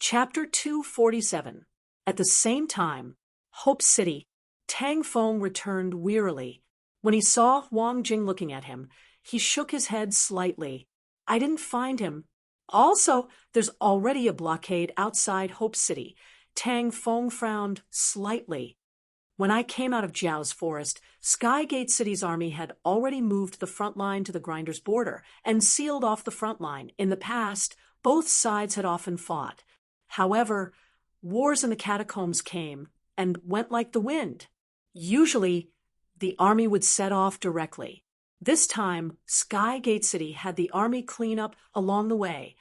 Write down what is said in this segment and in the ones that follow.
Chapter 247. At the same time, Hope City, Tang Feng returned wearily. When he saw Huang Jing looking at him, he shook his head slightly. I didn't find him. Also, there's already a blockade outside Hope City. Tang Feng frowned slightly. When I came out of Jiao's forest, Skygate City's army had already moved the front line to the Grinders' border and sealed off the front line. In the past, both sides had often fought. However, wars in the catacombs came and went like the wind. Usually, the army would set off directly. This time, Skygate City had the army clean up along the way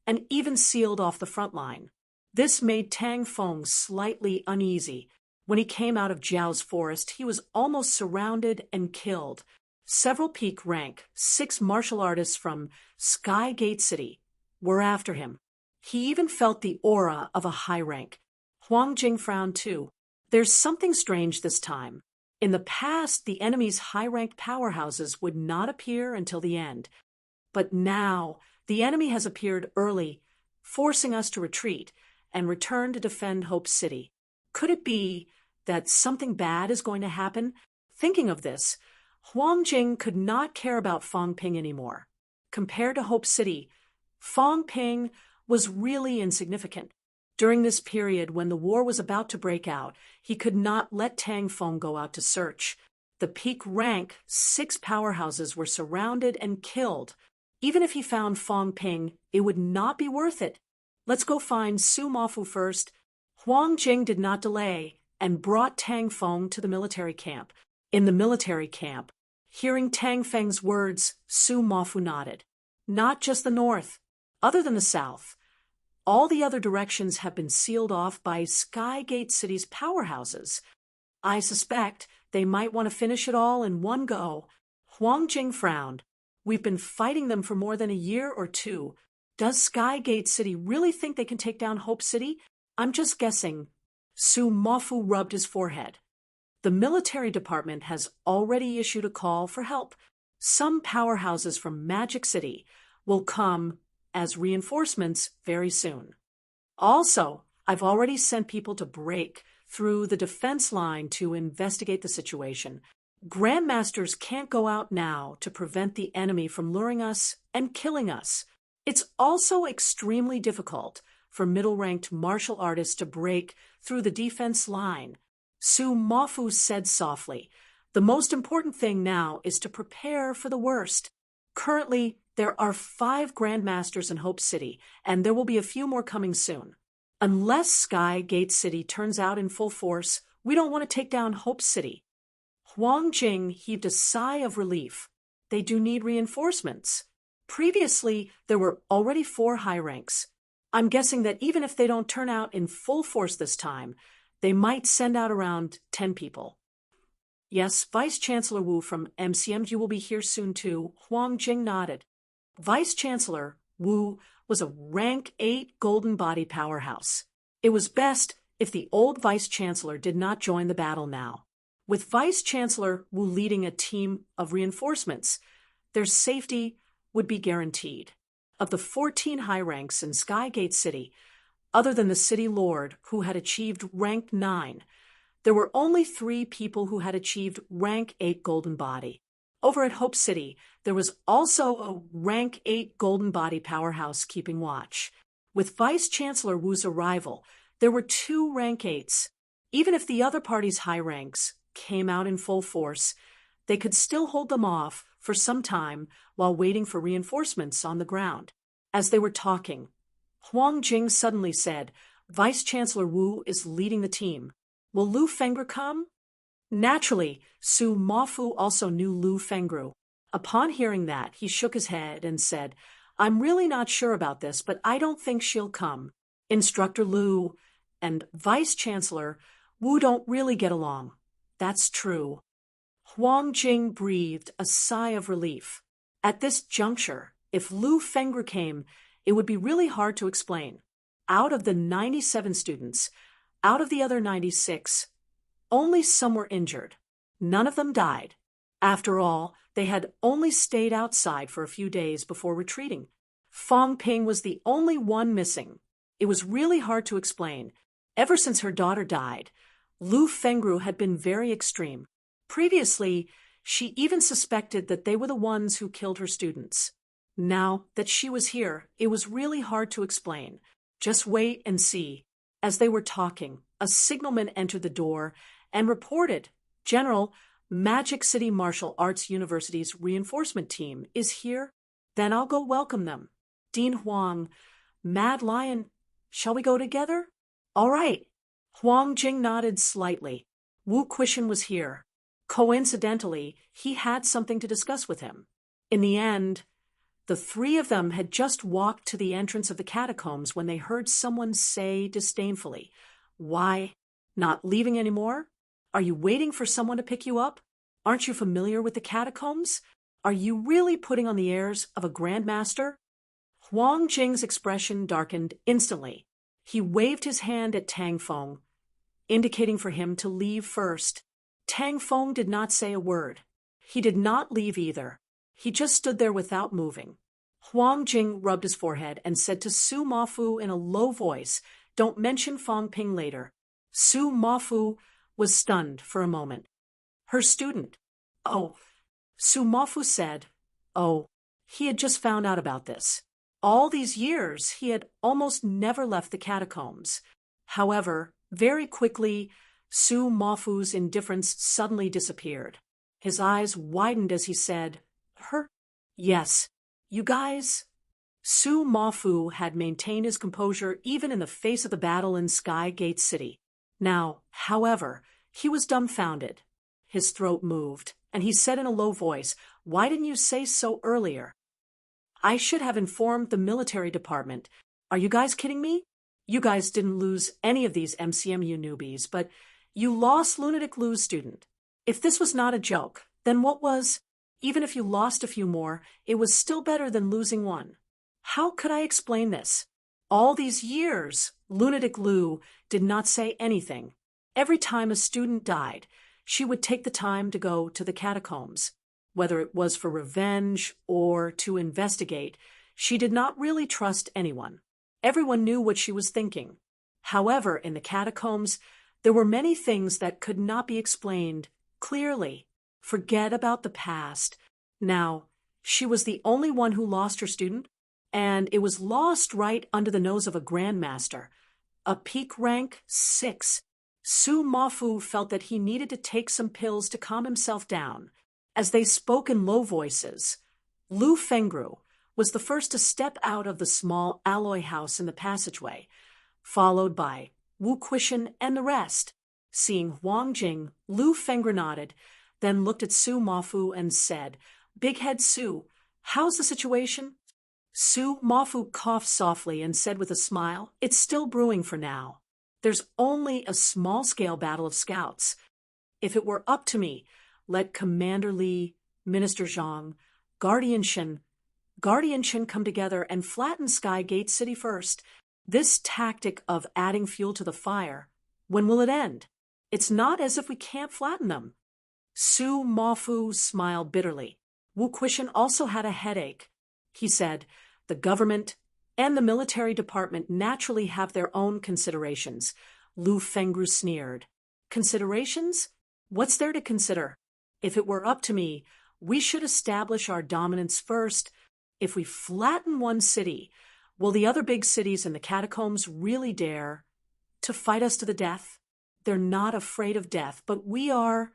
and even sealed off the front line. This made Tang Feng slightly uneasy. When he came out of Jiao's forest, he was almost surrounded and killed. Several peak rank 6 martial artists from Skygate City were after him. He even felt the aura of a high rank. Huang Jing frowned too. There's something strange this time. In the past, the enemy's high-ranked powerhouses would not appear until the end. But now, the enemy has appeared early, forcing us to retreat and return to defend Hope City. Could it be that something bad is going to happen? Thinking of this, Huang Jing could not care about Fangping anymore. Compared to Hope City, Fangping was really insignificant. During this period, when the war was about to break out, he could not let Tang Feng go out to search. The peak rank 6 powerhouses were surrounded and killed. Even if he found Fangping, it would not be worth it. Let's go find Su Mafu first. Huang Jing did not delay and brought Tang Feng to the military camp. In the military camp, hearing Tang Feng's words, Su Mafu nodded. Not just the north. Other than the south, all the other directions have been sealed off by Skygate City's powerhouses. I suspect they might want to finish it all in one go. Huang Jing frowned. We've been fighting them for more than a year or two. Does Skygate City really think they can take down Hope City? I'm just guessing. Su Mafu rubbed his forehead. The military department has already issued a call for help. Some powerhouses from Magic City will come as reinforcements very soon. Also, I've already sent people to break through the defense line to investigate the situation. Grandmasters can't go out now to prevent the enemy from luring us and killing us. It's also extremely difficult for middle-ranked martial artists to break through the defense line. Su Mafu said softly, the most important thing now is to prepare for the worst. Currently, there are 5 Grandmasters in Hope City, and there will be a few more coming soon. Unless Skygate City turns out in full force, we don't want to take down Hope City. Huang Jing heaved a sigh of relief. They do need reinforcements. Previously, there were already 4 high ranks. I'm guessing that even if they don't turn out in full force this time, they might send out around 10 people. Yes, Vice-Chancellor Wu from MCMG will be here soon too. Huang Jing nodded. Vice-Chancellor Wu was a rank 8 golden body powerhouse. It was best if the old Vice-Chancellor did not join the battle now. With Vice-Chancellor Wu leading a team of reinforcements, their safety would be guaranteed. Of the 14 high ranks in Skygate City, other than the City Lord, who had achieved rank 9, there were only 3 people who had achieved rank 8 golden body. Over at Hope City, there was also a rank 8 golden body powerhouse keeping watch. With Vice-Chancellor Wu's arrival, there were 2 rank 8s. Even if the other party's high ranks came out in full force, they could still hold them off for some time while waiting for reinforcements on the ground. As they were talking, Huang Jing suddenly said, Vice-Chancellor Wu is leading the team. Will Lu Fengru come? Naturally, Su Mafu also knew Lu Fengru. Upon hearing that, he shook his head and said, I'm really not sure about this, but I don't think she'll come. Instructor Lu and Vice-Chancellor Wu don't really get along. That's true. Huang Jing breathed a sigh of relief. At this juncture, if Lu Fengru came, it would be really hard to explain. Out of the 97 students, out of the other 96, only some were injured. None of them died. After all, they had only stayed outside for a few days before retreating. Fangping was the only one missing. It was really hard to explain. Ever since her daughter died, Lu Fengru had been very extreme. Previously, she even suspected that they were the ones who killed her students. Now that she was here, it was really hard to explain. Just wait and see. As they were talking, a signalman entered the door and reported, "General, Magic City Martial Arts University's reinforcement team is here." "Then I'll go welcome them." "Dean Huang, Mad Lion, shall we go together?" "All right." Huang Jing nodded slightly. Wu Quishan was here. Coincidentally, he had something to discuss with him. In the end, the three of them had just walked to the entrance of the catacombs when they heard someone say disdainfully, "Why, not leaving anymore? Are you waiting for someone to pick you up? Aren't you familiar with the catacombs? Are you really putting on the airs of a grandmaster?" Huang Jing's expression darkened instantly. He waved his hand at Tang Feng, indicating for him to leave first. Tang Feng did not say a word. He did not leave either. He just stood there without moving. Huang Jing rubbed his forehead and said to Su Mafu in a low voice, "Don't mention Fang Ping later." Su Mafu was stunned for a moment. Her student. "Oh," Su Mafu said. "Oh." He had just found out about this. All these years, he had almost never left the catacombs. However, very quickly, Su Mafu's indifference suddenly disappeared. His eyes widened as he said, "Her?" "Yes. You guys?" Su Mafu had maintained his composure even in the face of the battle in Sky Gate City. Now, however, he was dumbfounded. His throat moved, and he said in a low voice, "Why didn't you say so earlier? I should have informed the military department. Are you guys kidding me? You guys didn't lose any of these MCMU newbies, but you lost Lunatic Lou's student. If this was not a joke, then what was? Even if you lost a few more, it was still better than losing one. How could I explain this? All these years, Lunatic Lou did not say anything. Every time a student died, she would take the time to go to the catacombs. Whether it was for revenge or to investigate, she did not really trust anyone. Everyone knew what she was thinking. However, in the catacombs, there were many things that could not be explained clearly. Forget about the past. Now, she was the only one who lost her student, and it was lost right under the nose of a grandmaster, a peak rank 6. Su Mafu felt that he needed to take some pills to calm himself down. As they spoke in low voices, Lu Fengru was the first to step out of the small alloy house in the passageway, followed by Wu Quishan and the rest. Seeing Huang Jing, Lu Fengru nodded, then looked at Su Mafu and said, "Big Head Su, how's the situation?" Su Mafu coughed softly and said with a smile, "It's still brewing for now. There's only a small-scale battle of scouts. If it were up to me, let Commander Li, Minister Zhang, Guardian Shen come together and flatten Sky Gate City first. This tactic of adding fuel to the fire, when will it end? It's not as if we can't flatten them." Su Mafu smiled bitterly. Wu Quishan also had a headache. He said, "The government and the military department naturally have their own considerations." Lu Fengru sneered. "Considerations? What's there to consider? If it were up to me, we should establish our dominance first. If we flatten one city, will the other big cities in the catacombs really dare to fight us to the death? They're not afraid of death, but we are.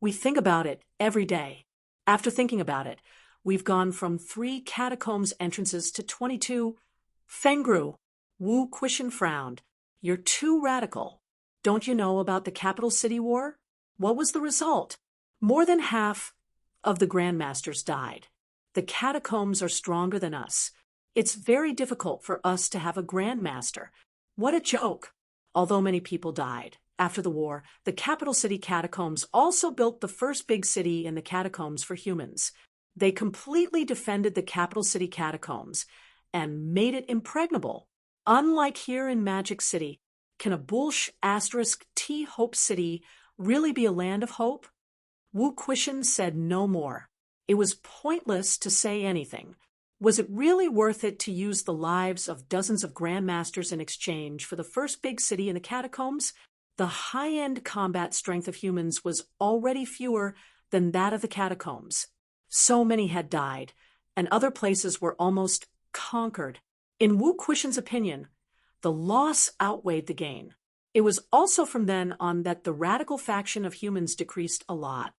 We think about it every day. After thinking about it, we've gone from 3 catacombs entrances to 22. Fengru," Wu Quishan frowned. "You're too radical. Don't you know about the capital city war? What was the result? More than half of the grandmasters died. The catacombs are stronger than us. It's very difficult for us to have a grandmaster. What a joke!" Although many people died after the war, the capital city catacombs also built the first big city in the catacombs for humans. They completely defended the capital city catacombs and made it impregnable. Unlike here in Magic City, can a Bulsh *T Hope City really be a land of hope? Wu Quishan said no more. It was pointless to say anything. Was it really worth it to use the lives of dozens of grandmasters in exchange for the first big city in the catacombs? The high-end combat strength of humans was already fewer than that of the catacombs. So many had died, and other places were almost conquered. In Wu Quishen's opinion, the loss outweighed the gain. It was also from then on that the radical faction of humans decreased a lot.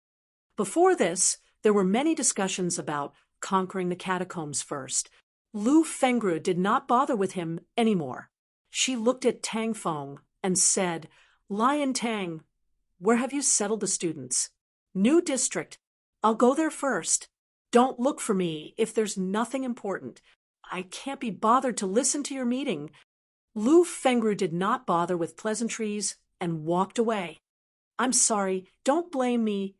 Before this, there were many discussions about conquering the catacombs first. Lu Fengru did not bother with him anymore. She looked at Tang Feng and said, "Lion Tang, where have you settled the students?" "New district. I'll go there first. Don't look for me if there's nothing important. I can't be bothered to listen to your meeting." Lu Fengru did not bother with pleasantries and walked away. "I'm sorry, don't blame me."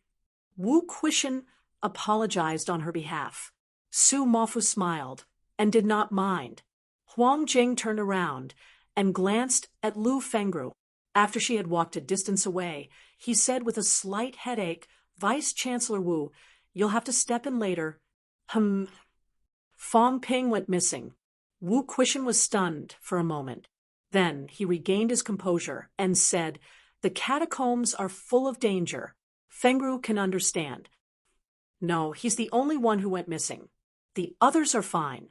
Wu Quishen apologized on her behalf. Su Mafu smiled and did not mind. Huang Jing turned around and glanced at Lu Fengru. After she had walked a distance away, he said with a slight headache, "Vice-Chancellor Wu, you'll have to step in later." Fong Ping went missing. Wu Quishen was stunned for a moment. Then he regained his composure and said, "The catacombs are full of danger. Fengru can understand." "No, he's the only one who went missing. The others are fine."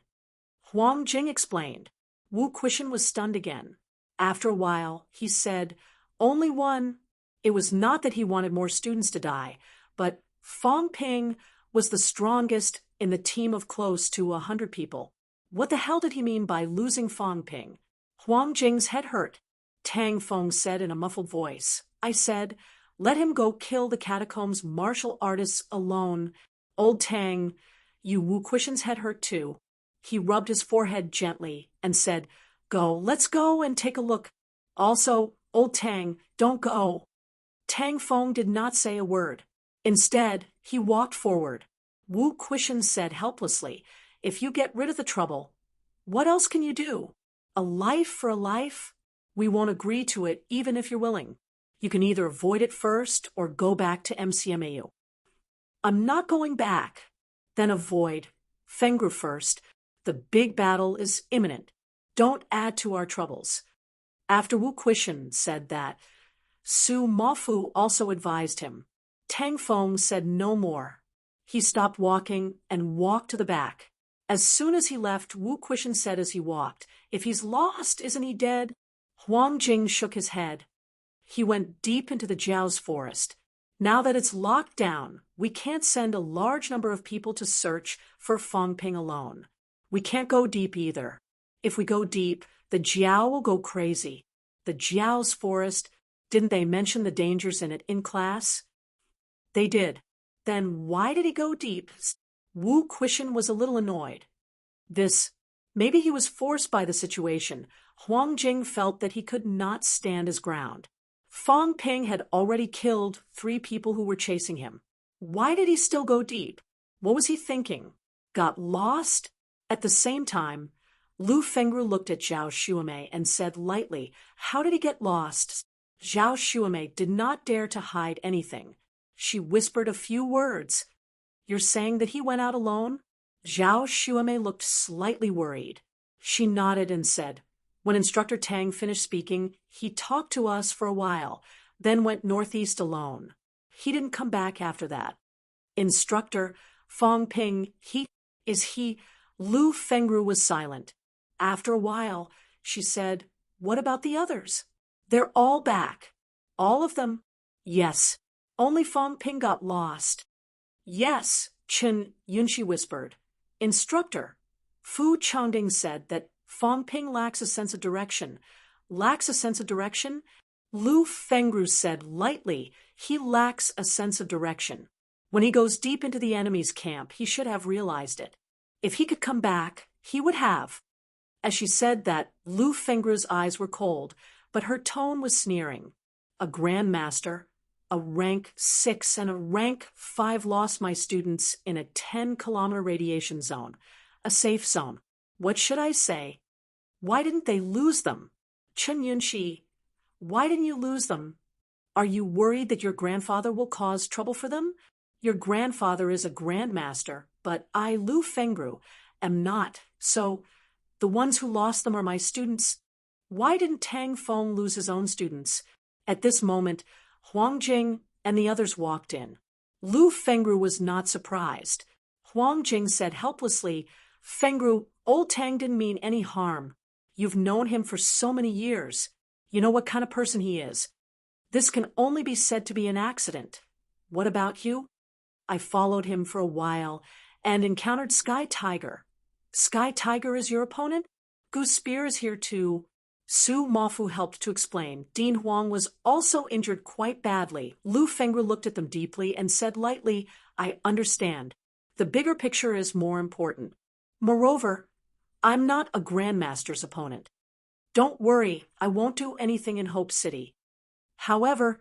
Huang Jing explained. Wu Quishen was stunned again. After a while, he said, "Only one." It was not that he wanted more students to die, but Fong Ping was the strongest in the team of close to 100 people. What the hell did he mean by losing Fong Ping? Huang Jing's head hurt. Tang Feng said in a muffled voice, "I said, let him go kill the catacombs martial artists alone." Old Tang, you Wu Quishen's head hurt too. He rubbed his forehead gently and said, let's go and take a look. Also, Old Tang, don't go." Tang Feng did not say a word. Instead, he walked forward. Wu Quishen said helplessly, "If you get rid of the trouble, what else can you do? A life for a life? We won't agree to it even if you're willing. You can either avoid it first or go back to MCMAU." "I'm not going back." "Then avoid Fengru first. The big battle is imminent. Don't add to our troubles." After Wu Quishen said that, Su Mafu also advised him. Tang Feng said no more. He stopped walking and walked to the back. As soon as he left, Wu Quishen said as he walked, "If he's lost, isn't he dead?" Huang Jing shook his head. He went deep into the Jiao's forest. "Now that it's locked down, we can't send a large number of people to search for Fong Ping alone. We can't go deep either. If we go deep, the Jiao will go crazy. The Jiao's forest, didn't they mention the dangers in it in class?" "They did." "Then why did he go deep?" Wu Quishen was a little annoyed. Maybe he was forced by the situation. Huang Jing felt that he could not stand his ground. Fong Ping had already killed 3 people who were chasing him. Why did he still go deep? What was he thinking? Got lost? At the same time, Lu Fengru looked at Zhao Shuamei and said lightly, "How did he get lost?" Zhao Shuamei did not dare to hide anything. She whispered a few words. "You're saying that he went out alone?" Zhao Shuamei looked slightly worried. She nodded and said, "When Instructor Tang finished speaking, he talked to us for a while, then went northeast alone. He didn't come back after that." "Instructor Fong Ping, he?" Lu Fengru was silent. After a while, she said, "What about the others?" "They're all back." "All of them?" "Yes. Only Fong Ping got lost." "Yes," Chen Yunxi whispered. "Instructor, Fu Changding said that Fong Ping lacks a sense of direction." "Lacks a sense of direction?" Lu Fengru said lightly, "He lacks a sense of direction. When he goes deep into the enemy's camp, he should have realized it. If he could come back, he would have." As she said that, Lu Fengru's eyes were cold, but her tone was sneering. "A Grandmaster, a rank 6 and a rank 5 lost my students in a 10-kilometer radiation zone, a safe zone. What should I say? Why didn't they lose them?" "Chen Yunxi, why didn't you lose them? Are you worried that your grandfather will cause trouble for them? Your grandfather is a grandmaster, but I, Lu Fengru, am not. So, the ones who lost them are my students. Why didn't Tang Feng lose his own students? At this moment, Huang Jing and the others walked in. Lu Fengru was not surprised. Huang Jing said helplessly, Fengru, old Tang didn't mean any harm. You've known him for so many years. You know what kind of person he is. This can only be said to be an accident. What about you? I followed him for a while and encountered Sky Tiger. Sky Tiger is your opponent? Goose Spear is here too. Su Mafu helped to explain. Dean Huang was also injured quite badly. Lu Fengru looked at them deeply and said lightly, I understand. The bigger picture is more important. Moreover, I'm not a Grandmaster's opponent. Don't worry, I won't do anything in Hope City. However,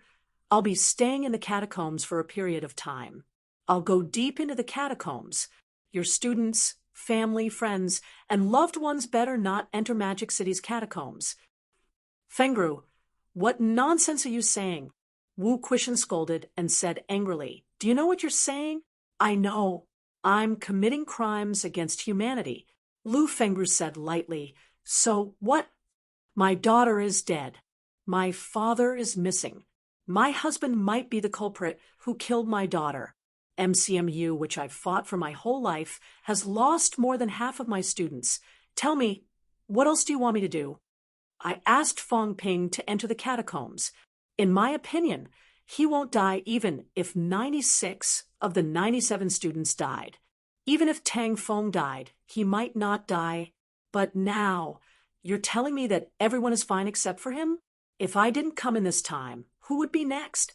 I'll be staying in the catacombs for a period of time. I'll go deep into the catacombs. Your students, family, friends, and loved ones better not enter Magic City's catacombs. Fengru, what nonsense are you saying? Wu Quishan scolded and said angrily, Do you know what you're saying? I know. I'm committing crimes against humanity. Lu Fengru said lightly, So what? My daughter is dead. My father is missing. My husband might be the culprit who killed my daughter. MCMU, which I've fought for my whole life, has lost more than half of my students. Tell me, what else do you want me to do? I asked Fong Ping to enter the catacombs. In my opinion, he won't die even if 96 of the 97 students died. Even if Tang Feng died, he might not die. But now, you're telling me that everyone is fine except for him? If I didn't come in this time, who would be next?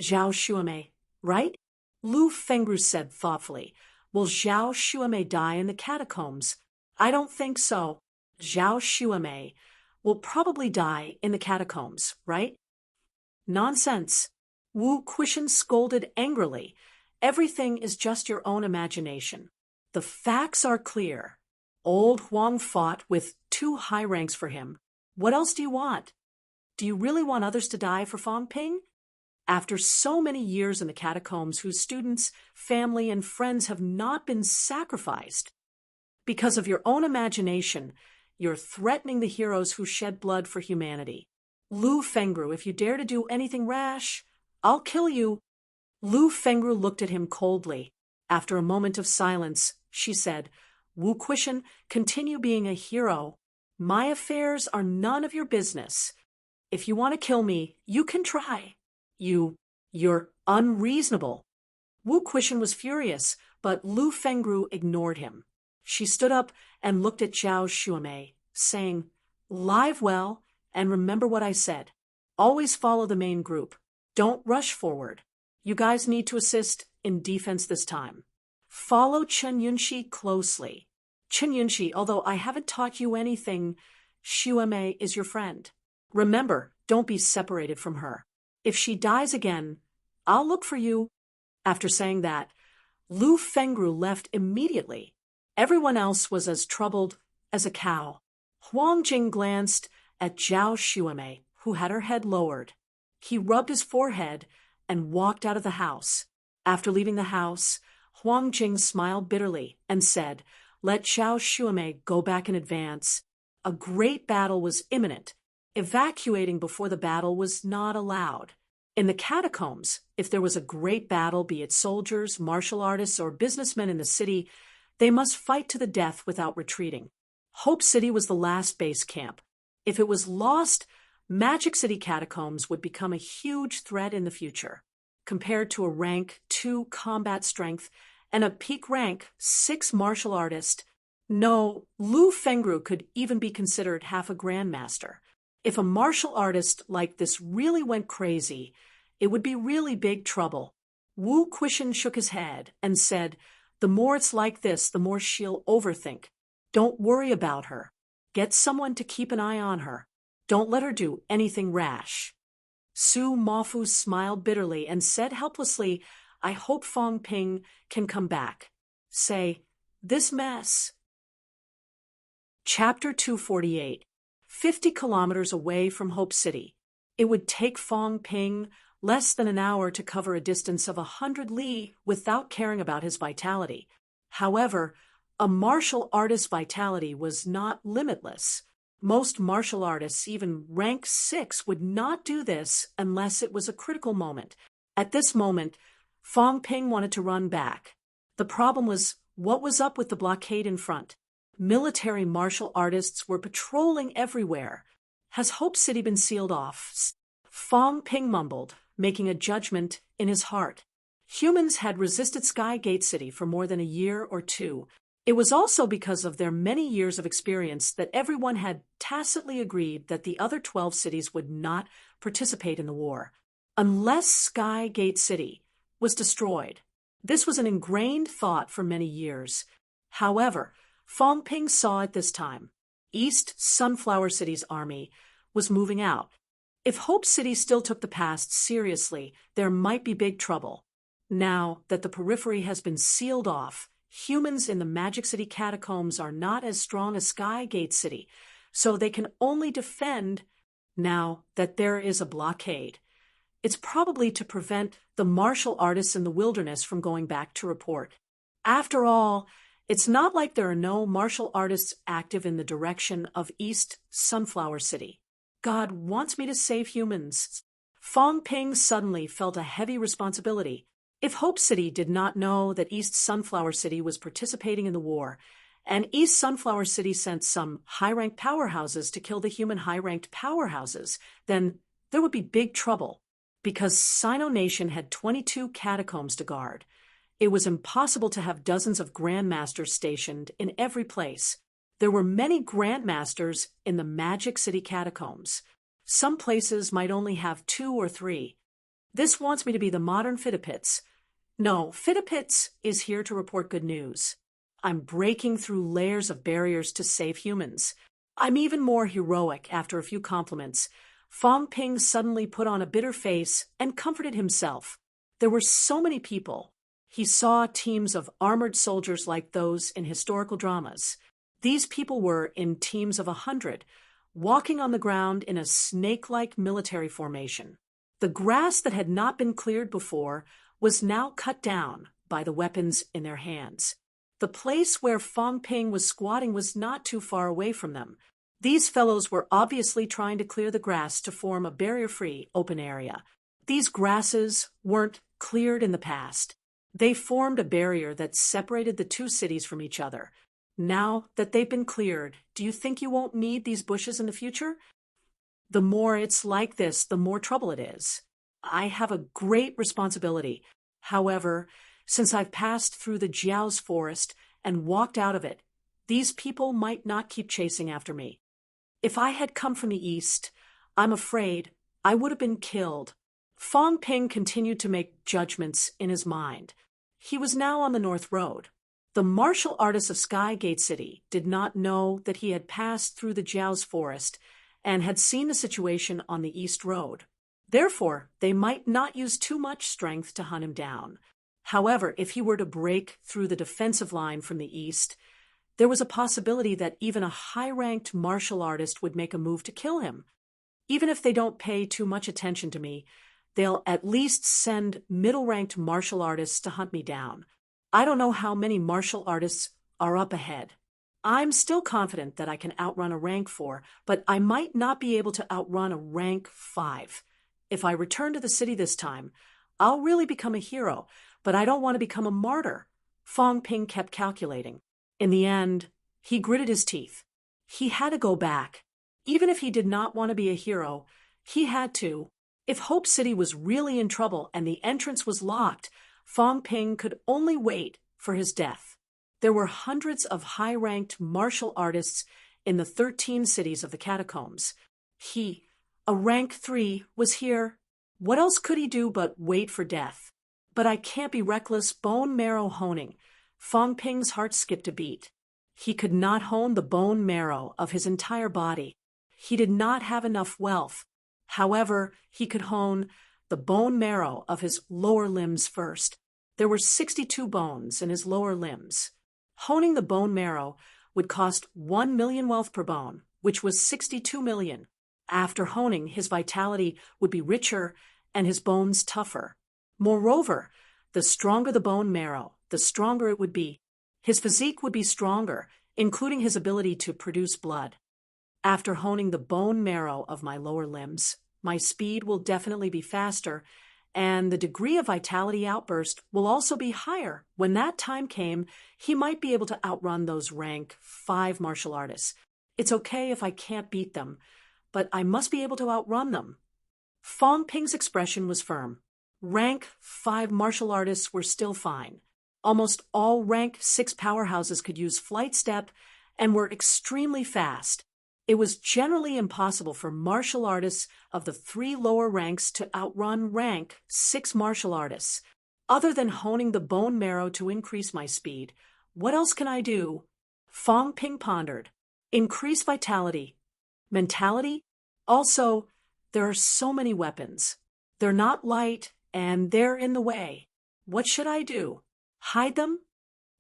Zhao Shuamei, right? Lu Fengru said thoughtfully, Will Zhao Shuamei die in the catacombs? I don't think so. Zhao Shuamei will probably die in the catacombs, right? Nonsense. Wu Quishan scolded angrily. Everything is just your own imagination. The facts are clear. Old Huang fought with 2 high ranks for him. What else do you want? Do you really want others to die for Fong Ping? After so many years in the catacombs whose students, family, and friends have not been sacrificed, because of your own imagination, you're threatening the heroes who shed blood for humanity. Lu Fengru, if you dare to do anything rash, I'll kill you. Lu Fengru looked at him coldly. After a moment of silence, she said, Wu Quishan, continue being a hero. My affairs are none of your business. If you want to kill me, you can try. You're unreasonable. Wu Quishan was furious, but Lu Fengru ignored him. She stood up and looked at Zhao Shuamei, saying, Live well, and remember what I said. Always follow the main group. Don't rush forward. You guys need to assist in defense this time. Follow Chen Yunxi closely. Chen Yunxi, although I haven't taught you anything, Shuamei is your friend. Remember, don't be separated from her. If she dies again, I'll look for you. After saying that, Lu Fengru left immediately. Everyone else was as troubled as a cow. Huang Jing glanced at Zhao Shuamei, who had her head lowered. He rubbed his forehead and walked out of the house. After leaving the house, Huang Jing smiled bitterly and said, Let Zhao Shuamei go back in advance. A great battle was imminent. Evacuating before the battle was not allowed. In the catacombs, if there was a great battle, be it soldiers, martial artists, or businessmen in the city, they must fight to the death without retreating. Hope City was the last base camp. If it was lost, Magic City catacombs would become a huge threat in the future. Compared to a rank 2 combat strength and a peak rank 6 martial artist, no, Lu Fengru could even be considered half a grandmaster. If a martial artist like this really went crazy, it would be really big trouble. Wu Quishan shook his head and said, The more it's like this, the more she'll overthink. Don't worry about her. Get someone to keep an eye on her. Don't let her do anything rash. Su Mafu smiled bitterly and said helplessly, I hope Fong Ping can come back. Say, this mess. Chapter 248. 50 kilometers away from Hope City. It would take Fong Ping less than an hour to cover a distance of 100 li without caring about his vitality. However, A martial artist's vitality was not limitless. Most martial artists, even rank 6, would not do this unless it was a critical moment. At this moment, Fong Ping wanted to run back. The problem was, what was up with the blockade in front? Military martial artists were patrolling everywhere. Has Hope City been sealed off? Fong Ping mumbled, making a judgment in his heart. Humans had resisted Skygate City for more than a year or two. It was also because of their many years of experience that everyone had tacitly agreed that the other 12 cities would not participate in the war, unless Skygate City was destroyed. This was an ingrained thought for many years. However, Fong Ping saw it this time. East Sunflower City's army was moving out. If Hope City still took the past seriously, there might be big trouble. Now that the periphery has been sealed off, humans in the Magic City catacombs are not as strong as Skygate City, so they can only defend now that there is a blockade. It's probably to prevent the martial artists in the wilderness from going back to report. After all, it's not like there are no martial artists active in the direction of East Sunflower City. God wants me to save humans. Fong Ping suddenly felt a heavy responsibility. If Hope City did not know that East Sunflower City was participating in the war, and East Sunflower City sent some high-ranked powerhouses to kill the human high-ranked powerhouses, then there would be big trouble. Because Sino Nation had 22 catacombs to guard, it was impossible to have dozens of grandmasters stationed in every place. There were many grandmasters in the Magic City catacombs. Some places might only have 2 or 3. This wants me to be the modern Fitapits. No, Fitapits is here to report good news. I'm breaking through layers of barriers to save humans. I'm even more heroic after a few compliments. Fong Ping suddenly put on a bitter face and comforted himself. There were so many people. He saw teams of armored soldiers like those in historical dramas. These people were in teams of 100, walking on the ground in a snake-like military formation. The grass that had not been cleared before was now cut down by the weapons in their hands. The place where Fong Ping was squatting was not too far away from them. These fellows were obviously trying to clear the grass to form a barrier-free open area. These grasses weren't cleared in the past. They formed a barrier that separated the two cities from each other. Now that they've been cleared, do you think you won't need these bushes in the future? The more it's like this, the more trouble it is. I have a great responsibility. However, since I've passed through the Jiao's forest and walked out of it, these people might not keep chasing after me. If I had come from the east, I'm afraid I would have been killed. Fong Ping continued to make judgments in his mind. He was now on the North Road. The martial artists of Skygate City did not know that he had passed through the Jiao's forest and had seen the situation on the East Road. Therefore, they might not use too much strength to hunt him down. However, if he were to break through the defensive line from the east, there was a possibility that even a high-ranked martial artist would make a move to kill him. Even if they don't pay too much attention to me, they'll at least send middle-ranked martial artists to hunt me down. I don't know how many martial artists are up ahead. I'm still confident that I can outrun a rank 4, but I might not be able to outrun a rank 5. If I return to the city this time, I'll really become a hero, but I don't want to become a martyr. Fong Ping kept calculating. In the end, he gritted his teeth. He had to go back. Even if he did not want to be a hero, he had to. If Hope City was really in trouble and the entrance was locked, Fong Ping could only wait for his death. There were hundreds of high-ranked martial artists in the 13 cities of the catacombs. He, a rank 3, was here. What else could he do but wait for death? But I can't be reckless. Bone marrow honing. Fong Ping's heart skipped a beat. He could not hone the bone marrow of his entire body. He did not have enough wealth. However, he could hone the bone marrow of his lower limbs first. There were 62 bones in his lower limbs. Honing the bone marrow would cost 1 million wealth per bone, which was 62 million. After honing, his vitality would be richer and his bones tougher. Moreover, the stronger the bone marrow, the stronger it would be. His physique would be stronger, including his ability to produce blood. After honing the bone marrow of my lower limbs, my speed will definitely be faster, and the degree of vitality outburst will also be higher. When that time came, he might be able to outrun those rank 5 martial artists. It's okay if I can't beat them, but I must be able to outrun them. Fong Ping's expression was firm. Rank 5 martial artists were still fine. Almost all rank 6 powerhouses could use flight step and were extremely fast. It was generally impossible for martial artists of the 3 lower ranks to outrun rank 6 martial artists. Other than honing the bone marrow to increase my speed, what else can I do? Fong Ping pondered. Increase vitality. Mentality? Also, there are so many weapons. They're not light, and they're in the way. What should I do? Hide them?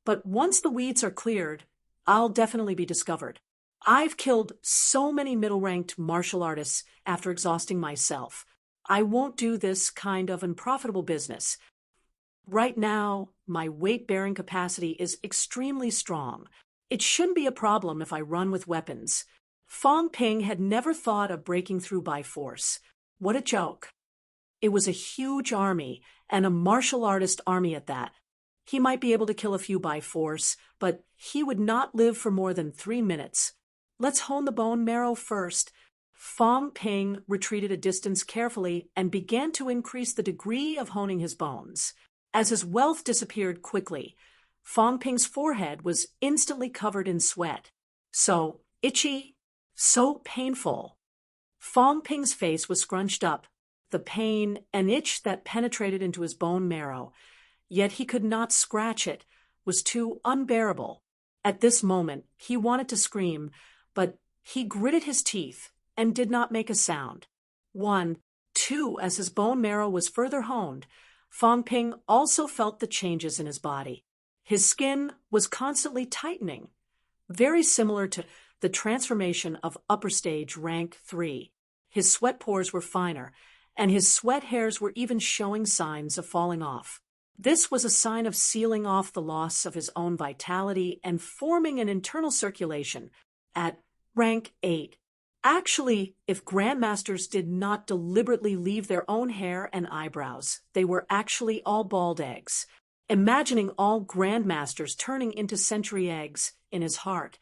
But once the weeds are cleared, I'll definitely be discovered. I've killed so many middle-ranked martial artists after exhausting myself. I won't do this kind of unprofitable business. Right now, my weight-bearing capacity is extremely strong. It shouldn't be a problem if I run with weapons. Fong Ping had never thought of breaking through by force. What a joke. It was a huge army, and a martial artist army at that. He might be able to kill a few by force, but he would not live for more than 3 minutes. Let's hone the bone marrow first. Fong Ping retreated a distance carefully and began to increase the degree of honing his bones. As his wealth disappeared quickly, Fong Ping's forehead was instantly covered in sweat. So itchy, so painful. Fong Ping's face was scrunched up, the pain and itch that penetrated into his bone marrow, yet he could not scratch it, was too unbearable. At this moment, he wanted to scream, but he gritted his teeth and did not make a sound. 1, 2, as his bone marrow was further honed, Fong Ping also felt the changes in his body. His skin was constantly tightening, very similar to the transformation of upper stage rank 3. His sweat pores were finer, and his sweat hairs were even showing signs of falling off. This was a sign of sealing off the loss of his own vitality and forming an internal circulation at rank 8. Actually, if grandmasters did not deliberately leave their own hair and eyebrows, they were actually all bald eggs. Imagining all grandmasters turning into century eggs in his heart,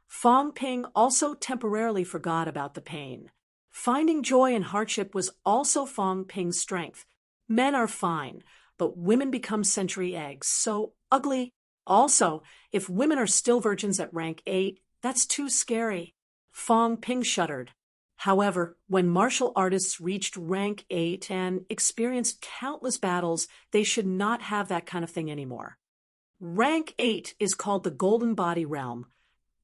Fong Ping also temporarily forgot about the pain. Finding joy in hardship was also Fong Ping's strength. Men are fine, but women become century eggs, so ugly. Also, if women are still virgins at rank 8, that's too scary. Fong Ping shuddered. However, when martial artists reached rank 8 and experienced countless battles, they should not have that kind of thing anymore. Rank 8 is called the Golden Body Realm,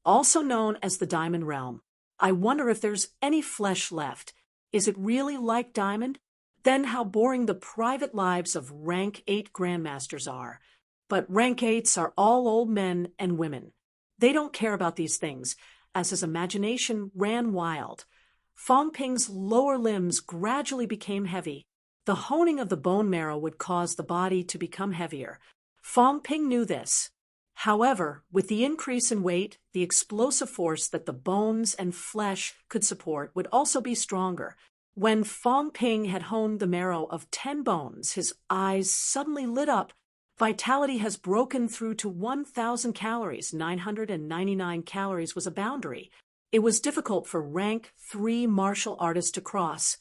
also known as the Diamond Realm. I wonder if there's any flesh left. Is it really like Diamond? Then how boring the private lives of rank 8 grandmasters are. But rank 8s are all old men and women. They don't care about these things, as his imagination ran wild. Fong Ping's lower limbs gradually became heavy. The honing of the bone marrow would cause the body to become heavier. Fong Ping knew this. However, with the increase in weight, the explosive force that the bones and flesh could support would also be stronger. When Fong Ping had honed the marrow of 10 bones, his eyes suddenly lit up. Vitality has broken through to 1,000 calories. 999 calories was a boundary. It was difficult for rank 3 martial artists to cross,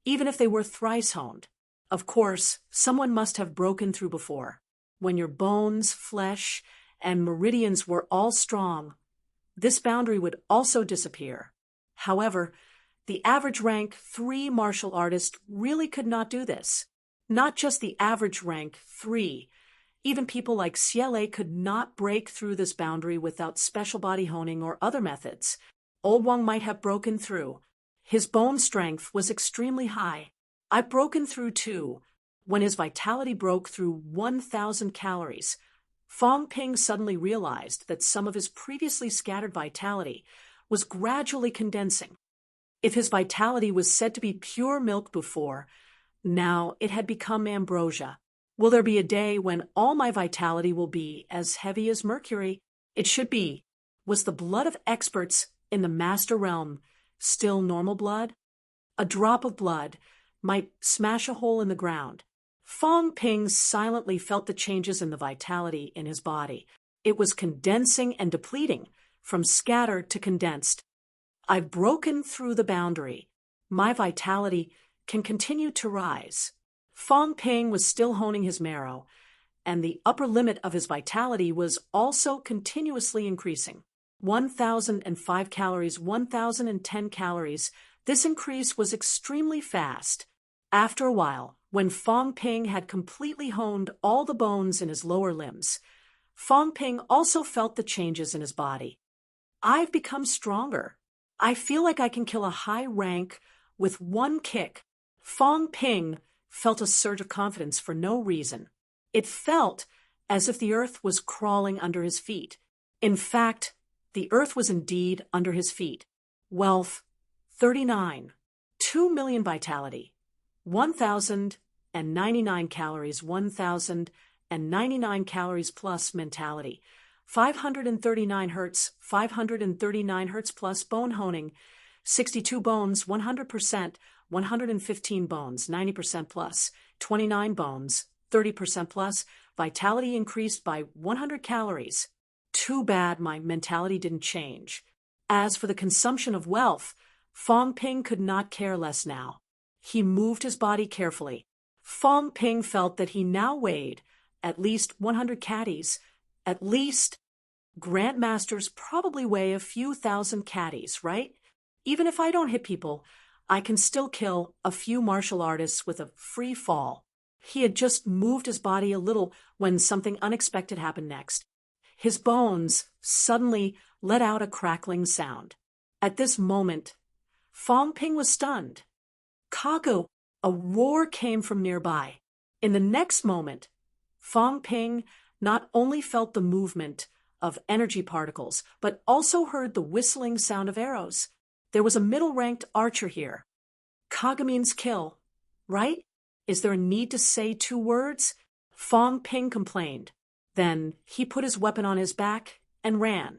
even if they were thrice honed. Of course, someone must have broken through before. When your bones, flesh, and meridians were all strong, this boundary would also disappear. However, the average rank 3 martial artist really could not do this. Not just the average rank 3. Even people like Xiele could not break through this boundary without special body honing or other methods. Old Wang might have broken through. His bone strength was extremely high. I've broken through too. When his vitality broke through 1,000 calories, Fong Ping suddenly realized that some of his previously scattered vitality was gradually condensing. If his vitality was said to be pure milk before, now it had become ambrosia. Will there be a day when all my vitality will be as heavy as mercury? It should be. Was the blood of experts in the master realm still normal blood? A drop of blood might smash a hole in the ground. Fong Ping silently felt the changes in the vitality in his body. It was condensing and depleting, from scattered to condensed. I've broken through the boundary. My vitality can continue to rise. Fong Ping was still honing his marrow, and the upper limit of his vitality was also continuously increasing. 1,005 calories, 1,010 calories. This increase was extremely fast. After a while, when Fong Ping had completely honed all the bones in his lower limbs, Fong Ping also felt the changes in his body. I've become stronger. I feel like I can kill a high rank with one kick. Fong Ping felt a surge of confidence for no reason. It felt as if the earth was crawling under his feet. In fact, the earth was indeed under his feet. Wealth, 39. 2 million vitality. 1,099 calories, 1,099 calories plus mentality. 539 hertz, 539 hertz plus bone honing. 62 bones, 100%, 115 bones, 90% plus. 29 bones, 30% plus. Vitality increased by 100 calories. Too bad my mentality didn't change. As for the consumption of wealth, Fong Ping could not care less now. He moved his body carefully. Fong Ping felt that he now weighed at least 100 caddies. At least. Grandmasters probably weigh a few thousand caddies, right? Even if I don't hit people, I can still kill a few martial artists with a free fall. He had just moved his body a little when something unexpected happened next. His bones suddenly let out a crackling sound. At this moment, Fong Ping was stunned. Kagu, a roar came from nearby. In the next moment, Fong Ping not only felt the movement of energy particles, but also heard the whistling sound of arrows. There was a middle-ranked archer here. Kagu means kill, right? Is there a need to say 2 words? Fong Ping complained. Then he put his weapon on his back and ran.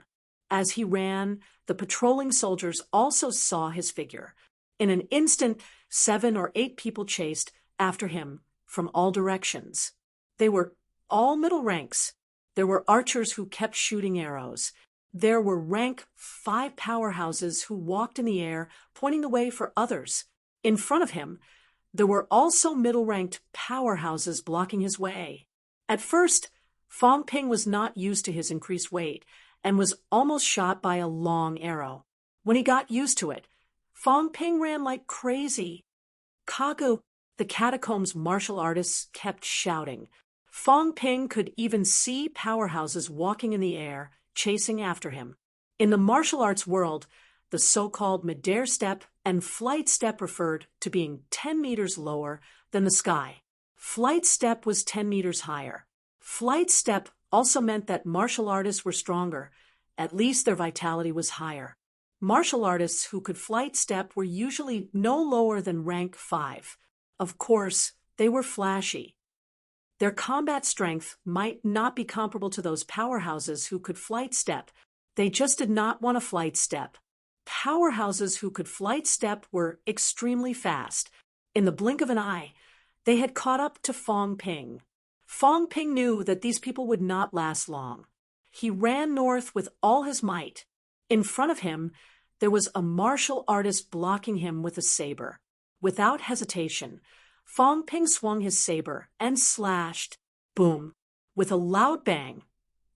As he ran, the patrolling soldiers also saw his figure. In an instant, 7 or 8 people chased after him from all directions. They were all middle ranks. There were archers who kept shooting arrows. There were rank 5 powerhouses who walked in the air, pointing the way for others. In front of him, there were also middle-ranked powerhouses blocking his way. At first, Fong Ping was not used to his increased weight and was almost shot by a long arrow. When he got used to it, Fong Ping ran like crazy. Kagu, the catacombs martial artists kept shouting. Fong Ping could even see powerhouses walking in the air, chasing after him. In the martial arts world, the so-called midair step and flight step referred to being 10 meters lower than the sky. Flight step was 10 meters higher. Flight step also meant that martial artists were stronger. At least their vitality was higher. Martial artists who could flight step were usually no lower than rank 5. Of course, they were flashy. Their combat strength might not be comparable to those powerhouses who could flight step. They just did not want to flight step. Powerhouses who could flight step were extremely fast. In the blink of an eye, they had caught up to Fong Ping. Fong Ping knew that these people would not last long. He ran north with all his might. In front of him, there was a martial artist blocking him with a saber. Without hesitation, Fong Ping swung his saber and slashed. Boom! With a loud bang,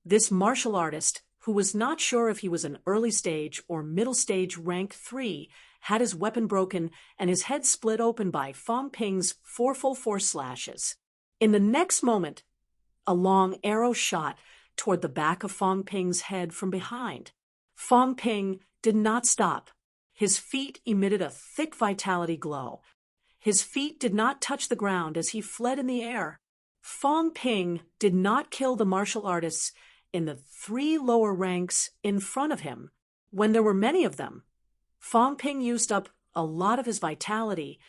this martial artist, who was not sure if he was an early stage or middle stage rank 3, had his weapon broken and his head split open by Fong Ping's 4 full force slashes. In the next moment, a long arrow shot toward the back of Fong Ping's head from behind. Fong Ping did not stop. His feet emitted a thick vitality glow. His feet did not touch the ground as he fled in the air. Fong Ping did not kill the martial artists in the 3 lower ranks in front of him. When there were many of them, Fong Ping used up a lot of his vitality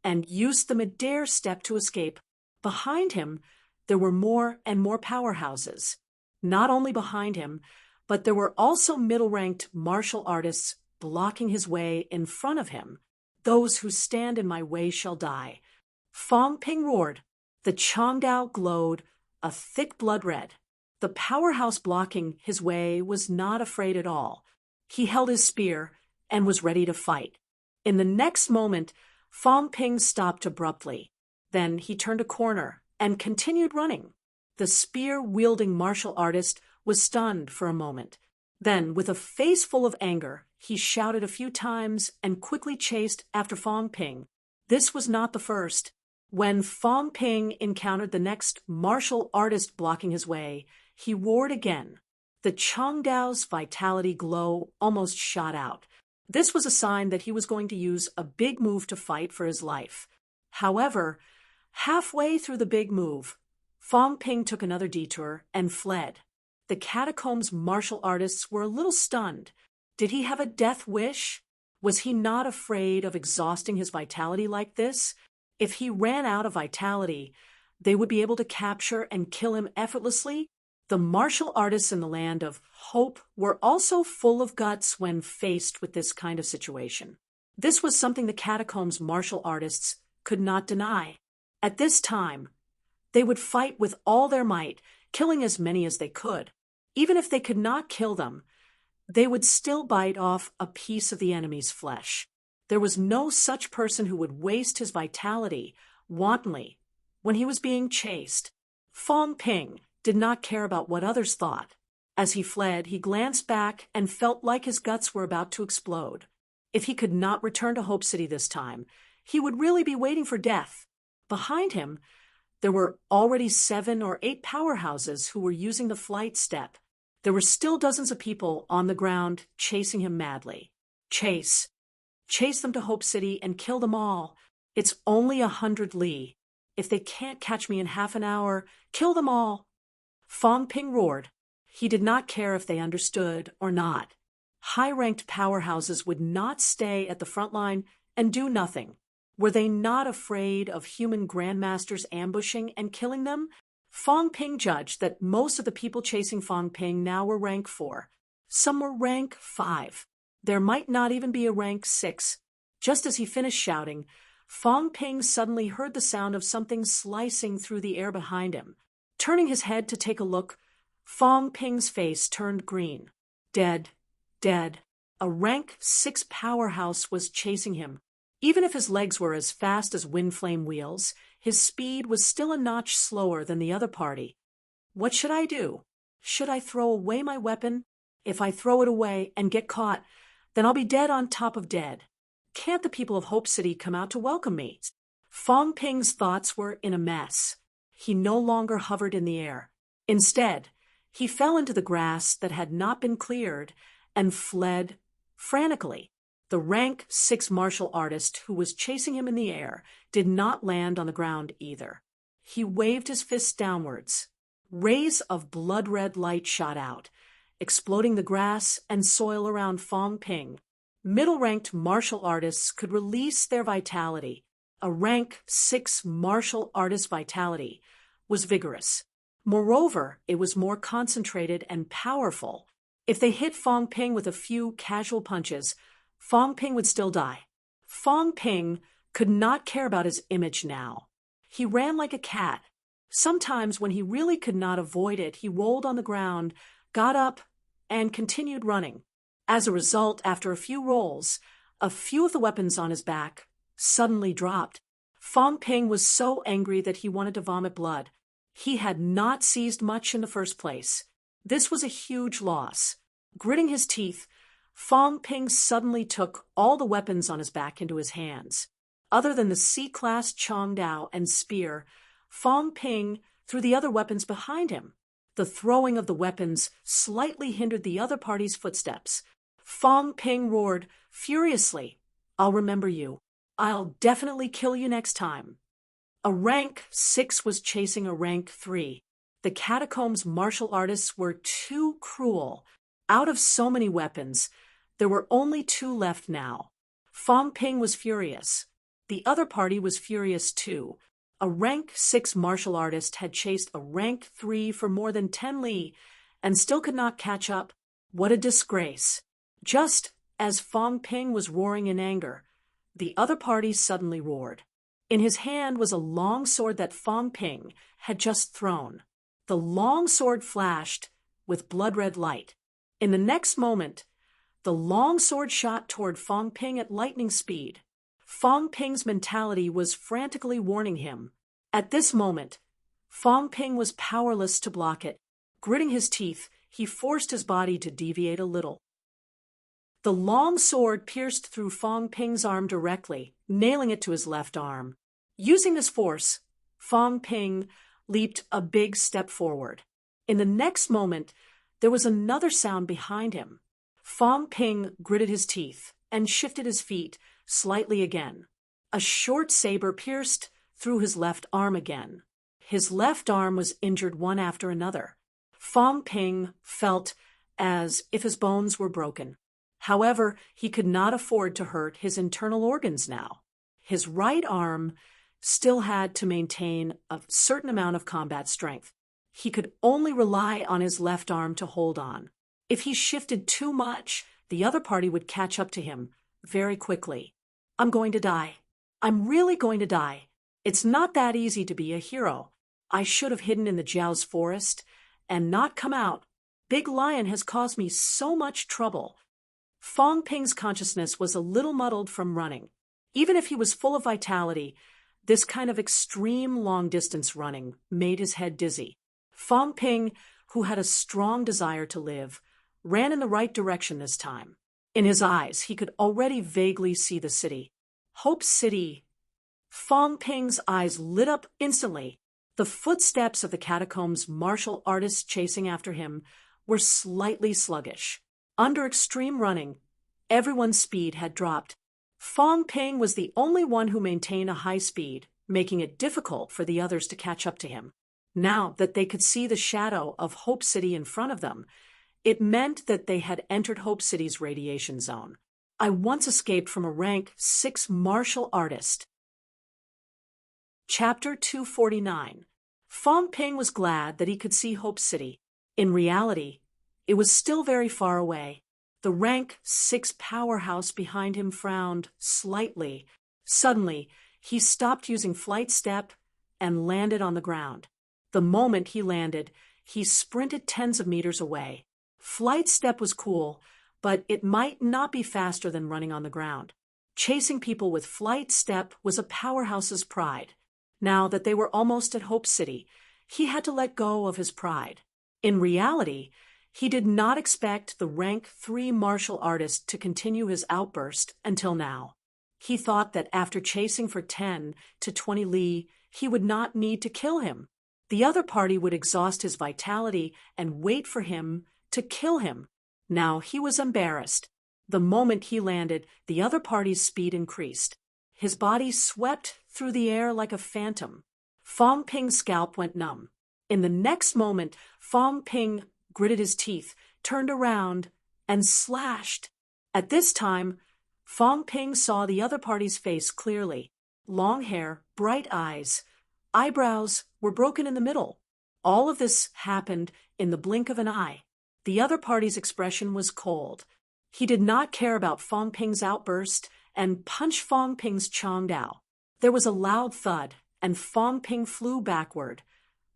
and used the midair step to escape. Behind him, there were more and more powerhouses, not only behind him, but there were also middle-ranked martial artists blocking his way in front of him. Those who stand in my way shall die. Fong Ping roared. The Chongdao glowed a thick blood red. The powerhouse blocking his way was not afraid at all. He held his spear and was ready to fight. In the next moment, Fong Ping stopped abruptly. Then he turned a corner and continued running. The spear-wielding martial artist was stunned for a moment. Then, with a face full of anger, he shouted a few times and quickly chased after Fong Ping. This was not the first. When Fong Ping encountered the next martial artist blocking his way, he roared again. The Chongdao's vitality glow almost shot out. This was a sign that he was going to use a big move to fight for his life. However, halfway through the big move, Fong Ping took another detour and fled. The catacombs martial artists were a little stunned. Did he have a death wish? Was he not afraid of exhausting his vitality like this? If he ran out of vitality, they would be able to capture and kill him effortlessly. The martial artists in the land of hope were also full of guts when faced with this kind of situation. This was something the catacombs martial artists could not deny. At this time, they would fight with all their might, killing as many as they could. Even if they could not kill them, they would still bite off a piece of the enemy's flesh. There was no such person who would waste his vitality wantonly when he was being chased. Fong Ping did not care about what others thought. As he fled, he glanced back and felt like his guts were about to explode. If he could not return to Hope City this time, he would really be waiting for death. Behind him, there were already 7 or 8 powerhouses who were using the flight step. There were still dozens of people on the ground chasing him madly. Chase. Chase them to Hope City and kill them all. It's only 100 li. If they can't catch me in half an hour, kill them all. Fong Ping roared. He did not care if they understood or not. High-ranked powerhouses would not stay at the front line and do nothing. Were they not afraid of human grandmasters ambushing and killing them? Fong Ping judged that most of the people chasing Fong Ping now were rank 4. Some were rank 5. There might not even be a rank 6. Just as he finished shouting, Fong Ping suddenly heard the sound of something slicing through the air behind him. Turning his head to take a look, Fong Ping's face turned green. Dead. Dead. A rank 6 powerhouse was chasing him. Even if his legs were as fast as wind flame wheels, his speed was still a notch slower than the other party. What should I do? Should I throw away my weapon? If I throw it away and get caught, then I'll be dead on top of dead. Can't the people of Hope City come out to welcome me? Fong Ping's thoughts were in a mess. He no longer hovered in the air. Instead, he fell into the grass that had not been cleared and fled frantically. The rank 6 martial artist who was chasing him in the air did not land on the ground either. He waved his fists downwards. Rays of blood-red light shot out, exploding the grass and soil around Fong Ping. Middle-ranked martial artists could release their vitality. A rank 6 martial artist vitality was vigorous. Moreover, it was more concentrated and powerful. If they hit Fong Ping with a few casual punches, Fong Ping would still die. Fong Ping could not care about his image now. He ran like a cat. Sometimes when he really could not avoid it, he rolled on the ground, got up, and continued running. As a result, after a few rolls, a few of the weapons on his back suddenly dropped. Fong Ping was so angry that he wanted to vomit blood. He had not seized much in the first place. This was a huge loss. Gritting his teeth, Fong Ping suddenly took all the weapons on his back into his hands. Other than the C-class Chongdao and spear, Fong Ping threw the other weapons behind him. The throwing of the weapons slightly hindered the other party's footsteps. Fong Ping roared furiously, "I'll remember you. I'll definitely kill you next time." A rank 6 was chasing a rank 3. The catacombs martial artists were too cruel. Out of so many weapons, there were only 2 left now. Fong Ping was furious. The other party was furious too. A rank 6 martial artist had chased a rank 3 for more than 10 li and still could not catch up. What a disgrace. Just as Fong Ping was roaring in anger, the other party suddenly roared. In his hand was a long sword that Fong Ping had just thrown. The long sword flashed with blood-red light. In the next moment, the long sword shot toward Fong Ping at lightning speed. Fong Ping's mentality was frantically warning him. At this moment, Fong Ping was powerless to block it. Gritting his teeth, he forced his body to deviate a little. The long sword pierced through Fong Ping's arm directly, nailing it to his left arm. Using this force, Fong Ping leaped a big step forward. In the next moment, there was another sound behind him. Fong Ping gritted his teeth and shifted his feet slightly again. A short saber pierced through his left arm again. His left arm was injured one after another. Fong Ping felt as if his bones were broken. However, he could not afford to hurt his internal organs now. His right arm still had to maintain a certain amount of combat strength. He could only rely on his left arm to hold on. If he shifted too much, the other party would catch up to him very quickly. I'm going to die. I'm really going to die. It's not that easy to be a hero. I should have hidden in the Jiao's forest and not come out. Big Lion has caused me so much trouble. Fong Ping's consciousness was a little muddled from running. Even if he was full of vitality, this kind of extreme long-distance running made his head dizzy. Fong Ping, who had a strong desire to live, ran in the right direction this time. In his eyes, he could already vaguely see the city. Hope City. Fong Ping's eyes lit up instantly. The footsteps of the catacombs martial artists chasing after him were slightly sluggish. Under extreme running, everyone's speed had dropped. Fong Ping was the only one who maintained a high speed, making it difficult for the others to catch up to him. Now that they could see the shadow of Hope City in front of them, it meant that they had entered Hope City's radiation zone. I once escaped from a rank 6 martial artist. Chapter 249. Fong Ping was glad that he could see Hope City. In reality, it was still very far away. The rank 6 powerhouse behind him frowned slightly. Suddenly, he stopped using flight step and landed on the ground. The moment he landed, he sprinted tens of meters away. Flight step was cool, but it might not be faster than running on the ground. Chasing people with flight step was a powerhouse's pride. Now that they were almost at Hope City, he had to let go of his pride. In reality, he did not expect the rank 3 martial artist to continue his outburst until now. He thought that after chasing for 10 to 20 li, he would not need to kill him. The other party would exhaust his vitality and wait for him to kill him. Now he was embarrassed. The moment he landed, the other party's speed increased. His body swept through the air like a phantom. Fong Ping's scalp went numb. In the next moment, Fong Ping gritted his teeth, turned around, and slashed. At this time, Fong Ping saw the other party's face clearly. Long hair, bright eyes, eyebrows were broken in the middle. All of this happened in the blink of an eye. The other party's expression was cold. He did not care about Fong Ping's outburst and punched Fong Ping's Changdao. There was a loud thud, and Fong Ping flew backward,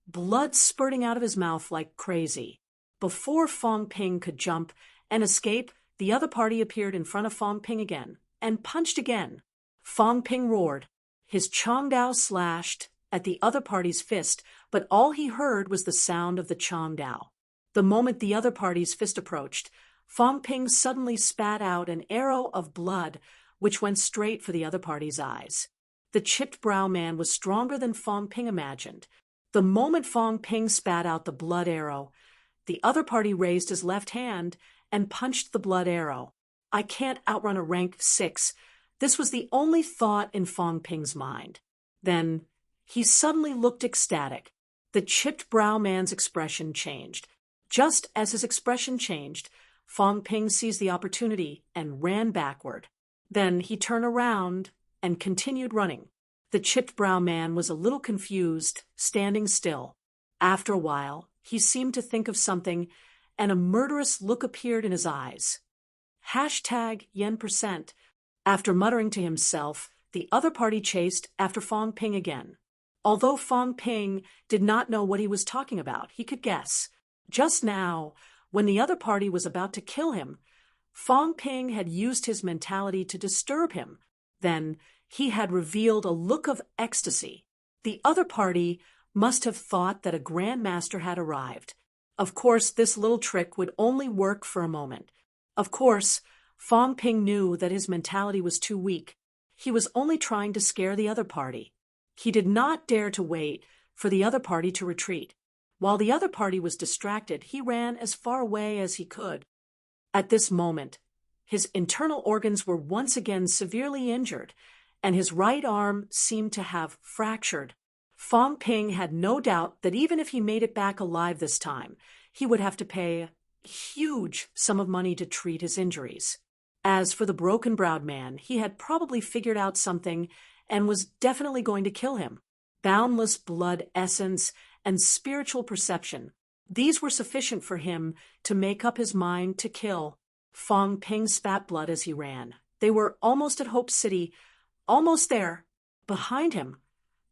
blood spurting out of his mouth like crazy. Before Fong Ping could jump and escape, the other party appeared in front of Fong Ping again and punched again. Fong Ping roared. His Changdao slashed at the other party's fist, but all he heard was the sound of the Changdao. The moment the other party's fist approached, Fong Ping suddenly spat out an arrow of blood, which went straight for the other party's eyes. The chipped brow man was stronger than Fong Ping imagined. The moment Fong Ping spat out the blood arrow, the other party raised his left hand and punched the blood arrow. I can't outrun a rank 6. This was the only thought in Fong Ping's mind. Then he suddenly looked ecstatic. The chipped brow man's expression changed. Just as his expression changed, Fong Ping seized the opportunity and ran backward. Then he turned around and continued running. The chipped brow man was a little confused, standing still. After a while, he seemed to think of something, and a murderous look appeared in his eyes. Hashtag yen%. After muttering to himself, the other party chased after Fong Ping again. Although Fong Ping did not know what he was talking about, he could guess. Just now, when the other party was about to kill him, Fong Ping had used his mentality to disturb him. Then he had revealed a look of ecstasy. The other party must have thought that a grandmaster had arrived. Of course, this little trick would only work for a moment. Of course, Fong Ping knew that his mentality was too weak. He was only trying to scare the other party. He did not dare to wait for the other party to retreat. While the other party was distracted, he ran as far away as he could. At this moment, his internal organs were once again severely injured, and his right arm seemed to have fractured. Fong Ping had no doubt that even if he made it back alive this time, he would have to pay a huge sum of money to treat his injuries. As for the broken-browed man, he had probably figured out something and was definitely going to kill him. Boundless blood essence and spiritual perception, these were sufficient for him to make up his mind to kill. Fong Ping spat blood as he ran. They were almost at Hope City, almost there. Behind him,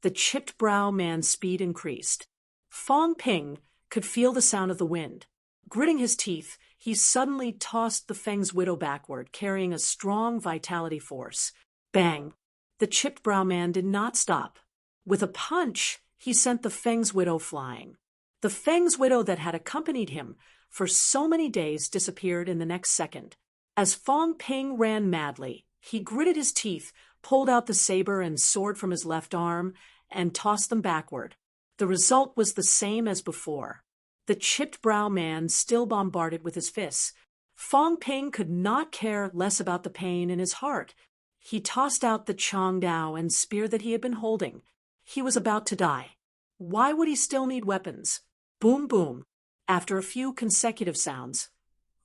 the chipped brow man's speed increased. Fong Ping could feel the sound of the wind. Gritting his teeth, he suddenly tossed the Feng's widow backward, carrying a strong vitality force. Bang! The chipped brow man did not stop. With a punch, he sent the Feng's widow flying. The Feng's widow that had accompanied him for so many days disappeared in the next second. As Fong Ping ran madly, he gritted his teeth, pulled out the saber and sword from his left arm, and tossed them backward. The result was the same as before. The chipped brow man still bombarded with his fists. Fong Ping could not care less about the pain in his heart. He tossed out the Chongdao and spear that he had been holding. He was about to die. Why would he still need weapons? Boom, boom. After a few consecutive sounds,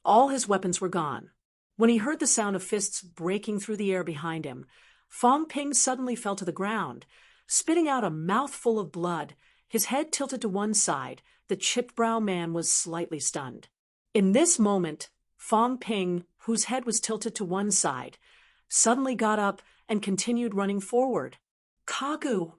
all his weapons were gone. When he heard the sound of fists breaking through the air behind him, Fong Ping suddenly fell to the ground, spitting out a mouthful of blood. His head tilted to one side. The chipped brow man was slightly stunned. In this moment, Fong Ping, whose head was tilted to one side, suddenly got up and continued running forward. Kagu!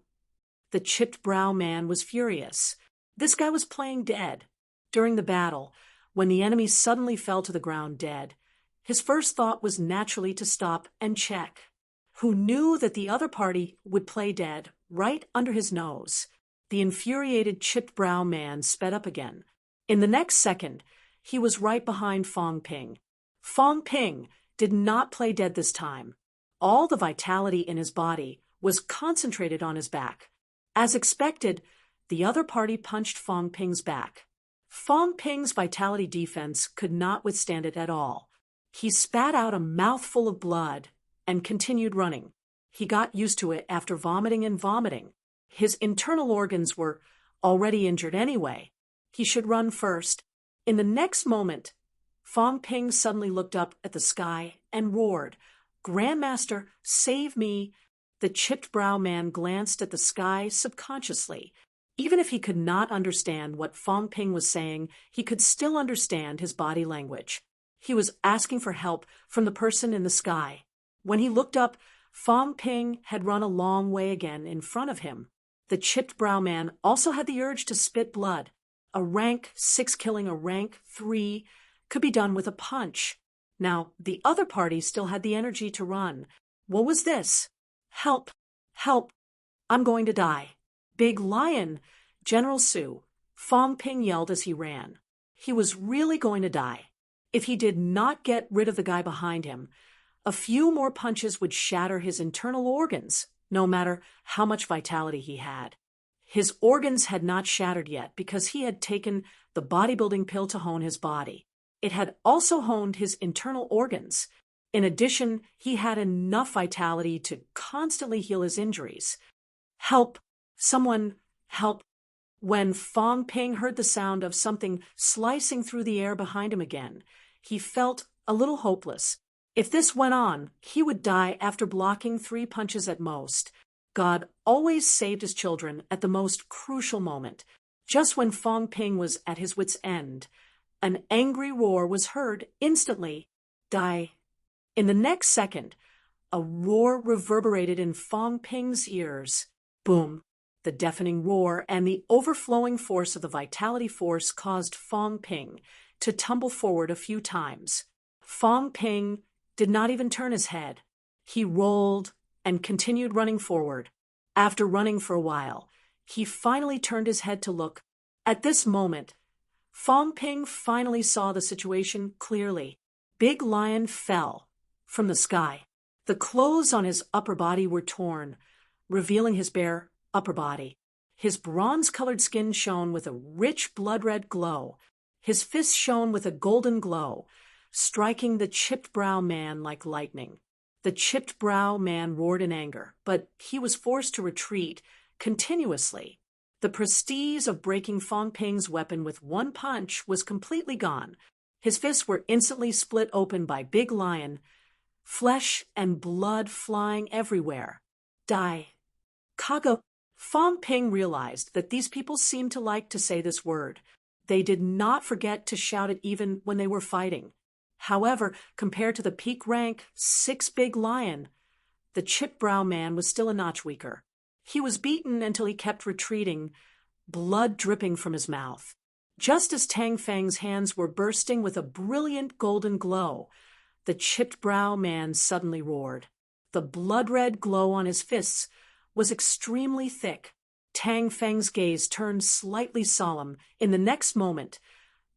The chipped brow man was furious. This guy was playing dead. During the battle, when the enemy suddenly fell to the ground dead, his first thought was naturally to stop and check. Who knew that the other party would play dead right under his nose? The infuriated chipped brow man sped up again. In the next second, he was right behind Fong Ping. Fong Ping did not play dead this time. All the vitality in his body was concentrated on his back. As expected, the other party punched Fong Ping's back. Fong Ping's vitality defense could not withstand it at all. He spat out a mouthful of blood and continued running. He got used to it after vomiting and vomiting. His internal organs were already injured anyway. He should run first. In the next moment, Fong Ping suddenly looked up at the sky and roared, "Grandmaster, save me!" The chipped brow man glanced at the sky subconsciously. Even if he could not understand what Fong Ping was saying, he could still understand his body language. He was asking for help from the person in the sky. When he looked up, Fong Ping had run a long way again in front of him. The chipped brow man also had the urge to spit blood. A rank 6 killing a rank 3 could be done with a punch. Now, the other party still had the energy to run. What was this? Help! Help! I'm going to die. Big Lion! General Su! Fong Ping yelled as he ran. He was really going to die. If he did not get rid of the guy behind him, a few more punches would shatter his internal organs, no matter how much vitality he had. His organs had not shattered yet because he had taken the bodybuilding pill to hone his body. It had also honed his internal organs. In addition, he had enough vitality to constantly heal his injuries. Help! Someone help! When Fong Ping heard the sound of something slicing through the air behind him again, he felt a little hopeless. If this went on, he would die after blocking 3 punches at most. God always saved his children at the most crucial moment. Just when Fong Ping was at his wit's end, an angry roar was heard instantly. Die. In the next second, a roar reverberated in Fong Ping's ears. Boom! The deafening roar and the overflowing force of the vitality force caused Fong Ping to tumble forward a few times. Fong Ping did not even turn his head. He rolled and continued running forward. After running for a while, he finally turned his head to look. At this moment, Fong Ping finally saw the situation clearly. Big Lion fell from the sky. The clothes on his upper body were torn, revealing his bare upper body. His bronze-colored skin shone with a rich blood-red glow. His fists shone with a golden glow, striking the chipped brow man like lightning. The chipped brow man roared in anger, but he was forced to retreat continuously. The prestige of breaking Fong Ping's weapon with one punch was completely gone. His fists were instantly split open by Big Lion, flesh and blood flying everywhere. Die. Kago. Fong Ping realized that these people seemed to like to say this word. They did not forget to shout it even when they were fighting. However, compared to the peak rank 6 Big Lion, the chipped brow man was still a notch weaker. He was beaten until he kept retreating, blood dripping from his mouth. Just as Tang Feng's hands were bursting with a brilliant golden glow, the chipped brow man suddenly roared. The blood-red glow on his fists was extremely thick. Tang Feng's gaze turned slightly solemn. In the next moment,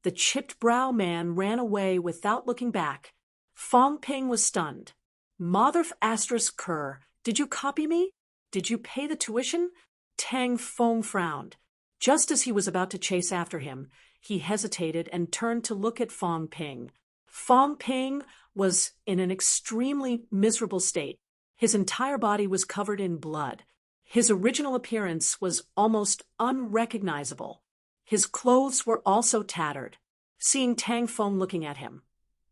the chipped brow man ran away without looking back. Fong Ping was stunned. Motherf asterisk Kerr, did you copy me? Did you pay the tuition? Tang Feng frowned. Just as he was about to chase after him, he hesitated and turned to look at Fong Ping. Fong Ping was in an extremely miserable state. His entire body was covered in blood. His original appearance was almost unrecognizable. His clothes were also tattered. Seeing Tang Feng looking at him,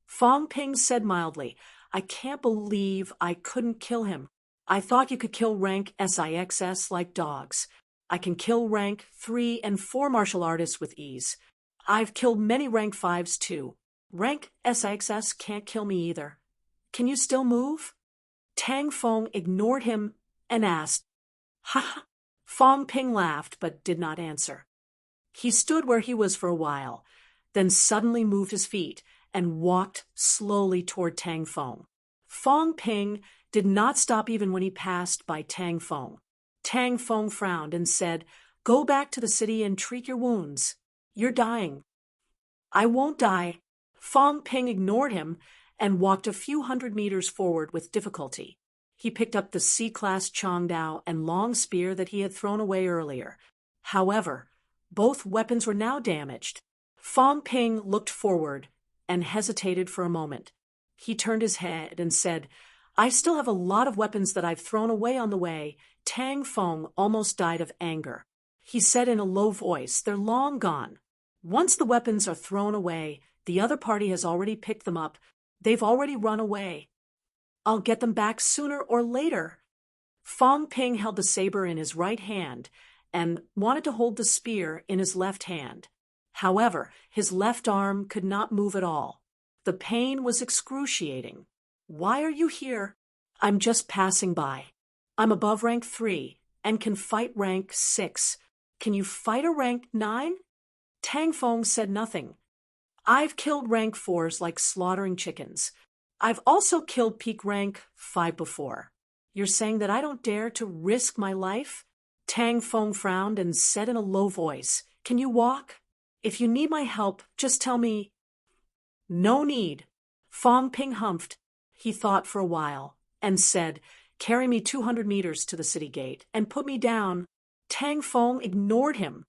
Fong Ping said mildly, I can't believe I couldn't kill him. I thought you could kill rank SIXS like dogs. I can kill rank 3 and 4 martial artists with ease. I've killed many rank 5s too. Rank SIXS can't kill me either. Can you still move? Tang Feng ignored him and asked, Ha ha. Fong Ping laughed but did not answer. He stood where he was for a while, then suddenly moved his feet and walked slowly toward Tang Feng. Fong Ping did not stop even when he passed by Tang Feng. Tang Feng frowned and said, Go back to the city and treat your wounds. You're dying. I won't die. Fong Ping ignored him and walked a few hundred meters forward with difficulty. He picked up the C-class Chongdao and long spear that he had thrown away earlier. However, both weapons were now damaged. Fong Ping looked forward and hesitated for a moment. He turned his head and said, I still have a lot of weapons that I've thrown away on the way. Tang Feng almost died of anger. He said in a low voice, They're long gone. Once the weapons are thrown away, the other party has already picked them up. They've already run away. I'll get them back sooner or later. Fong Ping held the saber in his right hand and wanted to hold the spear in his left hand. However, his left arm could not move at all. The pain was excruciating. Why are you here? I'm just passing by. I'm above rank 3 and can fight rank 6. Can you fight a rank 9? Tang Feng said nothing. I've killed rank 4s like slaughtering chickens. I've also killed peak rank 5 before. You're saying that I don't dare to risk my life? Tang Feng frowned and said in a low voice, Can you walk? If you need my help, just tell me. No need. Fong Ping humphed. He thought for a while and said, Carry me 200 meters to the city gate and put me down. Tang Feng ignored him.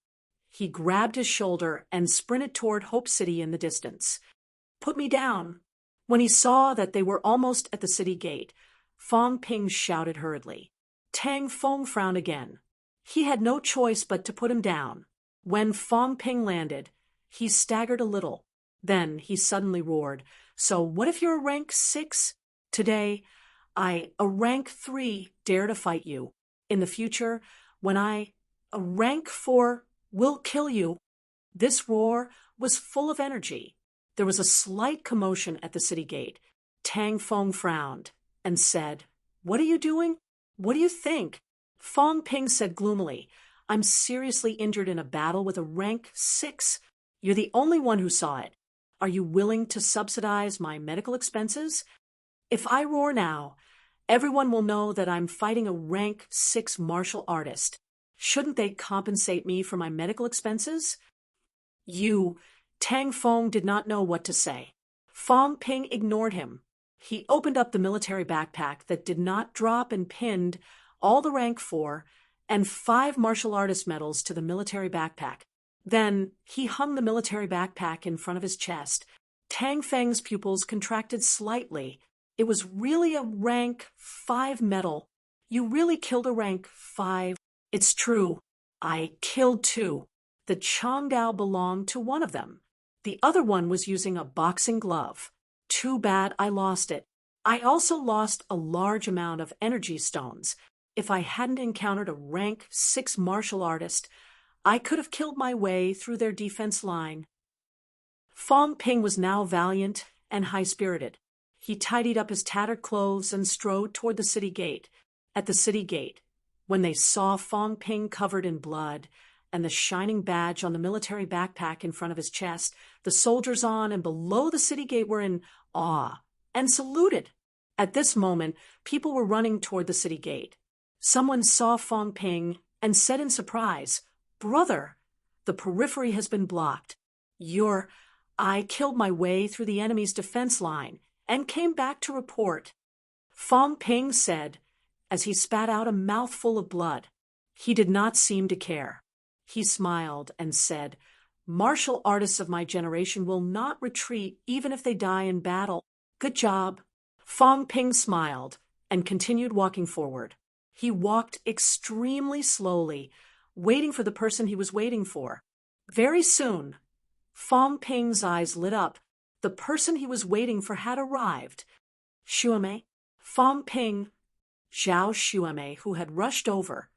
He grabbed his shoulder and sprinted toward Hope City in the distance. Put me down. When he saw that they were almost at the city gate, Fong Ping shouted hurriedly. Tang Feng frowned again. He had no choice but to put him down. When Fong Ping landed, he staggered a little. Then he suddenly roared, So what if you're a rank 6? Today, a rank 3, dare to fight you. In the future, when a rank 4 will kill you. This roar was full of energy. There was a slight commotion at the city gate. Tang Feng frowned and said, "What are you doing? What do you think?" Fong Ping said gloomily, "I'm seriously injured in a battle with a rank 6. You're the only one who saw it. Are you willing to subsidize my medical expenses? If I roar now, everyone will know that I'm fighting a rank 6 martial artist. Shouldn't they compensate me for my medical expenses?" Tang Feng did not know what to say. Fong Ping ignored him. He opened up the military backpack that did not drop and pinned all the rank 4 and 5 martial artist medals to the military backpack. Then he hung the military backpack in front of his chest. Tang Feng's pupils contracted slightly. It was really a rank 5 medal. "You really killed a rank 5. It's true. I killed 2. The Changdao belonged to one of them. The other one was using a boxing glove. Too bad I lost it. I also lost a large amount of energy stones. If I hadn't encountered a rank 6 martial artist, I could have killed my way through their defense line." Fong Ping was now valiant and high-spirited. He tidied up his tattered clothes and strode toward the city gate. At the city gate, when they saw Fong Ping covered in blood and the shining badge on the military backpack in front of his chest, the soldiers on and below the city gate were in awe and saluted. At this moment, people were running toward the city gate. Someone saw Fong Ping and said in surprise, "Brother, the periphery has been blocked. I killed my way through the enemy's defense line and came back to report." Fong Ping said, as he spat out a mouthful of blood. He did not seem to care. He smiled and said, "Martial artists of my generation will not retreat even if they die in battle. Good job." Fong Ping smiled and continued walking forward. He walked extremely slowly, waiting for the person he was waiting for. Very soon, Fong Ping's eyes lit up. The person he was waiting for had arrived. Xuemei. Fong Ping, Zhao Xuemei, who had rushed over,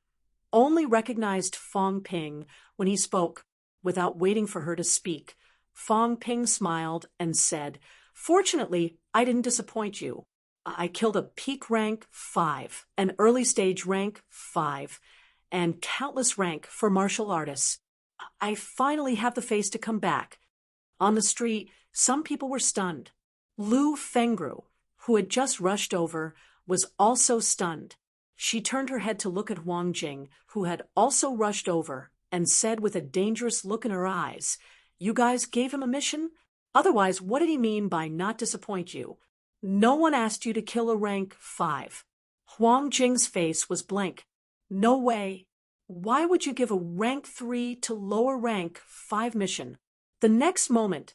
only recognized Fong Ping when he spoke. Without waiting for her to speak, Fong Ping smiled and said, "Fortunately, I didn't disappoint you. I killed a peak rank 5, an early stage rank 5, and countless rank for martial artists. I finally have the face to come back." On the street, some people were stunned. Lu Fengru, who had just rushed over, was also stunned. She turned her head to look at Wang Jing, who had also rushed over, and said with a dangerous look in her eyes, "You guys gave him a mission? Otherwise, what did he mean by not disappoint you? No one asked you to kill a rank 5. Wang Jing's face was blank. "No way. Why would you give a rank 3 to lower rank 5 mission?" The next moment,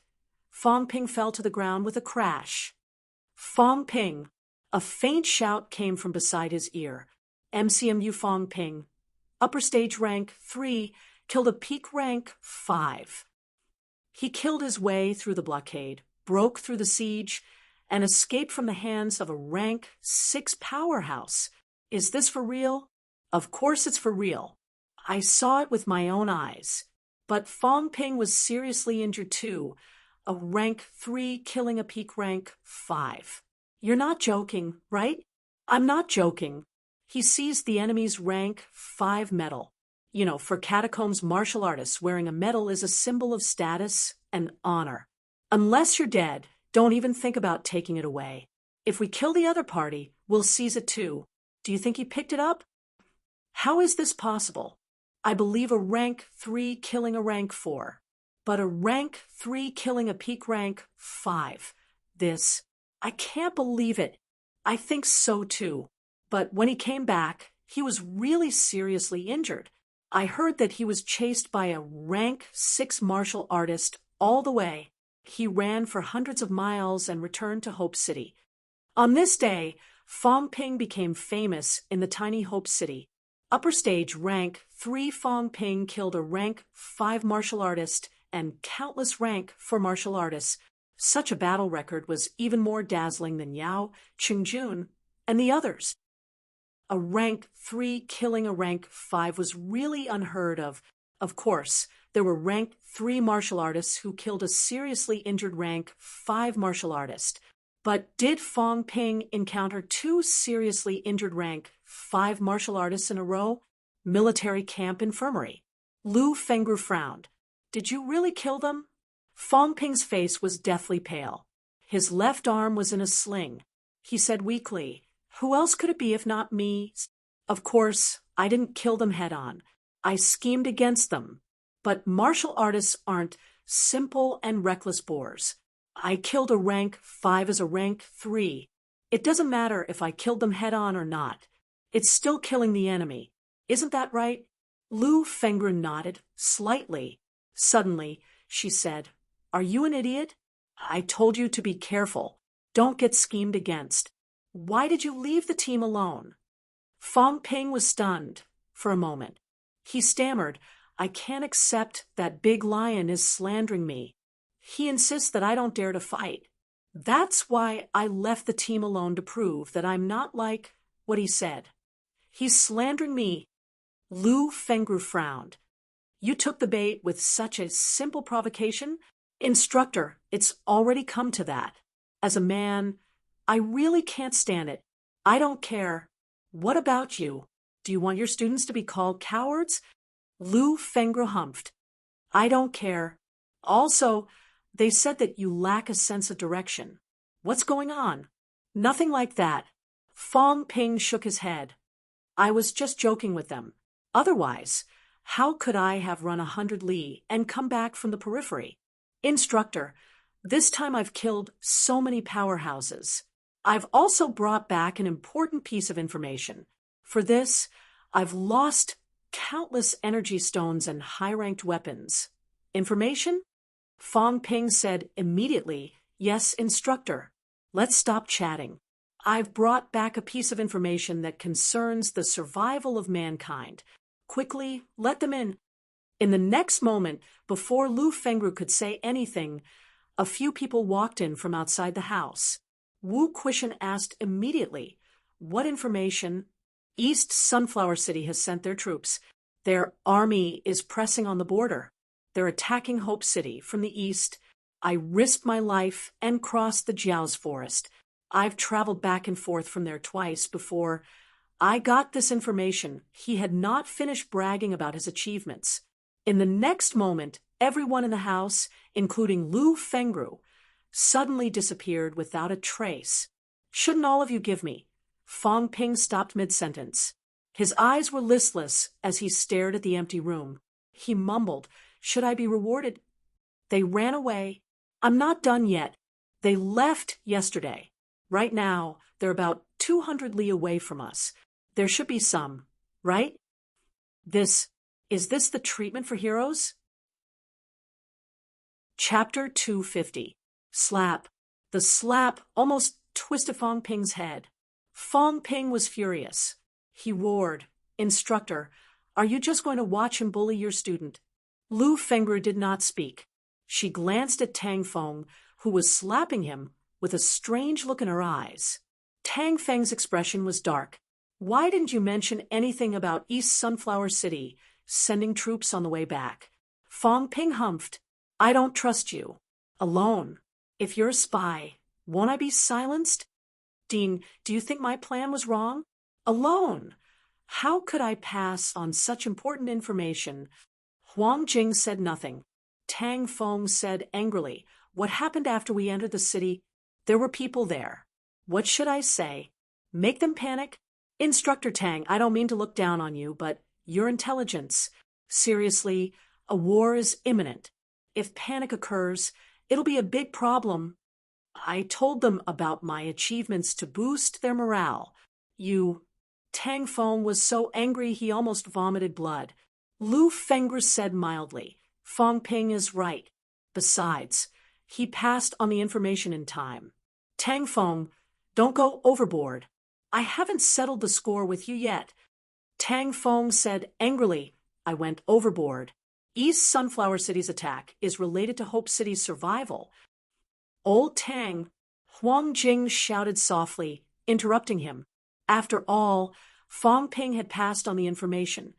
Fong Ping fell to the ground with a crash. "Fong Ping!" A faint shout came from beside his ear. "MCMU Fong Ping, upper stage rank 3, killed a peak rank 5. He killed his way through the blockade, broke through the siege, and escaped from the hands of a rank 6 powerhouse. Is this for real? Of course it's for real. I saw it with my own eyes. But Fong Ping was seriously injured too, a rank 3 killing a peak rank 5. You're not joking, right?" "I'm not joking. He seized the enemy's rank 5 medal. For catacombs martial artists, wearing a medal is a symbol of status and honor. Unless you're dead, don't even think about taking it away. If we kill the other party, we'll seize it too. Do you think he picked it up? How is this possible? I believe a rank 3 killing a rank 4. But a rank 3 killing a peak rank 5. I can't believe it. I think so too. But when he came back, he was really seriously injured. I heard that he was chased by a rank 6 martial artist all the way. He ran for hundreds of miles and returned to Hope City. On this day, Fong Ping became famous in the tiny Hope City. Upper stage rank 3 Fong Ping killed a rank 5 martial artist and countless rank for martial artists. Such a battle record was even more dazzling than Yao, Qingjun, and the others. A rank 3 killing a rank 5 was really unheard of. Of course, there were rank 3 martial artists who killed a seriously injured rank 5 martial artist. But did Fong Ping encounter 2 seriously injured rank 5 martial artists in a row? Military camp infirmary. Lu Fengru frowned. Did you really kill them? Fong Ping's face was deathly pale. His left arm was in a sling. He said weakly, "Who else could it be if not me? Of course, I didn't kill them head on. I schemed against them. But martial artists aren't simple and reckless bores. I killed a rank 5 as a rank 3. It doesn't matter if I killed them head on or not. It's still killing the enemy. Isn't that right?" Lu Fengru nodded, slightly. Suddenly, she said, "Are you an idiot? I told you to be careful. Don't get schemed against. Why did you leave the team alone?" Fong Ping was stunned for a moment. He stammered, "I can't accept that Big Lion is slandering me. He insists that I don't dare to fight. That's why I left the team alone to prove that I'm not like what he said. He's slandering me." Lu Fengru frowned. "You took the bait with such a simple provocation? Instructor, it's already come to that. As a man, I really can't stand it. I don't care. What about you? Do you want your students to be called cowards?" Lu Fengru humphed. "I don't care. Also, they said that you lack a sense of direction. What's going on?" "Nothing like that." Fong Ping shook his head. "I was just joking with them. Otherwise, how could I have run 100 li and come back from the periphery? Instructor, this time I've killed so many powerhouses. I've also brought back an important piece of information. For this, I've lost countless energy stones and high-ranked weapons. Information?" Fong Ping said immediately, "Yes, instructor. Let's stop chatting. I've brought back a piece of information that concerns the survival of mankind. Quickly, let them in." In the next moment, before Lu Fengru could say anything, a few people walked in from outside the house. Wu Quishan asked immediately, "What information?" "East Sunflower City has sent their troops. Their army is pressing on the border. They're attacking Hope City from the east. I risked my life and crossed the Jiao's forest. I've traveled back and forth from there twice before I got this information." He had not finished bragging about his achievements. In the next moment, everyone in the house, including Lu Fengru, suddenly disappeared without a trace. "Shouldn't all of you give me?" Fong Ping stopped mid-sentence. His eyes were listless as he stared at the empty room. He mumbled, "Should I be rewarded?" "They ran away. I'm not done yet. They left yesterday. Right now, they're about 200 li away from us. There should be some, right? Is this the treatment for heroes?" Chapter 250. Slap. The slap almost twisted Fong Ping's head. Fong Ping was furious. He roared, "Instructor, are you just going to watch him bully your student?" Lu Fengru did not speak. She glanced at Tang Feng, who was slapping him, with a strange look in her eyes. Tang Feng's expression was dark. "Why didn't you mention anything about East Sunflower City sending troops on the way back?" Fong Ping humphed. "I don't trust you. Alone. If you're a spy, won't I be silenced?" "Dean, do you think my plan was wrong? Alone. How could I pass on such important information?" Huang Jing said nothing. Tang Feng said angrily, "What happened after we entered the city? There were people there. What should I say? Make them panic? Instructor Tang, I don't mean to look down on you, but your intelligence. Seriously, a war is imminent. If panic occurs, it'll be a big problem. I told them about my achievements to boost their morale. Tang Feng was so angry he almost vomited blood. Lu Fengru said mildly, "Fong Ping is right. Besides, he passed on the information in time. Tang Feng, don't go overboard. I haven't settled the score with you yet." Tang Feng said angrily, "I went overboard. East Sunflower City's attack is related to Hope City's survival." "Old Tang," Huang Jing shouted softly, interrupting him. "After all, Fong Ping had passed on the information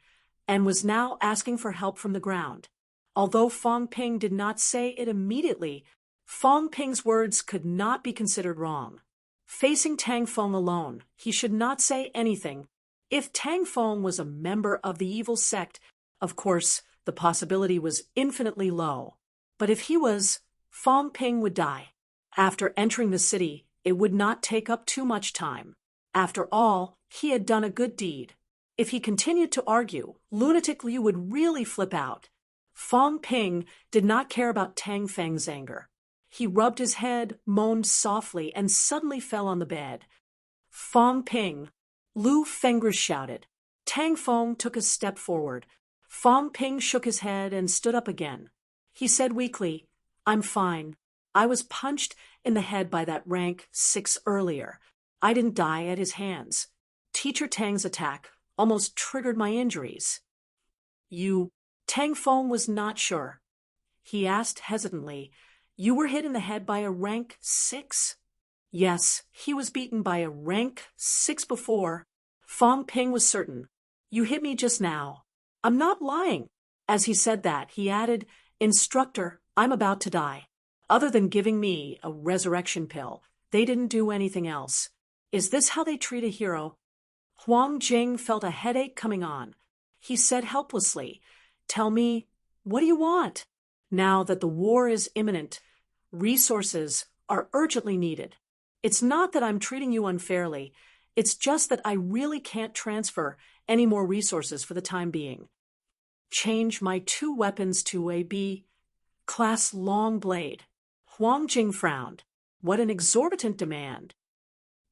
and was now asking for help from the ground. Although Fong Ping did not say it immediately, Fong Ping's words could not be considered wrong. Facing Tang Feng alone, he should not say anything. If Tang Feng was a member of the evil sect, of course, the possibility was infinitely low. But if he was, Fong Ping would die. After entering the city, it would not take up too much time. After all, he had done a good deed. If he continued to argue, Lunatic Liu would really flip out. Fong Ping did not care about Tang Feng's anger. He rubbed his head, moaned softly, and suddenly fell on the bed. Fong Ping! Lu Fengris shouted. Tang Feng took a step forward. Fong Ping shook his head and stood up again. He said weakly, "I'm fine. I was punched in the head by that rank 6 earlier. I didn't die at his hands. Teacher Tang's attack almost triggered my injuries." Tang Feng was not sure. He asked hesitantly, "You were hit in the head by a rank 6? Yes, he was beaten by a rank 6 before. Fong Ping was certain. "You hit me just now. I'm not lying." As he said that, he added, "Instructor, I'm about to die. Other than giving me a resurrection pill, they didn't do anything else. Is this how they treat a hero?" Huang Jing felt a headache coming on. He said helplessly, "Tell me, what do you want? Now that the war is imminent, resources are urgently needed. It's not that I'm treating you unfairly. It's just that I really can't transfer any more resources for the time being. Change my 2 weapons to a B-class long blade." Huang Jing frowned. What an exorbitant demand.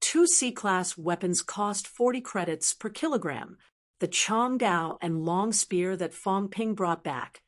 2 C-class weapons cost 40 credits per kilogram, the Chong Dao and long spear that Fong Ping brought back.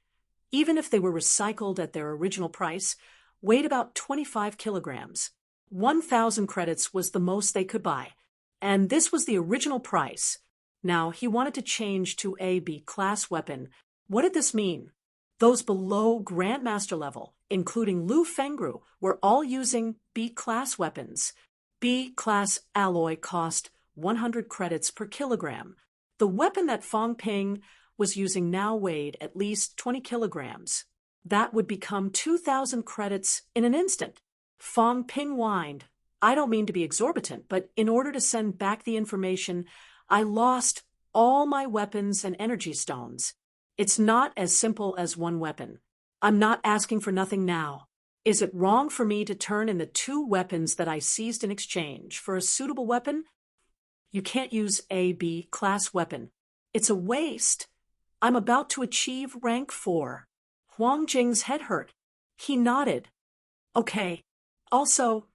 Even if they were recycled at their original price, weighed about 25 kilograms. 1,000 credits was the most they could buy, and this was the original price. Now he wanted to change to a B-class weapon. What did this mean? Those below Grandmaster level, including Lu Fengru, were all using B-class weapons. B-class alloy cost 100 credits per kilogram. The weapon that Fong Ping was using now weighed at least 20 kilograms. That would become 2,000 credits in an instant. Fong Ping whined. "I don't mean to be exorbitant, but in order to send back the information, I lost all my weapons and energy stones. It's not as simple as 1 weapon. I'm not asking for nothing now. Is it wrong for me to turn in the 2 weapons that I seized in exchange for a suitable weapon? You can't use a B-class weapon. It's a waste. I'm about to achieve rank 4. Huang Jing's head hurt. He nodded. "Okay. Also?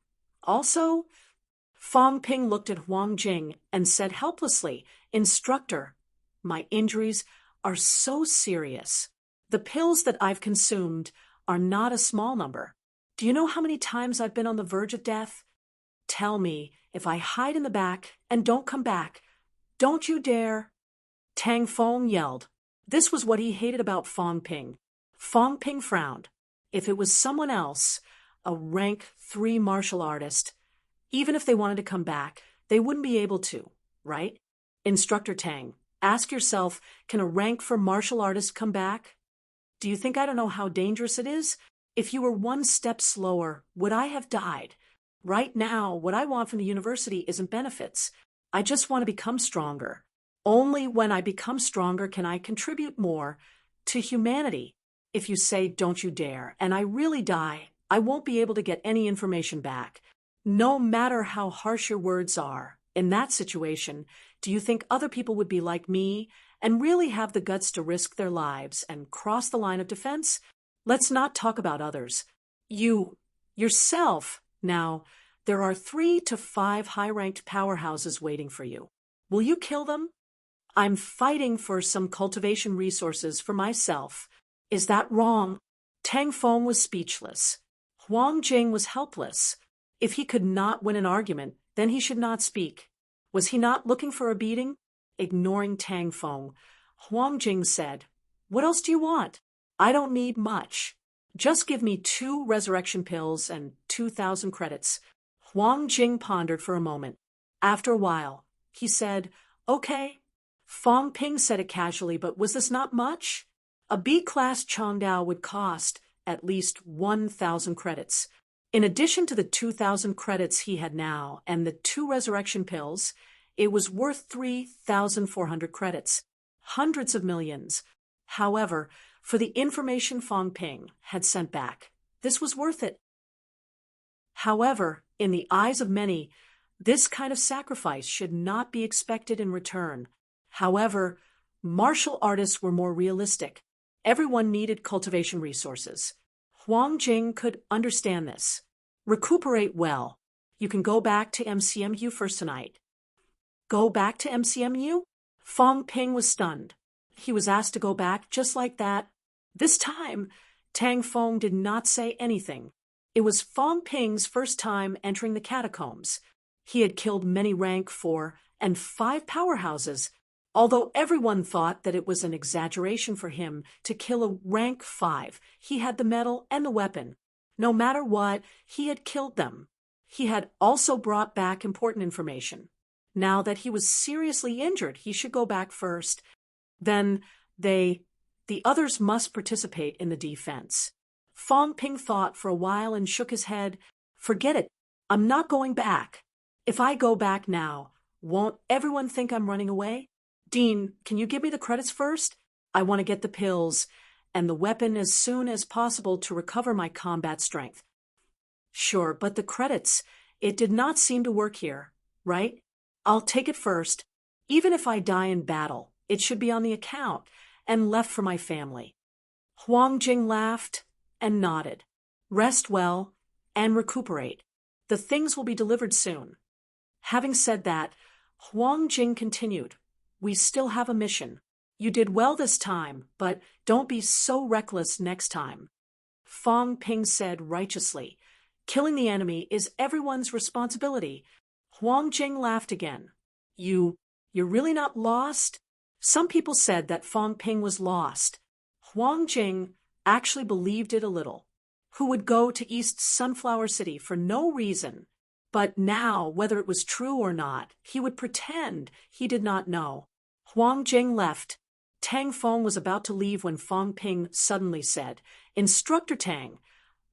Fong Ping looked at Huang Jing and said helplessly, "Instructor, my injuries are so serious. The pills that I've consumed are not a small number. Do you know how many times I've been on the verge of death? Tell me, if I hide in the back and don't come back, don't you dare." Tang Feng yelled. This was what he hated about Fong Ping. Fong Ping frowned. If it was someone else, a rank 3 martial artist, even if they wanted to come back, they wouldn't be able to, right? Instructor Tang, ask yourself, can a rank 4 martial artist come back? Do you think I don't know how dangerous it is? If you were 1 step slower, would I have died? Right now, what I want from the university isn't benefits. I just want to become stronger. Only when I become stronger can I contribute more to humanity. If you say, don't you dare, and I really die, I won't be able to get any information back. No matter how harsh your words are, in that situation, do you think other people would be like me and really have the guts to risk their lives and cross the line of defense? Let's not talk about others. Yourself. Now, there are 3 to 5 high-ranked powerhouses waiting for you. Will you kill them? I'm fighting for some cultivation resources for myself. Is that wrong? Tang Feng was speechless. Huang Jing was helpless. If he could not win an argument, then he should not speak. Was he not looking for a beating? Ignoring Tang Feng, Huang Jing said, "What else do you want? I don't need much. Just give me 2 resurrection pills and 2,000 credits." Huang Jing pondered for a moment. After a while, he said, Okay. Fong Ping said it casually, but was this not much? A B-class Changdao would cost at least 1,000 credits. In addition to the 2,000 credits he had now and the 2 resurrection pills, it was worth 3,400 credits. Hundreds of millions. However, for the information Fong Ping had sent back, this was worth it. However, in the eyes of many, this kind of sacrifice should not be expected in return. However, martial artists were more realistic. Everyone needed cultivation resources. Huang Jing could understand this. Recuperate well. You can go back to MCMU first tonight. Go back to MCMU? Fong Ping was stunned. He was asked to go back just like that. This time, Tang Fong did not say anything. It was Fong Ping's first time entering the catacombs. He had killed many rank 4 and 5 powerhouses, although everyone thought that it was an exaggeration for him to kill a rank 5. He had the metal and the weapon. No matter what, he had killed them. He had also brought back important information. Now that he was seriously injured, he should go back first. Then the others must participate in the defense. Fong Ping thought for a while and shook his head. Forget it. I'm not going back. If I go back now, won't everyone think I'm running away? Dean, can you give me the credits first? I want to get the pills and the weapon as soon as possible to recover my combat strength. Sure, but the credits, it did not seem to work here, right? I'll take it first. Even if I die in battle, it should be on the account and left for my family. Huang Jing laughed and nodded. Rest well and recuperate. The things will be delivered soon. Having said that, Huang Jing continued. We still have a mission. You did well this time, but don't be so reckless next time. Fong Ping said righteously. Killing the enemy is everyone's responsibility. Huang Jing laughed again. You're really not lost? Some people said that Fong Ping was lost. Huang Jing actually believed it a little. Who would go to East Sunflower City for no reason? But now, whether it was true or not, he would pretend he did not know. Huang Jing left. Tang Fong was about to leave when Fong Ping suddenly said, Instructor Tang,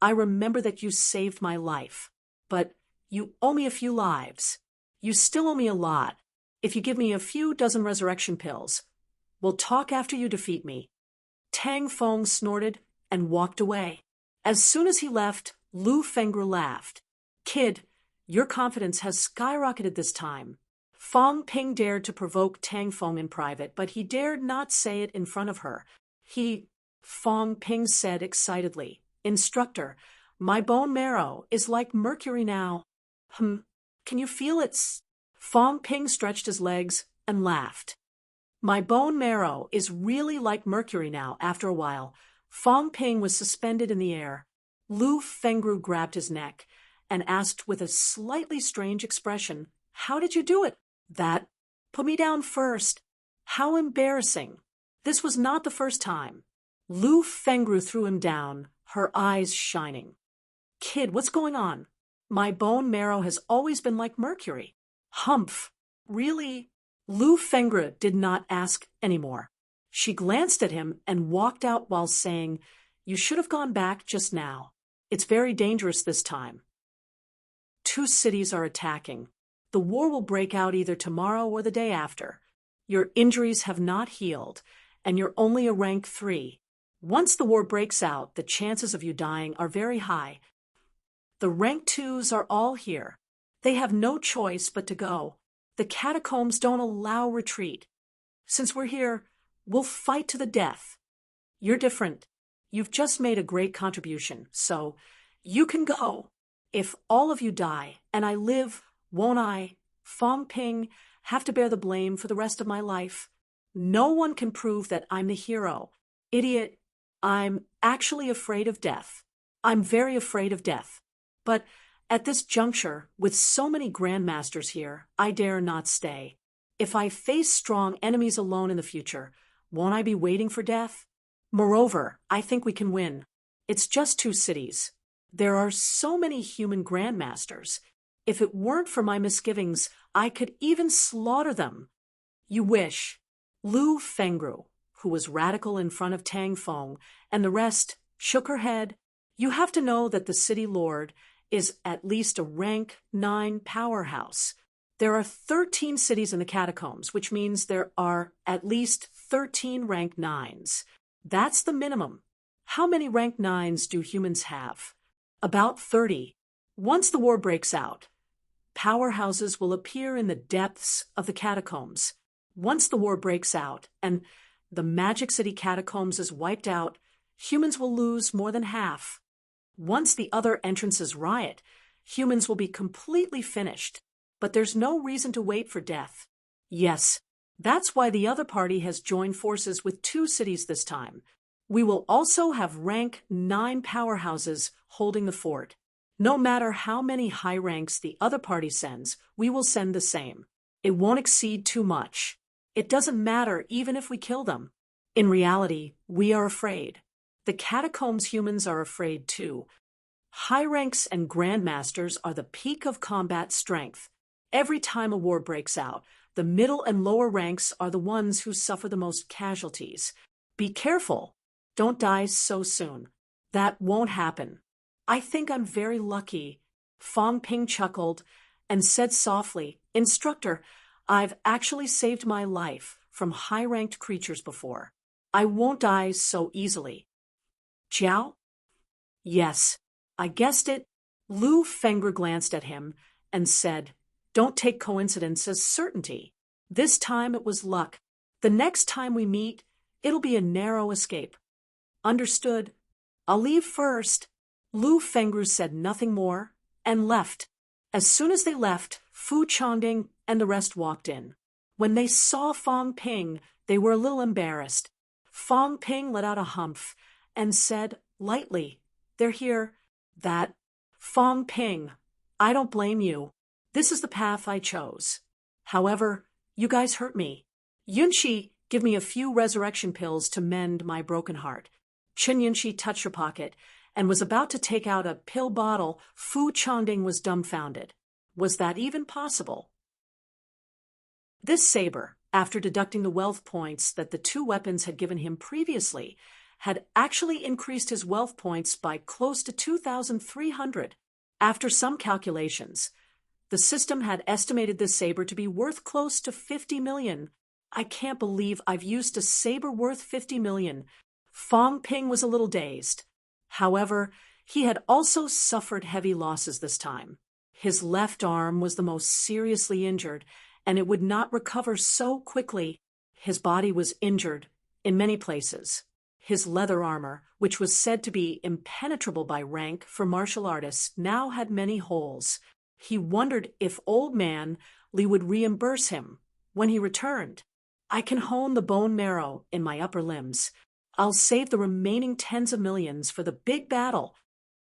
I remember that you saved my life, but you owe me a few lives. You still owe me a lot. If you give me a few dozen resurrection pills, we'll talk after you defeat me. Tang Fong snorted and walked away. As soon as he left, Lu Fengru laughed. Kid, your confidence has skyrocketed this time. Fong Ping dared to provoke Tang Fong in private, but he dared not say it in front of her. Fong Ping said excitedly, Instructor, my bone marrow is like mercury now. Can you feel it? Fong Ping stretched his legs and laughed. My bone marrow is really like mercury now. After a while, Fong Ping was suspended in the air. Lu Fengru grabbed his neck and asked with a slightly strange expression, How did you do it? That. Put me down first. How embarrassing. This was not the first time. Lu Fengru threw him down, her eyes shining. Kid, what's going on? My bone marrow has always been like mercury. Humph. Really? Lu Fengru did not ask any more. She glanced at him and walked out while saying, You should have gone back just now. It's very dangerous this time. 2 cities are attacking. The war will break out either tomorrow or the day after. Your injuries have not healed, and you're only a rank 3. Once the war breaks out, the chances of you dying are very high. The rank 2s are all here. They have no choice but to go. The catacombs don't allow retreat. Since we're here, we'll fight to the death. You're different. You've just made a great contribution, so you can go. If all of you die, and I live, won't I, Fong Ping, have to bear the blame for the rest of my life? No one can prove that I'm the hero. Idiot, I'm actually afraid of death. I'm very afraid of death. But at this juncture, with so many grandmasters here, I dare not stay. If I face strong enemies alone in the future, won't I be waiting for death? Moreover, I think we can win. It's just 2 cities. There are so many human grandmasters. If it weren't for my misgivings, I could even slaughter them. You wish. Lu Fengru, who was radical in front of Tang Feng, and the rest shook her head. You have to know that the city lord is at least a rank 9 powerhouse. There are 13 cities in the catacombs, which means there are at least 13 rank 9s. That's the minimum. How many rank 9s do humans have? About 30. Once the war breaks out, powerhouses will appear in the depths of the catacombs. Once the war breaks out and the Magic City catacombs is wiped out, humans will lose more than half. Once the other entrances riot, humans will be completely finished. But there's no reason to wait for death. Yes, that's why the other party has joined forces with 2 cities this time. We will also have rank 9 powerhouses holding the fort. No matter how many high ranks the other party sends, we will send the same. It won't exceed too much. It doesn't matter even if we kill them. In reality, we are afraid. The catacombs humans are afraid too. High ranks and grandmasters are the peak of combat strength. Every time a war breaks out, the middle and lower ranks are the ones who suffer the most casualties. Be careful. Don't die so soon. That won't happen. I think I'm very lucky. Fong Ping chuckled and said softly, Instructor, I've actually saved my life from high-ranked creatures before. I won't die so easily. Jiao? Yes, I guessed it. Lu Fengru glanced at him and said, Don't take coincidence as certainty. This time it was luck. The next time we meet, it'll be a narrow escape. Understood. I'll leave first. Lu Fengru said nothing more and left. As soon as they left, Fu Changding and the rest walked in. When they saw Fong Ping, they were a little embarrassed. Fong Ping let out a humph and said lightly, They're here. That. Fong Ping, I don't blame you. This is the path I chose. However, you guys hurt me. Yunxi, give me a few resurrection pills to mend my broken heart. Chen Yunxi touched her pocket and was about to take out a pill bottle. Fu Changding was dumbfounded. Was that even possible? This saber, after deducting the wealth points that the 2 weapons had given him previously, had actually increased his wealth points by close to 2,300. After some calculations, the system had estimated this saber to be worth close to 50 million. I can't believe I've used a saber worth 50 million. Fong Ping was a little dazed. However, he had also suffered heavy losses this time. His left arm was the most seriously injured, and it would not recover so quickly. His body was injured in many places. His leather armor, which was said to be impenetrable by rank for martial artists, now had many holes. He wondered if Old Man Li would reimburse him when he returned. I can hone the bone marrow in my upper limbs. I'll save the remaining tens of millions for the big battle.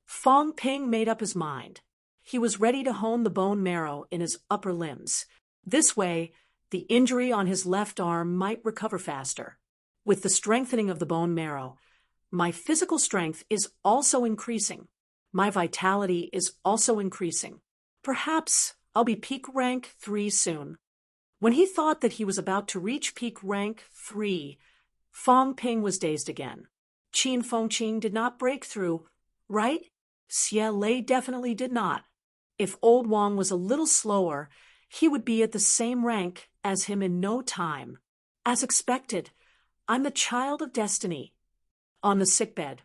Fong Ping made up his mind. He was ready to hone the bone marrow in his upper limbs. This way, the injury on his left arm might recover faster. With the strengthening of the bone marrow, my physical strength is also increasing. My vitality is also increasing. Perhaps I'll be peak rank 3 soon. When he thought that he was about to reach peak rank 3, Fong Ping was dazed again. Qin Fengqing did not break through, right? Xie Lei definitely did not. If Old Wang was a little slower, he would be at the same rank as him in no time. As expected, I'm the child of destiny. On the sickbed,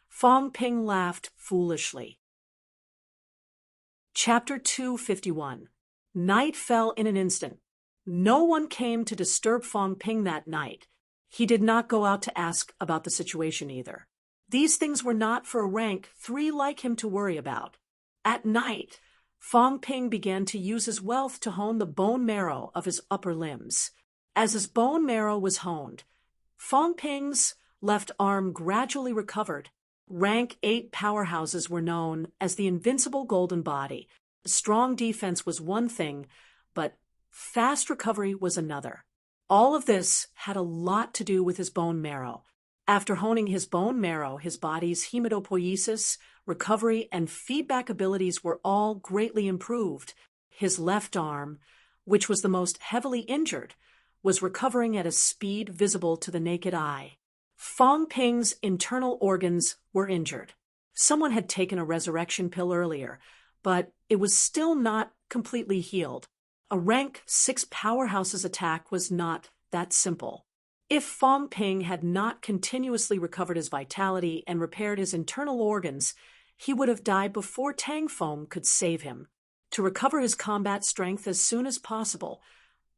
Fong Ping laughed foolishly. Chapter 251. Night fell in an instant. No one came to disturb Fong Ping that night. He did not go out to ask about the situation either. These things were not for a rank 3 like him to worry about. At night, Fong Ping began to use his wealth to hone the bone marrow of his upper limbs. As his bone marrow was honed, Fong Ping's left arm gradually recovered. Rank 8 powerhouses were known as the invincible golden body. Strong defense was one thing, but fast recovery was another. All of this had a lot to do with his bone marrow. After honing his bone marrow, his body's hematopoiesis, recovery, and feedback abilities were all greatly improved. His left arm, which was the most heavily injured, was recovering at a speed visible to the naked eye. Fong Ping's internal organs were injured. Someone had taken a resurrection pill earlier, but it was still not completely healed. A rank 6 powerhouse's attack was not that simple. If Fong Ping had not continuously recovered his vitality and repaired his internal organs, he would have died before Tang Feng could save him. To recover his combat strength as soon as possible,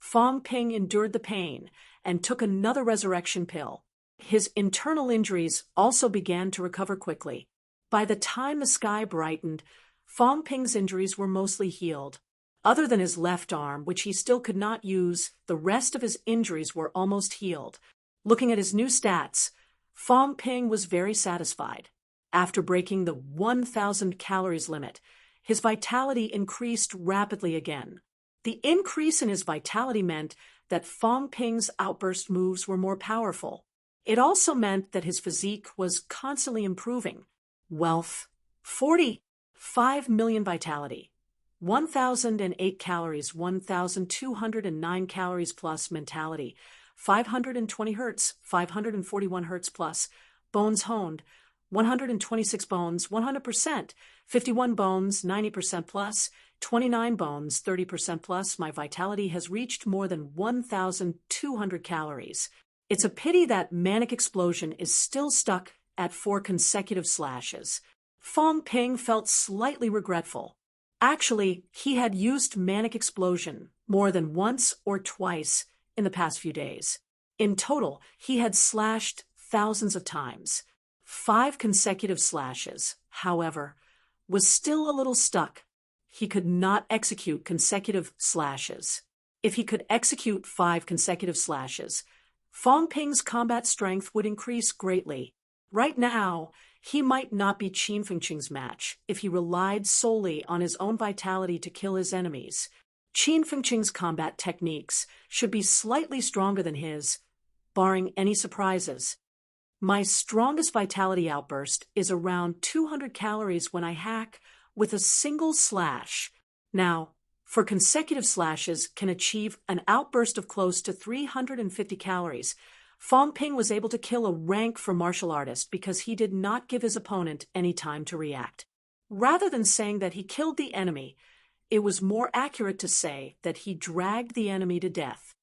Fong Ping endured the pain and took another resurrection pill. His internal injuries also began to recover quickly. By the time the sky brightened, Fong Ping's injuries were mostly healed. Other than his left arm, which he still could not use, the rest of his injuries were almost healed. Looking at his new stats, Fong Ping was very satisfied. After breaking the 1,000 calories limit, his vitality increased rapidly again. The increase in his vitality meant that Fong Ping's outburst moves were more powerful. It also meant that his physique was constantly improving. Wealth, 45 million vitality, 1,008 calories, 1,209 calories plus mentality, 520 hertz, 541 hertz plus, bones honed, 126 bones, 100%, 51 bones, 90% plus, 29 bones, 30% plus. My vitality has reached more than 1,200 calories. It's a pity that Manic Explosion is still stuck at 4 consecutive slashes. Fong Ping felt slightly regretful. Actually, he had used Manic Explosion more than once or twice in the past few days. In total, he had slashed thousands of times. 5 consecutive slashes, however, was still a little stuck. He could not execute consecutive slashes. If he could execute 5 consecutive slashes, Fong Ping's combat strength would increase greatly. Right now, he might not be Qin Fengqing's match if he relied solely on his own vitality to kill his enemies. Qin Fengqing's combat techniques should be slightly stronger than his, barring any surprises. My strongest vitality outburst is around 200 calories when I hack with a single slash. Now, for consecutive slashes can achieve an outburst of close to 350 calories. Fong Ping was able to kill a rank for martial artist because he did not give his opponent any time to react. Rather than saying that he killed the enemy, it was more accurate to say that he dragged the enemy to death.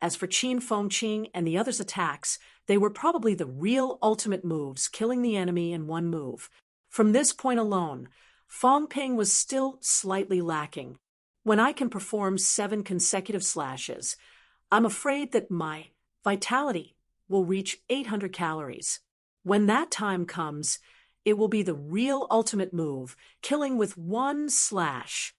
As for Qin Fengqing and the others' attacks, they were probably the real ultimate moves, killing the enemy in one move. From this point alone, Fong Ping was still slightly lacking. When I can perform 7 consecutive slashes, I'm afraid that my vitality will reach 800 calories. When that time comes, it will be the real ultimate move, killing with one slash.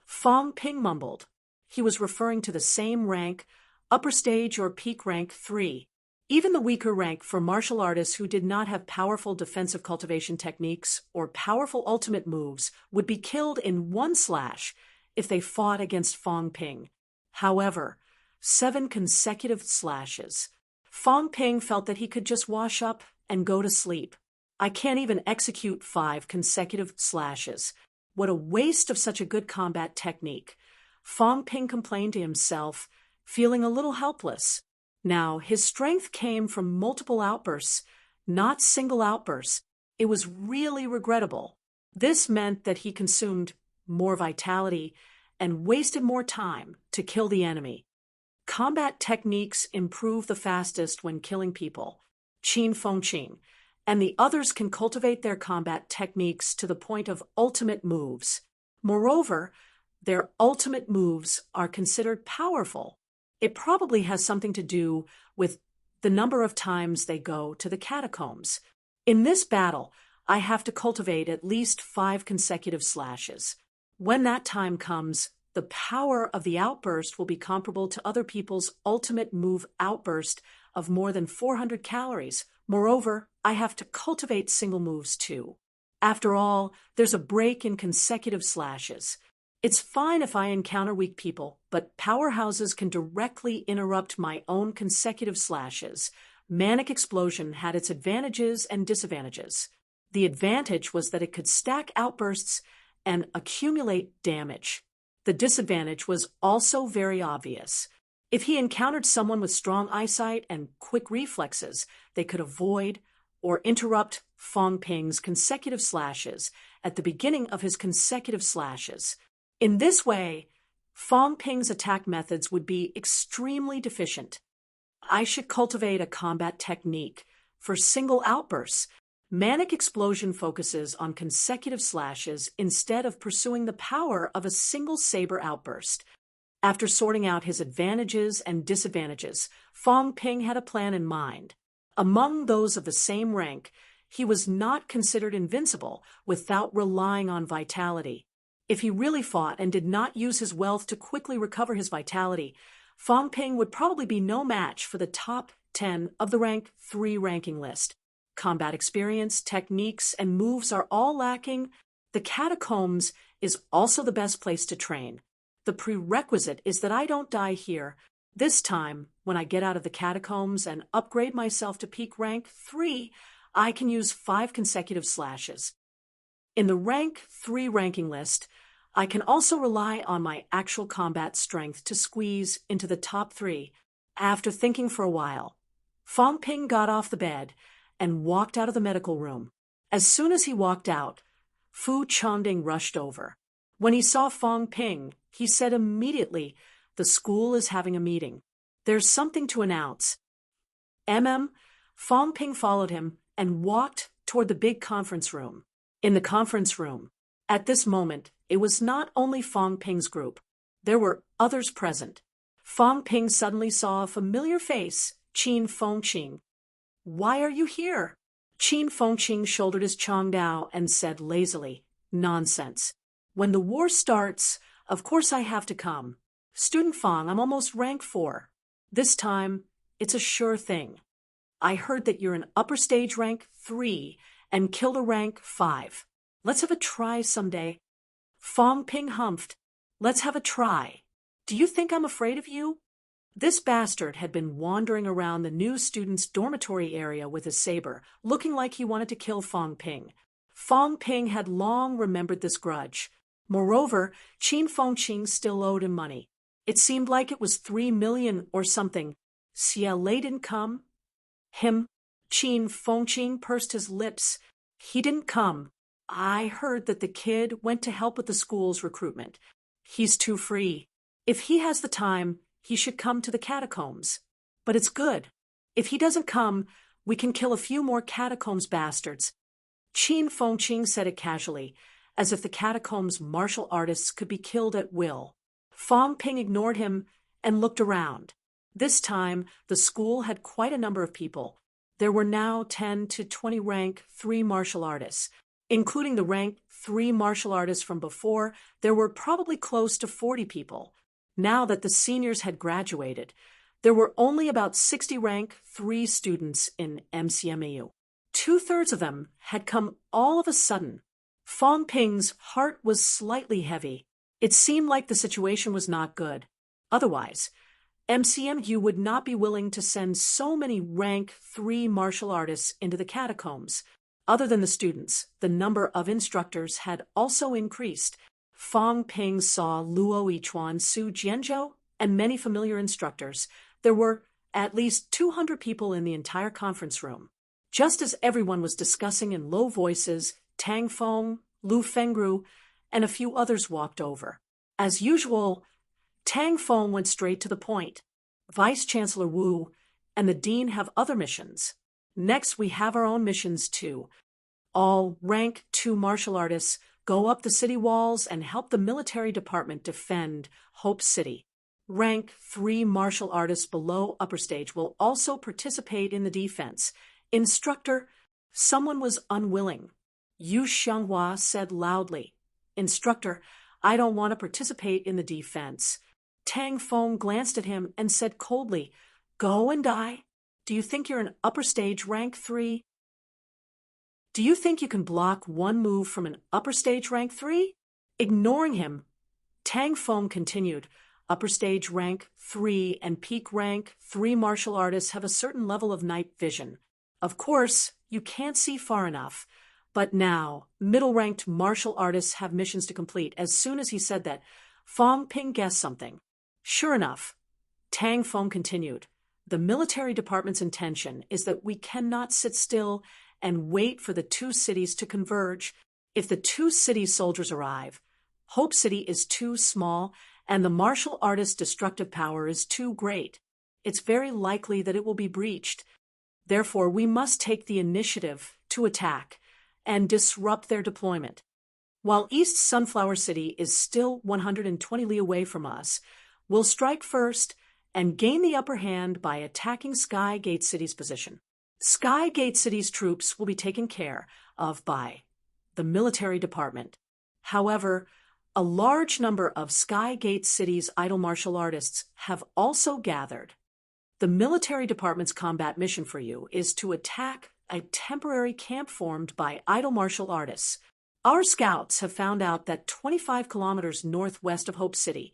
Fong Ping mumbled. He was referring to the same rank, upper stage or peak rank 3. Even the weaker rank for martial artists who did not have powerful defensive cultivation techniques or powerful ultimate moves would be killed in one slash if they fought against Fong Ping. However, 7 consecutive slashes. Fong Ping felt that he could just wash up and go to sleep. I can't even execute 5 consecutive slashes. What a waste of such a good combat technique. Fong Ping complained to himself, feeling a little helpless. Now, his strength came from multiple outbursts, not single outbursts. It was really regrettable. This meant that he consumed more vitality and wasted more time to kill the enemy. Combat techniques improve the fastest when killing people. Qin Fengqing and the others can cultivate their combat techniques to the point of ultimate moves. Moreover, their ultimate moves are considered powerful. It probably has something to do with the number of times they go to the catacombs. In this battle, I have to cultivate at least 5 consecutive slashes. When that time comes, the power of the outburst will be comparable to other people's ultimate move outburst of more than 400 calories. Moreover, I have to cultivate single moves too. After all, there's a break in consecutive slashes. It's fine if I encounter weak people, but powerhouses can directly interrupt my own consecutive slashes. Manic Explosion had its advantages and disadvantages. The advantage was that it could stack outbursts and accumulate damage. The disadvantage was also very obvious. If he encountered someone with strong eyesight and quick reflexes, they could avoid or interrupt Fong Ping's consecutive slashes at the beginning of his consecutive slashes. In this way, Fong Ping's attack methods would be extremely deficient. I should cultivate a combat technique for single outbursts. Manic explosion focuses on consecutive slashes instead of pursuing the power of a single saber outburst. After sorting out his advantages and disadvantages, Fong Ping had a plan in mind. Among those of the same rank, he was not considered invincible without relying on vitality. If he really fought and did not use his wealth to quickly recover his vitality, Fong Ping would probably be no match for the top 10 of the rank 3 ranking list. Combat experience, techniques, and moves are all lacking. The catacombs is also the best place to train. The prerequisite is that I don't die here. This time, when I get out of the catacombs and upgrade myself to peak rank 3, I can use 5 consecutive slashes. In the rank 3 ranking list, I can also rely on my actual combat strength to squeeze into the top 3. After thinking for a while, Fong Ping got off the bed and walked out of the medical room. As soon as he walked out, Fu Chongding rushed over. When he saw Fong Ping, he said immediately, "The school is having a meeting. There's something to announce." Fong Ping followed him and walked toward the big conference room. In the conference room, at this moment, it was not only Fong Ping's group. There were others present. Fong Ping suddenly saw a familiar face, Qin Fengqing. "Why are you here?" Qin Fengqing shouldered his Chongdao and said lazily, "Nonsense. When the war starts, of course I have to come. Student Fong, I'm almost rank 4. This time, it's a sure thing. I heard that you're an upper stage rank 3 and killed a rank 5. Let's have a try someday." Fong Ping humphed. "Let's have a try. Do you think I'm afraid of you?" This bastard had been wandering around the new students' dormitory area with his saber, looking like he wanted to kill Fong Ping. Fong Ping had long remembered this grudge. Moreover, Qin Fengqing still owed him money. It seemed like it was 3 million or something. Xie Lei didn't come? Him? Qin Fengqing pursed his lips. He didn't come. I heard that the kid went to help with the school's recruitment. He's too free. If he has the time, he should come to the catacombs. But it's good. If he doesn't come, we can kill a few more catacombs bastards. Qin Fengqing said it casually, as if the catacombs martial artists could be killed at will. Fong Ping ignored him and looked around. This time, the school had quite a number of people. There were now 10 to 20 rank 3 martial artists. Including the rank 3 martial artists from before, there were probably close to 40 people. Now that the seniors had graduated, there were only about 60 rank 3 students in MCMAU. 2/3 of them had come all of a sudden. Fong Ping's heart was slightly heavy. It seemed like the situation was not good. Otherwise, MCMU would not be willing to send so many rank 3 martial artists into the catacombs. Other than the students, the number of instructors had also increased. Fong Ping saw Luo Yichuan, Su Jianzhou, and many familiar instructors. There were at least 200 people in the entire conference room. Just as everyone was discussing in low voices, Tang Feng, Lu Fengru, and a few others walked over. As usual, Tang Feng went straight to the point. Vice-Chancellor Wu and the Dean have other missions. Next, we have our own missions too. All rank 2 martial artists go up the city walls and help the military department defend Hope City. Rank 3 martial artists below upper stage will also participate in the defense. Instructor, someone was unwilling. Yu Xianghua said loudly. Instructor, I don't want to participate in the defense. Tang Feng glanced at him and said coldly, Go and die. Do you think you're an upper stage rank 3? Do you think you can block one move from an upper stage rank 3? Ignoring him, Tang Feng continued, upper stage rank 3 and peak rank 3 martial artists have a certain level of night vision. Of course, you can't see far enough. But now, middle-ranked martial artists have missions to complete. As soon as he said that, Fong Ping guessed something. Sure enough, Tang Feng continued. The military department's intention is that we cannot sit still and wait for the two cities to converge. If the two cities' soldiers arrive, Hope City is too small and the martial artist's destructive power is too great. It's very likely that it will be breached. Therefore, we must take the initiative to attack and disrupt their deployment. While East Sunflower City is still 120 li away from us, we'll strike first and gain the upper hand by attacking Sky Gate City's position. Sky Gate City's troops will be taken care of by the military department. However, a large number of Sky Gate City's idle martial artists have also gathered. The military department's combat mission for you is to attack a temporary camp formed by idle martial artists. Our scouts have found out that 25 kilometers northwest of Hope City,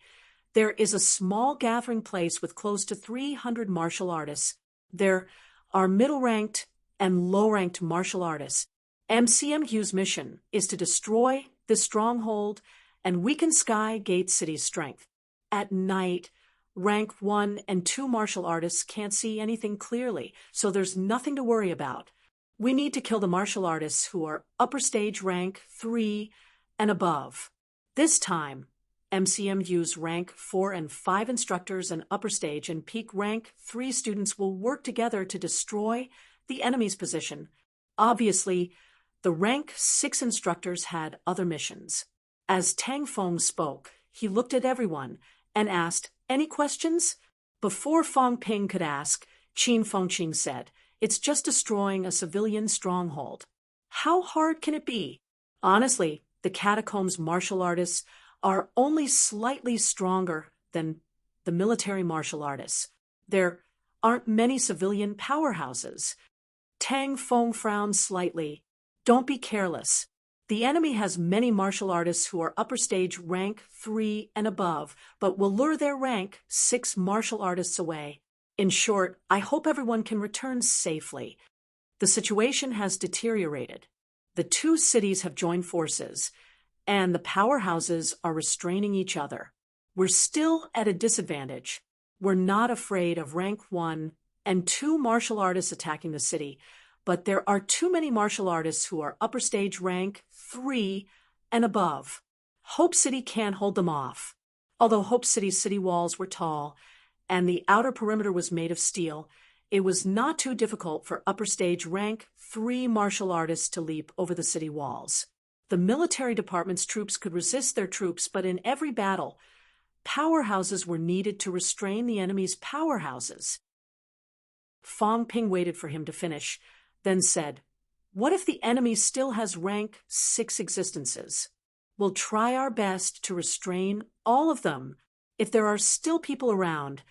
there is a small gathering place with close to 300 martial artists. There are middle-ranked and low-ranked martial artists. MCMQ's mission is to destroy this stronghold and weaken Sky Gate City's strength. At night, rank 1 and 2 martial artists can't see anything clearly, so there's nothing to worry about. We need to kill the martial artists who are upper stage rank 3 and above. This time, MCMU's rank 4 and 5 instructors and upper stage and peak rank 3 students will work together to destroy the enemy's position. Obviously, the rank 6 instructors had other missions. As Tang Feng spoke, he looked at everyone and asked, "Any questions?" Before Fong Ping could ask, Qin Fengqing said, "It's just destroying a civilian stronghold. How hard can it be?" Honestly, the catacombs martial artists are only slightly stronger than the military martial artists. There aren't many civilian powerhouses. Tang Feng frowned slightly. Don't be careless. The enemy has many martial artists who are upper stage rank 3 and above, but will lure their rank 6 martial artists away. In short, I hope everyone can return safely. The situation has deteriorated. The two cities have joined forces, and the powerhouses are restraining each other. We're still at a disadvantage. We're not afraid of rank 1 and 2 martial artists attacking the city, but there are too many martial artists who are upper stage rank 3 and above. Hope City can't hold them off. Although Hope City's city walls were tall and the outer perimeter was made of steel, it was not too difficult for upper stage rank 3 martial artists to leap over the city walls. The military department's troops could resist their troops, but in every battle, powerhouses were needed to restrain the enemy's powerhouses. Fong Ping waited for him to finish, then said, "What if the enemy still has rank 6 existences? We'll try our best to restrain all of them. If there are still people around,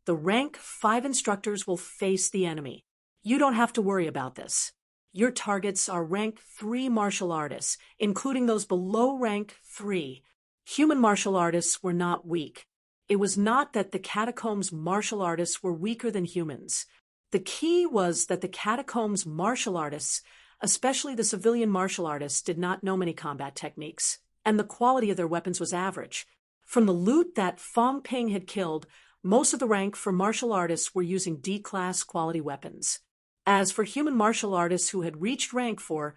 the rank 5 instructors will face the enemy. You don't have to worry about this. Your targets are rank 3 martial artists, including those below rank 3. Human martial artists were not weak. It was not that the catacombs martial artists were weaker than humans. The key was that the catacombs martial artists, especially the civilian martial artists, did not know many combat techniques, and the quality of their weapons was average. From the loot that Fong Ping had killed, most of the rank for martial artists were using D-class quality weapons. As for human martial artists who had reached rank 4,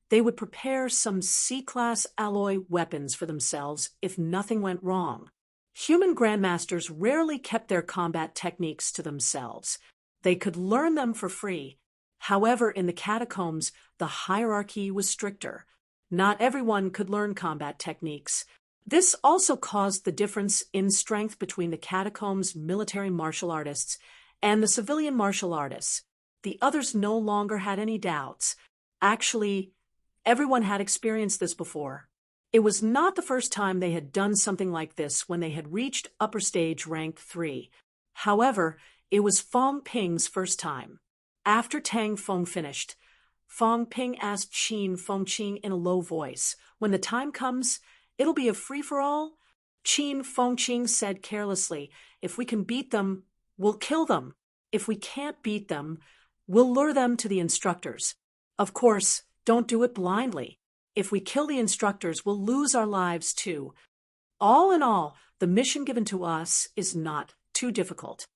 they would prepare some C-class alloy weapons for themselves if nothing went wrong. Human grandmasters rarely kept their combat techniques to themselves. They could learn them for free. However, in the catacombs, the hierarchy was stricter. Not everyone could learn combat techniques. This also caused the difference in strength between the catacombs' military martial artists and the civilian martial artists. The others no longer had any doubts. Actually, everyone had experienced this before. It was not the first time they had done something like this when they had reached upper stage rank 3. However, it was Fong Ping's first time. After Tang Feng finished, Fong Ping asked Qin Fengqing in a low voice, "When the time comes, it'll be a free-for-all?" Qin Fengqing said carelessly, "If we can beat them, we'll kill them. If we can't beat them, we'll lure them to the instructors. Of course, don't do it blindly. If we kill the instructors, we'll lose our lives too. All in all, the mission given to us is not too difficult."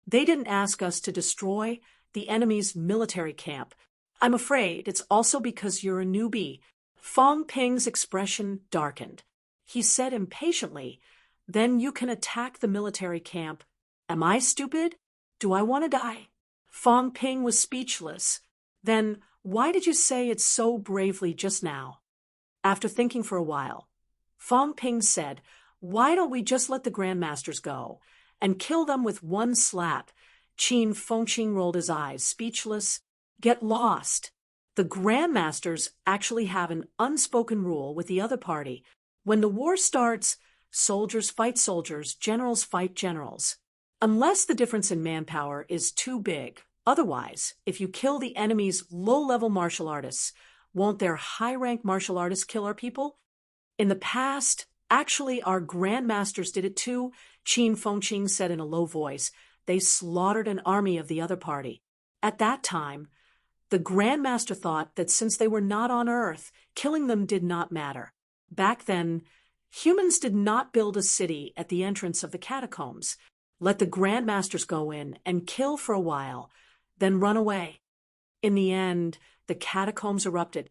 They didn't ask us to destroy the enemy's military camp. I'm afraid it's also because you're a newbie. Fong Ping's expression darkened. He said impatiently, "Then you can attack the military camp. Am I stupid? Do I want to die?" Fong Ping was speechless. "Then why did you say it so bravely just now?" After thinking for a while, Fong Ping said, "Why don't we just let the Grandmasters go and kill them with one slap?" Qin Fengqing rolled his eyes, speechless. "Get lost. The Grandmasters actually have an unspoken rule with the other party. When the war starts, soldiers fight soldiers, generals fight generals. Unless the difference in manpower is too big. Otherwise, if you kill the enemy's low-level martial artists, won't their high-rank martial artists kill our people? In the past, actually our Grandmasters did it too," Qin Fengqing said in a low voice. "They slaughtered an army of the other party. At that time, the Grandmaster thought that since they were not on Earth, killing them did not matter. Back then, humans did not build a city at the entrance of the catacombs. Let the Grandmasters go in and kill for a while, then run away. In the end, the catacombs erupted.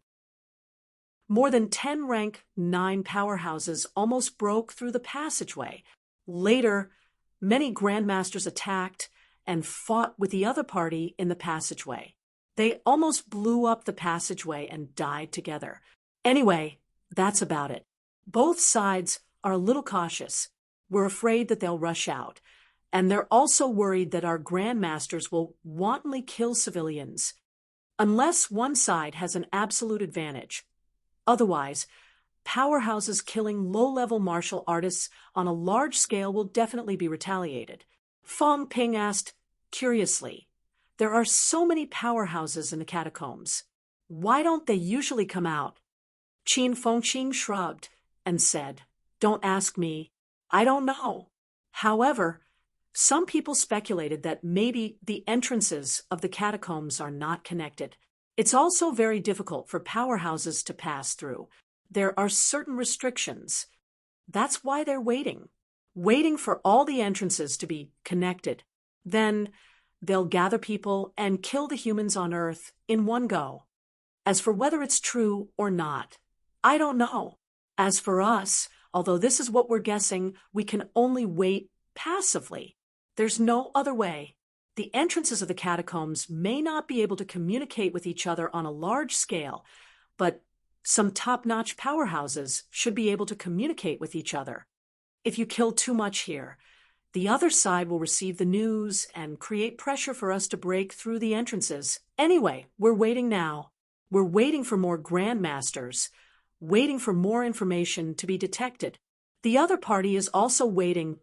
More than 10 rank 9 powerhouses almost broke through the passageway. Later, many Grandmasters attacked and fought with the other party in the passageway. They almost blew up the passageway and died together. Anyway, that's about it. Both sides are a little cautious. We're afraid that they'll rush out. And they're also worried that our Grandmasters will wantonly kill civilians. Unless one side has an absolute advantage. Otherwise, powerhouses killing low-level martial artists on a large scale will definitely be retaliated." Fong Ping asked curiously, "There are so many powerhouses in the catacombs. Why don't they usually come out?" Qin Fengqing shrugged and said, "Don't ask me. I don't know. However, some people speculated that maybe the entrances of the catacombs are not connected. It's also very difficult for powerhouses to pass through. There are certain restrictions. That's why they're waiting for all the entrances to be connected. Then they'll gather people and kill the humans on Earth in one go. As for whether it's true or not, I don't know. As for us, although this is what we're guessing, we can only wait passively. There's no other way. The entrances of the catacombs may not be able to communicate with each other on a large scale, but some top-notch powerhouses should be able to communicate with each other. If you kill too much here, the other side will receive the news and create pressure for us to break through the entrances. Anyway, we're waiting now. We're waiting for more Grandmasters, waiting for more information to be detected. The other party is also waiting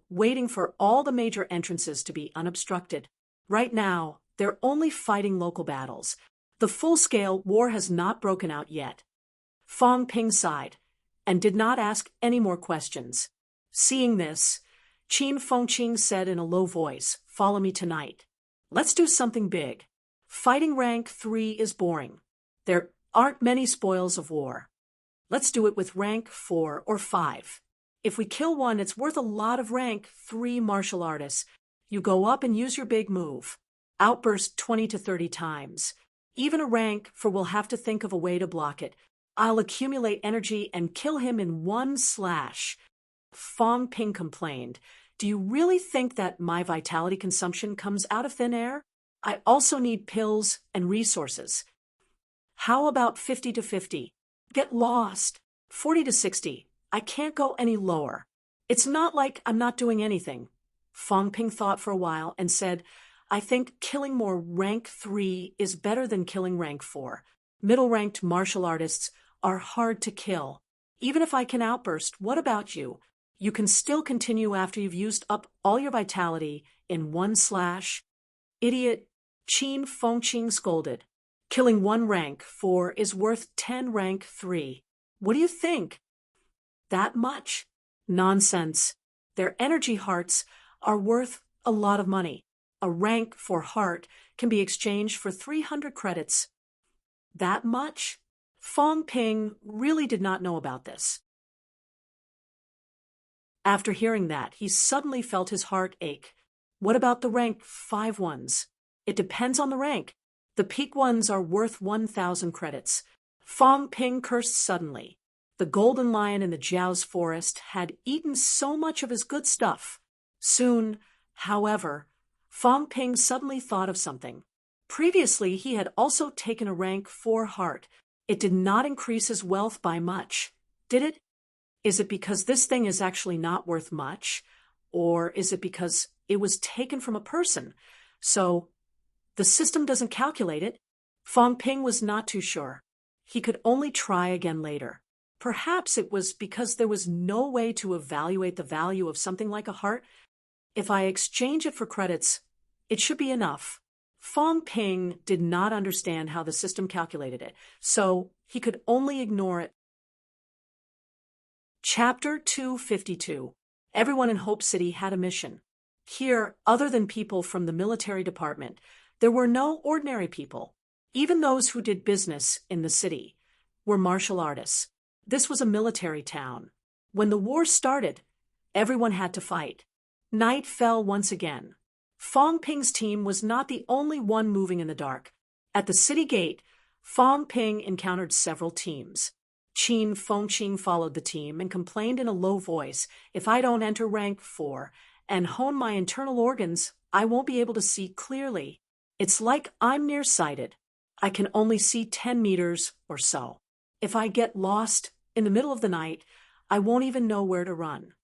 for all the major entrances to be unobstructed. Right now, they're only fighting local battles. The full-scale war has not broken out yet." Fong Ping sighed and did not ask any more questions. Seeing this, Qin Fengqing said in a low voice, "Follow me tonight. Let's do something big. Fighting rank 3 is boring. There aren't many spoils of war. Let's do it with rank 4 or 5. If we kill one, it's worth a lot of rank 3 martial artists. You go up and use your big move. Outburst 20 to 30 times. Even a rank 4 will have to think of a way to block it. I'll accumulate energy and kill him in one slash." Fong Ping complained, "Do you really think that my vitality consumption comes out of thin air? I also need pills and resources. How about 50 to 50? Get lost. 40 to 60. I can't go any lower. It's not like I'm not doing anything." Fong Ping thought for a while and said, "I think killing more rank 3 is better than killing rank 4. Middle-ranked martial artists are hard to kill. Even if I can outburst, what about you? You can still continue after you've used up all your vitality in one slash." "Idiot," Qin Fengqing scolded. "Killing one rank 4 is worth 10 rank 3. What do you think? That much? Nonsense. Their energy hearts are worth a lot of money. A rank 4 heart can be exchanged for 300 credits. That much?" Fong Ping really did not know about this. After hearing that, he suddenly felt his heart ache. What about the rank 5 ones? It depends on the rank. The peak ones are worth 1,000 credits. Fong Ping cursed suddenly. The golden lion in the Jiao's forest had eaten so much of his good stuff. Soon, however, Fong Ping suddenly thought of something. Previously, he had also taken a rank 4 heart. It did not increase his wealth by much, did it? Is it because this thing is actually not worth much? Or is it because it was taken from a person? So, the system doesn't calculate it. Fong Ping was not too sure. He could only try again later. Perhaps it was because there was no way to evaluate the value of something like a heart. If I exchange it for credits, it should be enough. Fong Ping did not understand how the system calculated it, so he could only ignore it. Chapter 252. Everyone in Hope City had a mission. Here, other than people from the military department, there were no ordinary people. Even those who did business in the city were martial artists. This was a military town. When the war started, everyone had to fight. Night fell once again. Fong Ping's team was not the only one moving in the dark. At the city gate, Fong Ping encountered several teams. Qin Fengqing followed the team and complained in a low voice, "If I don't enter rank 4 and hone my internal organs, I won't be able to see clearly. It's like I'm nearsighted. I can only see 10 meters or so. If I get lost in the middle of the night, I won't even know where to run."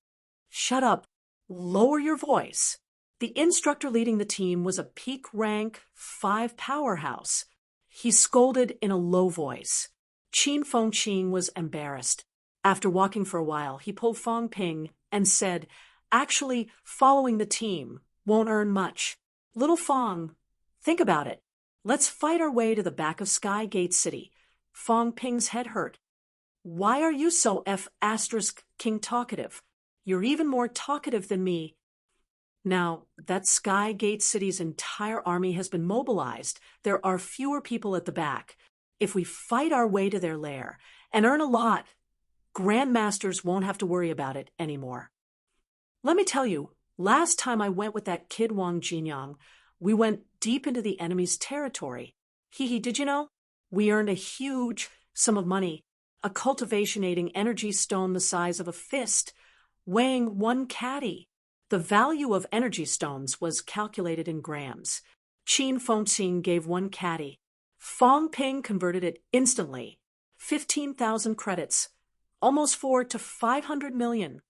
"Shut up. Lower your voice." The instructor leading the team was a peak rank 5 powerhouse. He scolded in a low voice. Qin Fengqing was embarrassed. After walking for a while, he pulled Fong Ping and said, "Actually, following the team won't earn much. Little Fong, think about it. Let's fight our way to the back of Sky Gate City." Fong Ping's head hurt. "Why are you so King talkative? You're even more talkative than me." Now that Sky Gate City's entire army has been mobilized, there are fewer people at the back. If we fight our way to their lair and earn a lot, Grandmasters won't have to worry about it anymore. Let me tell you, last time I went with that kid Wang Jinyang, we went deep into the enemy's territory. Did you know? We earned a huge sum of money, a cultivation-aiding energy stone the size of a fist, weighing 1 caddy. The value of energy stones was calculated in grams. Qin Fengqing gave 1 caddy. Fong Ping converted it instantly. 15,000 credits. Almost 4 to 500 million.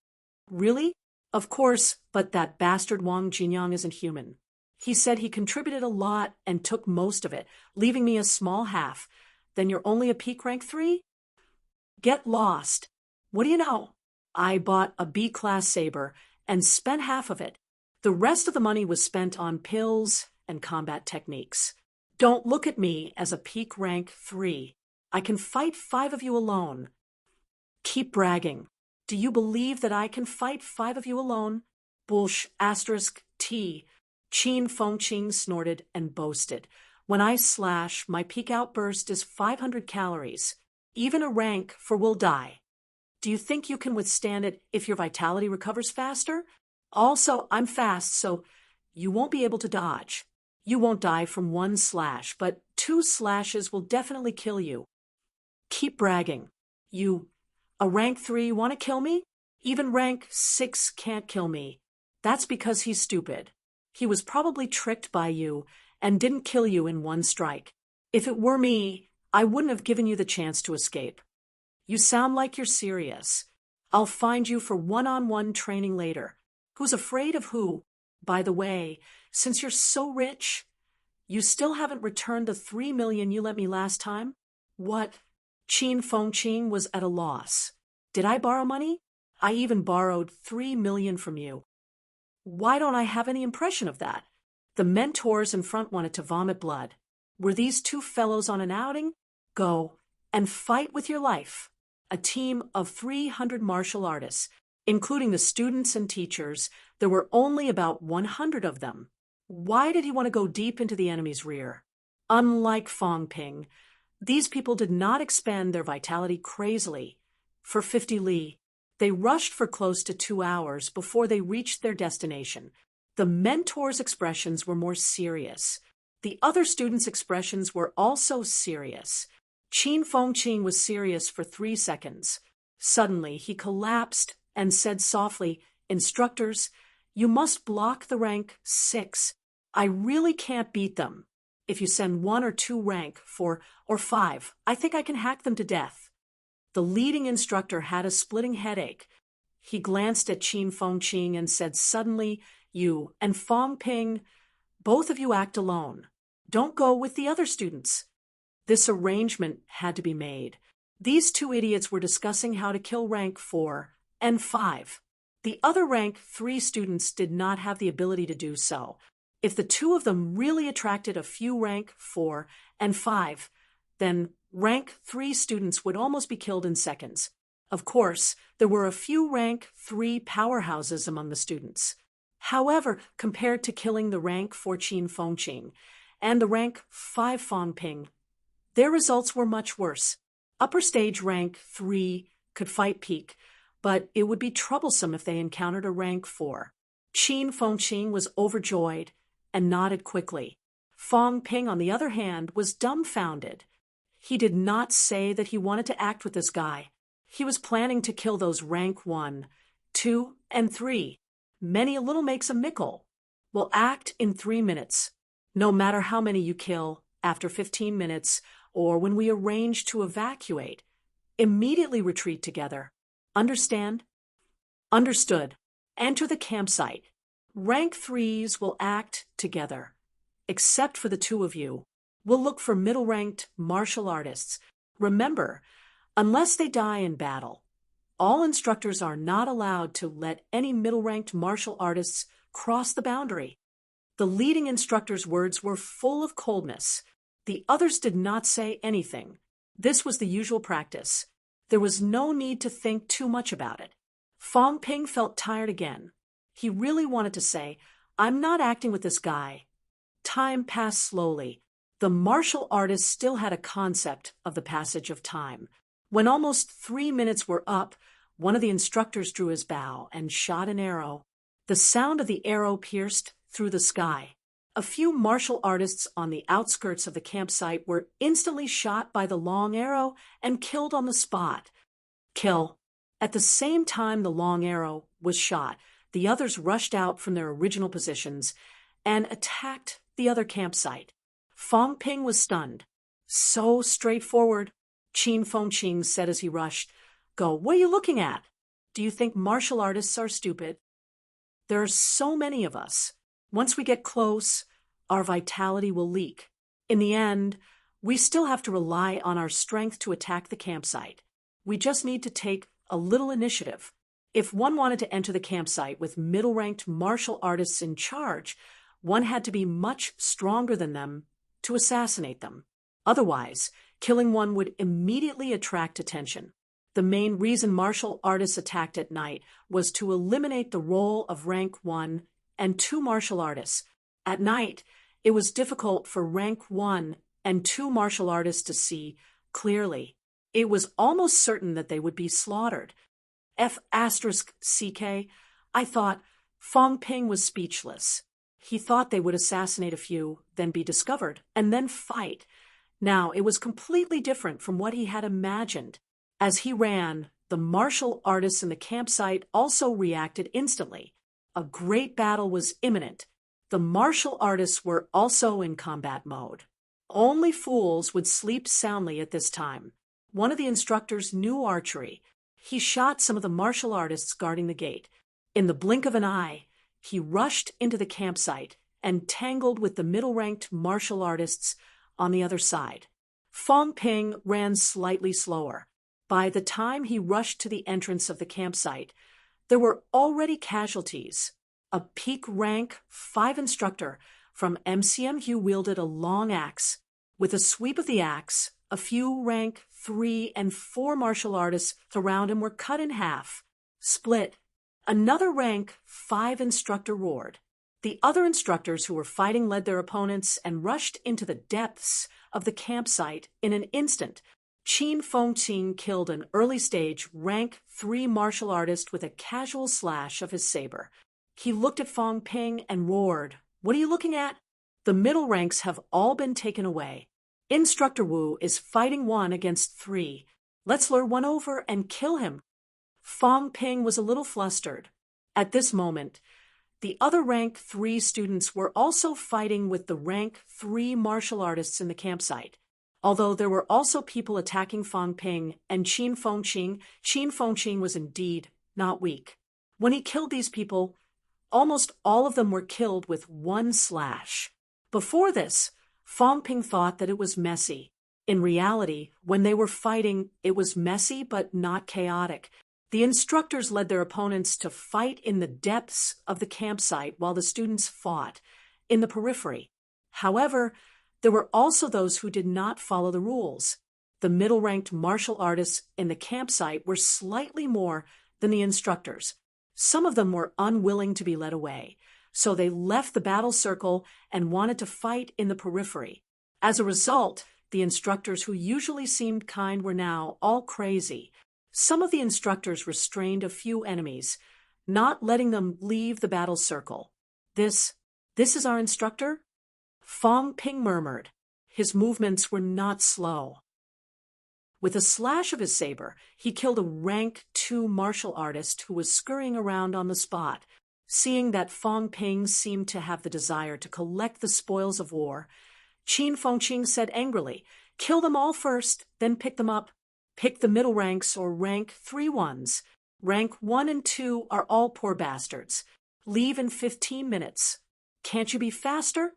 Really? Of course, but that bastard Wang Jinyang isn't human. He said he contributed a lot and took most of it, leaving me a small half. Then you're only a peak rank 3? Get lost. What do you know? I bought a B-class saber and spent half of it. The rest of the money was spent on pills and combat techniques. Don't look at me as a peak rank 3. I can fight 5 of you alone. Keep bragging. Do you believe that I can fight 5 of you alone? T. Qin Fengqing snorted and boasted. When I slash, my peak outburst is 500 calories. Even a rank 4 will die. Do you think you can withstand it if your vitality recovers faster? Also, I'm fast, so you won't be able to dodge. You won't die from 1 slash, but 2 slashes will definitely kill you. Keep bragging. A rank 3 want to kill me? Even rank 6 can't kill me. That's because he's stupid. He was probably tricked by you and didn't kill you in 1 strike. If it were me, I wouldn't have given you the chance to escape. You sound like you're serious. I'll find you for one-on-one training later. Who's afraid of who? By the way, since you're so rich, you still haven't returned the 3 million you lent me last time? What? Qin Fengqing was at a loss. Did I borrow money? I even borrowed 3 million from you. Why don't I have any impression of that? The mentors in front wanted to vomit blood. Were these 2 fellows on an outing? Go and fight with your life. A team of 300 martial artists, including the students and teachers. There were only about 100 of them. Why did he want to go deep into the enemy's rear? Unlike Fong Ping, these people did not expend their vitality crazily. For 50 li, they rushed for close to 2 hours before they reached their destination. The mentor's expressions were more serious. The other students' expressions were also serious. Qin Fengqing was serious for 3 seconds. Suddenly, he collapsed and said softly, "Instructors, you must block the rank 6. I really can't beat them. If you send 1 or 2 rank 4 or 5, I think I can hack them to death." The leading instructor had a splitting headache. He glanced at Qin Fengqing and said suddenly, "You and Fong Ping, both of you act alone. Don't go with the other students." This arrangement had to be made. These 2 idiots were discussing how to kill rank 4 and 5. The other rank 3 students did not have the ability to do so. If the 2 of them really attracted a few rank 4 and 5, then rank 3 students would almost be killed in seconds. Of course, there were a few rank 3 powerhouses among the students. However, compared to killing the rank 4 Qin Fengqing and the rank 5 Fong Ping, their results were much worse. Upper stage rank 3 could fight peak, but it would be troublesome if they encountered a rank 4. Qin Fengqing was overjoyed and nodded quickly. Fong Ping, on the other hand, was dumbfounded. He did not say that he wanted to act with this guy. He was planning to kill those rank 1, 2, and 3. Many a little makes a mickle. Will act in 3 minutes. No matter how many you kill, after 15 minutes, or when we arrange to evacuate, immediately retreat together. Understand? Understood. Enter the campsite. Rank 3s will act together. Except for the 2 of you. We'll look for middle-ranked martial artists. Remember, unless they die in battle, all instructors are not allowed to let any middle-ranked martial artists cross the boundary. The leading instructor's words were full of coldness. The others did not say anything. This was the usual practice. There was no need to think too much about it. Fong Ping felt tired again. He really wanted to say, "I'm not acting with this guy." Time passed slowly. The martial artist still had a concept of the passage of time. When almost 3 minutes were up, one of the instructors drew his bow and shot an arrow. The sound of the arrow pierced through the sky. A few martial artists on the outskirts of the campsite were instantly shot by the long arrow and killed on the spot. Kill. At the same time the long arrow was shot, the others rushed out from their original positions and attacked the other campsite. Fong Ping was stunned. "So straightforward," Qin Fengqing said as he rushed. "Go, what are you looking at? Do you think martial artists are stupid? There are so many of us. Once we get close, our vitality will leak. In the end, we still have to rely on our strength to attack the campsite. We just need to take a little initiative. If one wanted to enter the campsite with middle-ranked martial artists in charge, one had to be much stronger than them to assassinate them. Otherwise, killing one would immediately attract attention. The main reason martial artists attacked at night was to eliminate the role of rank 1 and 2 martial artists. At night, it was difficult for rank 1 and 2 martial artists to see clearly. It was almost certain that they would be slaughtered. F***CK, I thought. Fong Ping was speechless. He thought they would assassinate a few, then be discovered, and then fight. Now, it was completely different from what he had imagined. As he ran, the martial artists in the campsite also reacted instantly. A great battle was imminent. The martial artists were also in combat mode. Only fools would sleep soundly at this time. One of the instructors knew archery. He shot some of the martial artists guarding the gate. In the blink of an eye, he rushed into the campsite and tangled with the middle-ranked martial artists on the other side. Fong Ping ran slightly slower. By the time he rushed to the entrance of the campsite, there were already casualties. A peak rank 5 instructor from MCMU wielded a long axe. With a sweep of the axe, a few rank 3 and 4 martial artists around him were cut in half, split. Another rank 5 instructor roared. The other instructors who were fighting led their opponents and rushed into the depths of the campsite in an instant. Qin Fengqing killed an early-stage rank 3 martial artist with a casual slash of his saber. He looked at Fong Ping and roared, "What are you looking at? The middle ranks have all been taken away. Instructor Wu is fighting 1 against 3. Let's lure one over and kill him." Fong Ping was a little flustered. At this moment, the other rank 3 students were also fighting with the rank 3 martial artists in the campsite. Although there were also people attacking Fong Ping and Qin Fengqing was indeed not weak. When he killed these people, almost all of them were killed with 1 slash. Before this, Fong Ping thought that it was messy. In reality, when they were fighting, it was messy but not chaotic. The instructors led their opponents to fight in the depths of the campsite while the students fought in the periphery. However, there were also those who did not follow the rules. The middle-ranked martial artists in the campsite were slightly more than the instructors. Some of them were unwilling to be led away, so they left the battle circle and wanted to fight in the periphery. As a result, the instructors who usually seemed kind were now all crazy. Some of the instructors restrained a few enemies, not letting them leave the battle circle. This is our instructor?" Fong Ping murmured. His movements were not slow. With a slash of his saber, he killed a rank 2 martial artist who was scurrying around on the spot. Seeing that Fong Ping seemed to have the desire to collect the spoils of war, Qin Fengqing said angrily, "Kill them all first, then pick them up. Pick the middle ranks or rank 3 ones. Rank 1 and 2 are all poor bastards. Leave in 15 minutes. Can't you be faster?"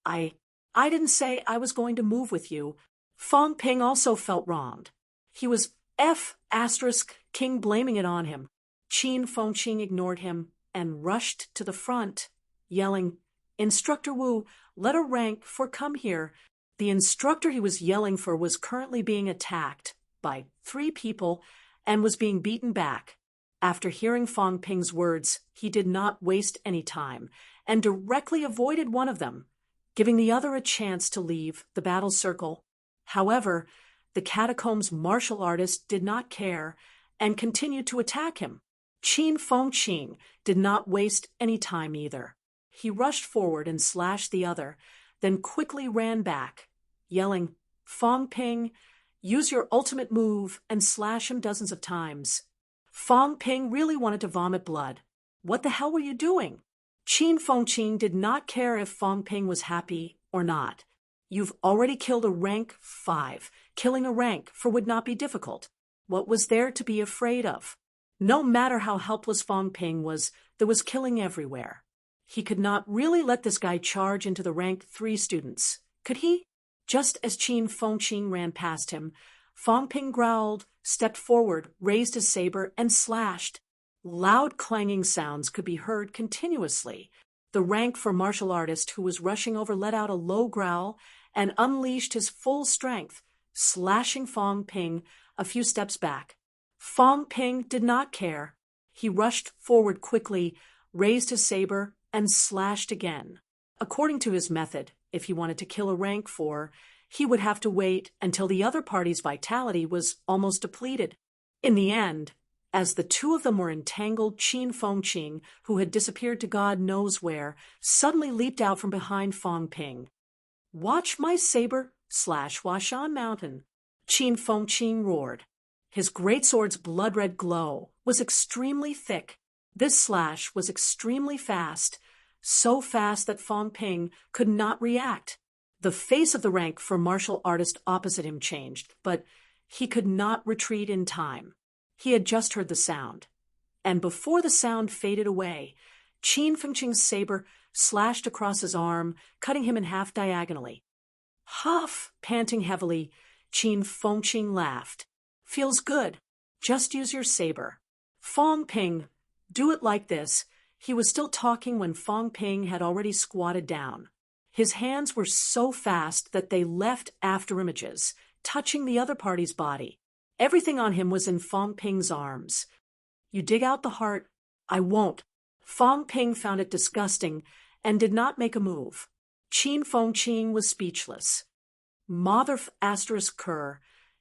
I didn't say I was going to move with you." Fong Ping also felt wronged. He was King blaming it on him. Qin Fengqing ignored him and rushed to the front, yelling, "Instructor Wu, let a rank 4 come here." The instructor he was yelling for was currently being attacked by 3 people and was being beaten back. After hearing Fong Ping's words, he did not waste any time and directly avoided one of them, giving the other a chance to leave the battle circle. However, the catacombs martial artist did not care and continued to attack him. Qin Fengqing did not waste any time either. He rushed forward and slashed the other, then quickly ran back, yelling, "Fong Ping, use your ultimate move and slash him dozens of times." Fong Ping really wanted to vomit blood. What the hell were you doing? Qin Fengqing did not care if Fong Ping was happy or not. You've already killed a rank 5. Killing a rank 4 would not be difficult. What was there to be afraid of? No matter how helpless Fong Ping was, there was killing everywhere. He could not really let this guy charge into the rank 3 students, could he? Just as Qin Fengqing ran past him, Fong Ping growled, stepped forward, raised his saber, and slashed. Loud clanging sounds could be heard continuously. The rank 4 martial artist who was rushing over let out a low growl and unleashed his full strength, slashing Fong Ping a few steps back. Fong Ping did not care. He rushed forward quickly, raised his saber, and slashed again. According to his method, if he wanted to kill a rank 4, he would have to wait until the other party's vitality was almost depleted. In the end, as the 2 of them were entangled, Qin Fengqing, who had disappeared to God knows where, suddenly leaped out from behind Fong Ping. "Watch my saber slash Huashan Mountain," Qin Fengqing roared. His greatsword's blood-red glow was extremely thick. This slash was extremely fast, so fast that Fong Ping could not react. The face of the rank 4 martial artist opposite him changed, but he could not retreat in time. He had just heard the sound, and before the sound faded away, Qin Fengqing's saber slashed across his arm, cutting him in half diagonally. "Huff!" Panting heavily, Qin Fengqing laughed. "Feels good. Just use your saber." "Fong Ping, do it like this." He was still talking when Fong Ping had already squatted down. His hands were so fast that they left afterimages, touching the other party's body. Everything on him was in Fong Ping's arms. "You dig out the heart?" "I won't." Fong Ping found it disgusting and did not make a move. Qin Fengqing was speechless. "Mother ****,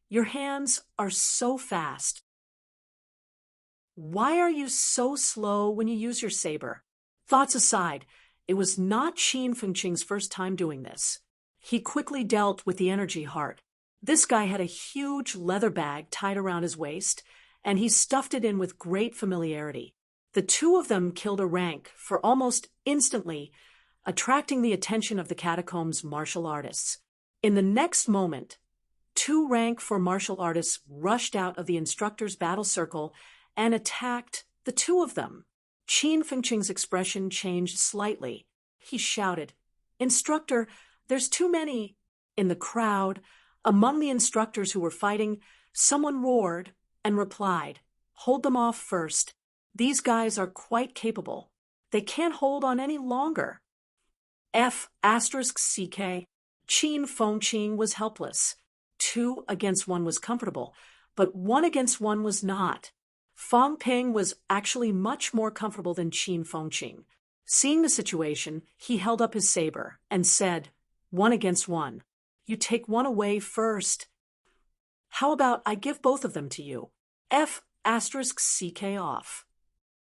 your hands are so fast. Why are you so slow when you use your saber?" Thoughts aside, it was not Qin Fengqing's first time doing this. He quickly dealt with the energy heart. This guy had a huge leather bag tied around his waist, and he stuffed it in with great familiarity. The two of them killed a rank for almost instantly, attracting the attention of the catacombs martial artists. In the next moment, two rank 4 martial artists rushed out of the instructor's battle circle and attacked the two of them. Qin Fengqing's expression changed slightly. He shouted, "Instructor, there's too many." In the crowd, among the instructors who were fighting, someone roared and replied, "Hold them off first. These guys are quite capable. They can't hold on any longer." F***CK. Qin Fengqing was helpless. 2 against 1 was comfortable, but 1 against 1 was not. Fang Ping was actually much more comfortable than Qin Fengqing. Seeing the situation, he held up his saber and said, 1 against 1. You take 1 away first. How about I give both of them to you? F***CK off.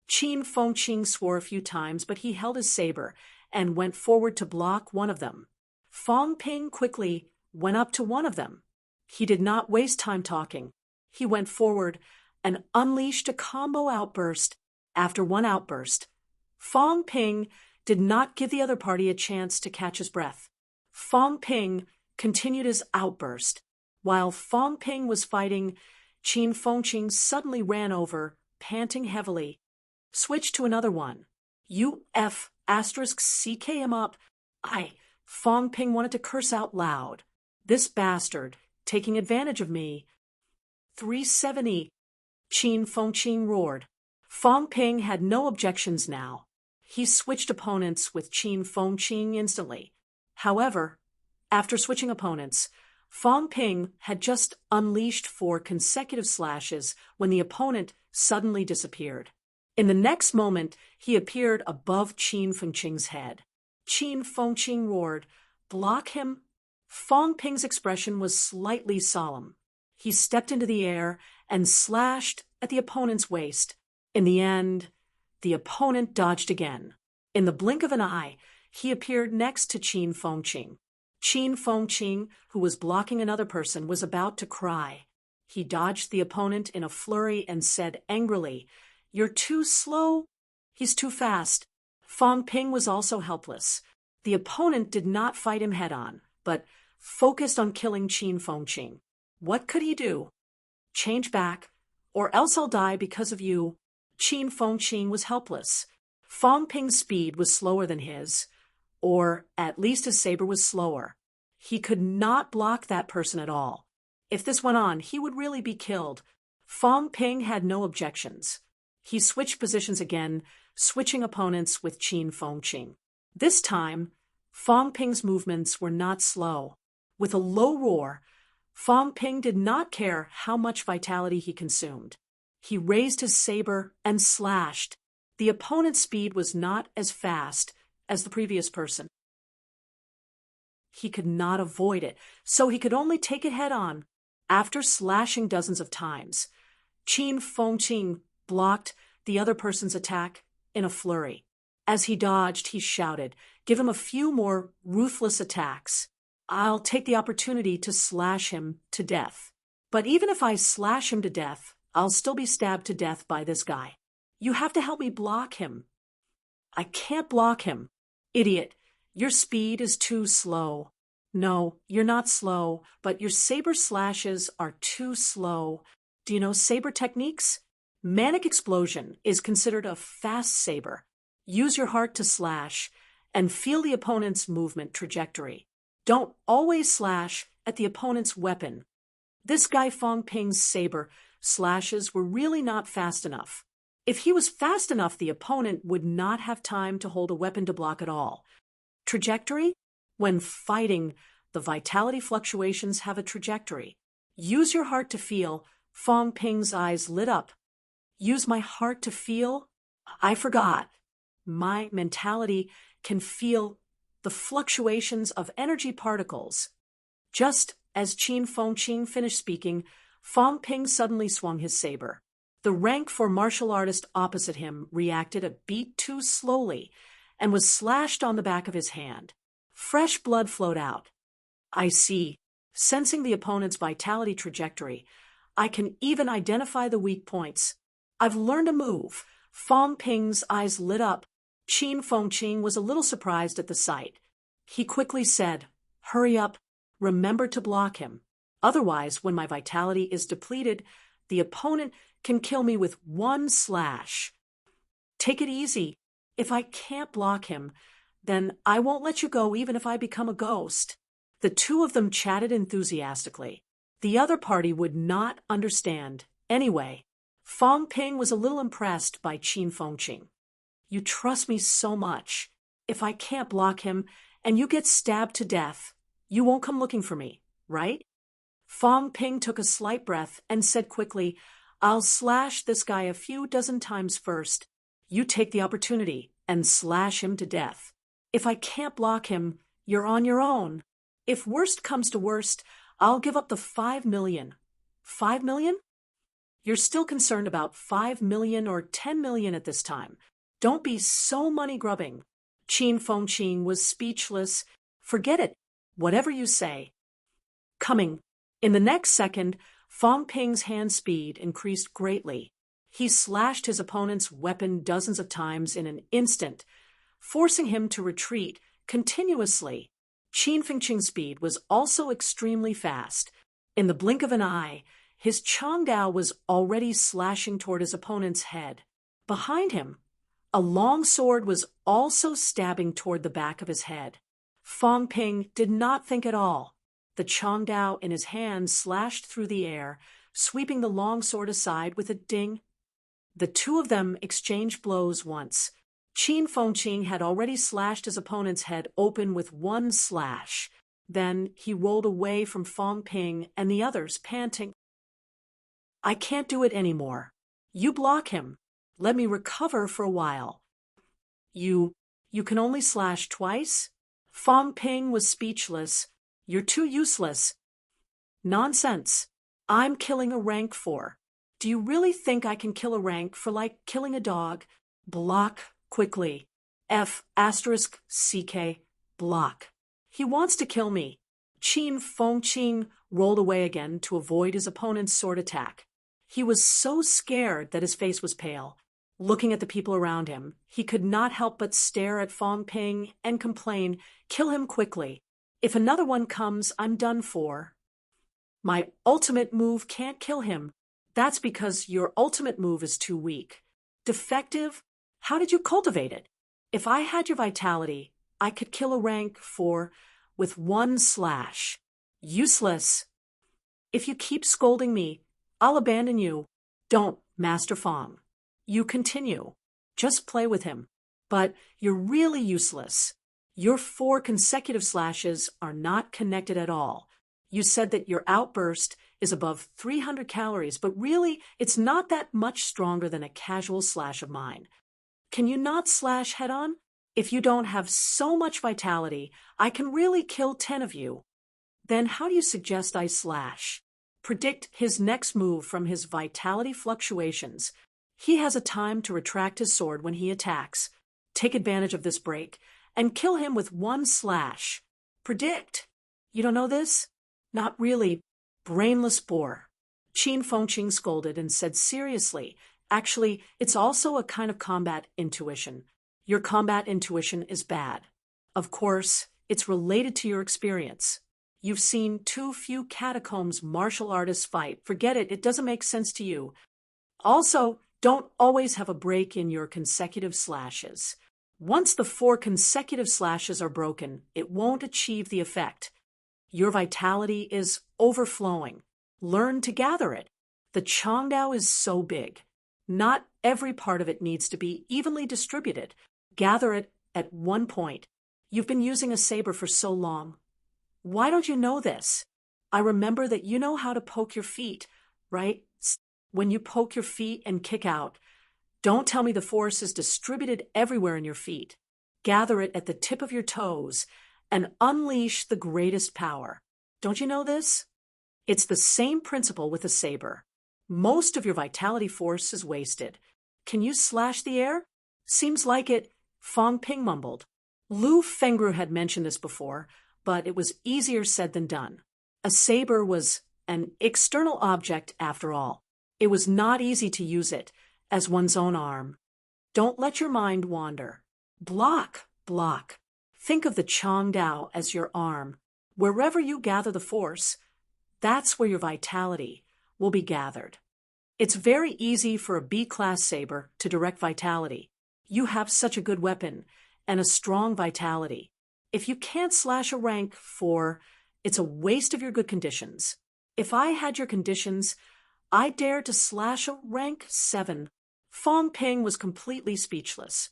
Qin Fengqing swore a few times, but he held his saber and went forward to block one of them. Fang Ping quickly went up to one of them. He did not waste time talking. He went forward and unleashed a combo outburst. After one outburst, Fang Ping did not give the other party a chance to catch his breath. Fang Ping continued his outburst. While Fang Ping was fighting, Qin Fengqing suddenly ran over, panting heavily. Switch to another one. You F***CK him up. Fang Ping wanted to curse out loud. This bastard, taking advantage of me. 370. Qin Fengqing roared. Fang Ping had no objections now. He switched opponents with Qin Fengqing instantly. However, after switching opponents, Fang Ping had just unleashed 4 consecutive slashes when the opponent suddenly disappeared. In the next moment, he appeared above Qin Fengqing's head. Qin Fengqing roared, "Block him." Fang Ping's expression was slightly solemn. He stepped into the air and slashed at the opponent's waist. In the end, the opponent dodged again. In the blink of an eye, he appeared next to Qin Fengqing. Qin Fengqing, who was blocking another person, was about to cry. He dodged the opponent in a flurry and said angrily, "You're too slow." "He's too fast." Fang Ping was also helpless. The opponent did not fight him head-on, but focused on killing Qin Fengqing. What could he do? Change back, or else I'll die because of you. Qin Fengqing was helpless. Fang Ping's speed was slower than his, or at least his saber was slower. He could not block that person at all. If this went on, he would really be killed. Fang Ping had no objections. He switched positions again, switching opponents with Qin Fengqing. This time, Fang Ping's movements were not slow. With a low roar, Fang Ping did not care how much vitality he consumed. He raised his saber and slashed. The opponent's speed was not as fast as the previous person. He could not avoid it, so he could only take it head-on. After slashing dozens of times, Qin Fengqing blocked the other person's attack in a flurry. As he dodged, he shouted, "Give him a few more ruthless attacks. I'll take the opportunity to slash him to death. But even if I slash him to death, I'll still be stabbed to death by this guy. You have to help me block him." "I can't block him." "Idiot, your speed is too slow." "No, you're not slow, but your saber slashes are too slow. Do you know saber techniques? Manic Explosion is considered a fast saber. Use your heart to slash and feel the opponent's movement trajectory. Don't always slash at the opponent's weapon." This guy Fang Ping's saber slashes were really not fast enough. If he was fast enough, the opponent would not have time to hold a weapon to block at all. Trajectory? When fighting, the vitality fluctuations have a trajectory. Use your heart to feel. Fang Ping's eyes lit up. Use my heart to feel? I forgot. My mentality can feel the fluctuations of energy particles. Just as Qin Fengqing finished speaking, Fang Ping suddenly swung his saber. The rank 4 martial artist opposite him reacted a beat too slowly, and was slashed on the back of his hand. Fresh blood flowed out. I see. Sensing the opponent's vitality trajectory, I can even identify the weak points. I've learned a move. Fong Ping's eyes lit up. Qin Fengqing was a little surprised at the sight. He quickly said, "Hurry up. Remember to block him. Otherwise, when my vitality is depleted, the opponent can kill me with one slash. Take it easy. If I can't block him, then I won't let you go even if I become a ghost." The two of them chatted enthusiastically. The other party would not understand. Anyway, Fong Ping was a little impressed by Qin Fengqing. "You trust me so much. If I can't block him and you get stabbed to death, you won't come looking for me, right?" Fong Ping took a slight breath and said quickly, "I'll slash this guy a few dozen times first. You take the opportunity and slash him to death. If I can't block him, you're on your own. If worst comes to worst, I'll give up the 5 million. 5 million? You're still concerned about 5 million or 10 million at this time. Don't be so money-grubbing." Qin Fengqing was speechless. "Forget it. Whatever you say." Coming. In the next second, Fong Ping's hand speed increased greatly. He slashed his opponent's weapon dozens of times in an instant, forcing him to retreat continuously. Qin Fengqing's speed was also extremely fast. In the blink of an eye, his Changdao was already slashing toward his opponent's head. Behind him, a long sword was also stabbing toward the back of his head. Fong Ping did not think at all. The Changdao in his hand slashed through the air, sweeping the long sword aside with a ding. The two of them exchanged blows once. Qin Fengqing had already slashed his opponent's head open with one slash. Then he rolled away from Fong Ping and the others, panting. "I can't do it anymore. You block him. Let me recover for a while." You can only slash twice?" Fong Ping was speechless. "You're too useless." "Nonsense. I'm killing a rank 4. Do you really think I can kill a rank for like killing a dog? Block quickly. F***CK. Block. He wants to kill me." Qin Fengqing rolled away again to avoid his opponent's sword attack. He was so scared that his face was pale. Looking at the people around him, he could not help but stare at Fong Ping and complain, "Kill him quickly. If another one comes, I'm done for." "My ultimate move can't kill him. That's because your ultimate move is too weak. Defective? How did you cultivate it? If I had your vitality, I could kill a rank 4 with one slash. Useless. If you keep scolding me, I'll abandon you." "Don't, Master Fong. You continue. Just play with him. But you're really useless. Your 4 consecutive slashes are not connected at all. You said that your outburst is above 300 calories, but really, it's not that much stronger than a casual slash of mine. Can you not slash head-on? If you don't have so much vitality, I can really kill 10 of you. Then how do you suggest I slash? Predict his next move from his vitality fluctuations. He has a time to retract his sword when he attacks. Take advantage of this break and kill him with one slash. Predict. You don't know this? Not really. Brainless bore." Qin Fengqing scolded and said seriously, "Actually, it's also a kind of combat intuition. Your combat intuition is bad. Of course, it's related to your experience. You've seen too few catacombs martial artists fight. Forget it, it doesn't make sense to you. Also, don't always have a break in your consecutive slashes. Once the 4 consecutive slashes are broken, it won't achieve the effect. Your vitality is overflowing. Learn to gather it. The Changdao is so big. Not every part of it needs to be evenly distributed. Gather it at one point. You've been using a saber for so long. Why don't you know this? I remember that you know how to poke your feet, right? When you poke your feet and kick out, don't tell me the force is distributed everywhere in your feet. Gather it at the tip of your toes and unleash the greatest power. Don't you know this? It's the same principle with a saber. Most of your vitality force is wasted. Can you slash the air? Seems like it. Fong Ping mumbled. Lu Fengru had mentioned this before, but it was easier said than done. A saber was an external object after all. It was not easy to use it as one's own arm. Don't let your mind wander. Block, block. Think of the Changdao as your arm. Wherever you gather the force, that's where your vitality will be gathered. It's very easy for a B-class saber to direct vitality. You have such a good weapon and a strong vitality. If you can't slash a rank 4, it's a waste of your good conditions. If I had your conditions, I dare to slash a rank 7. Fong Ping was completely speechless.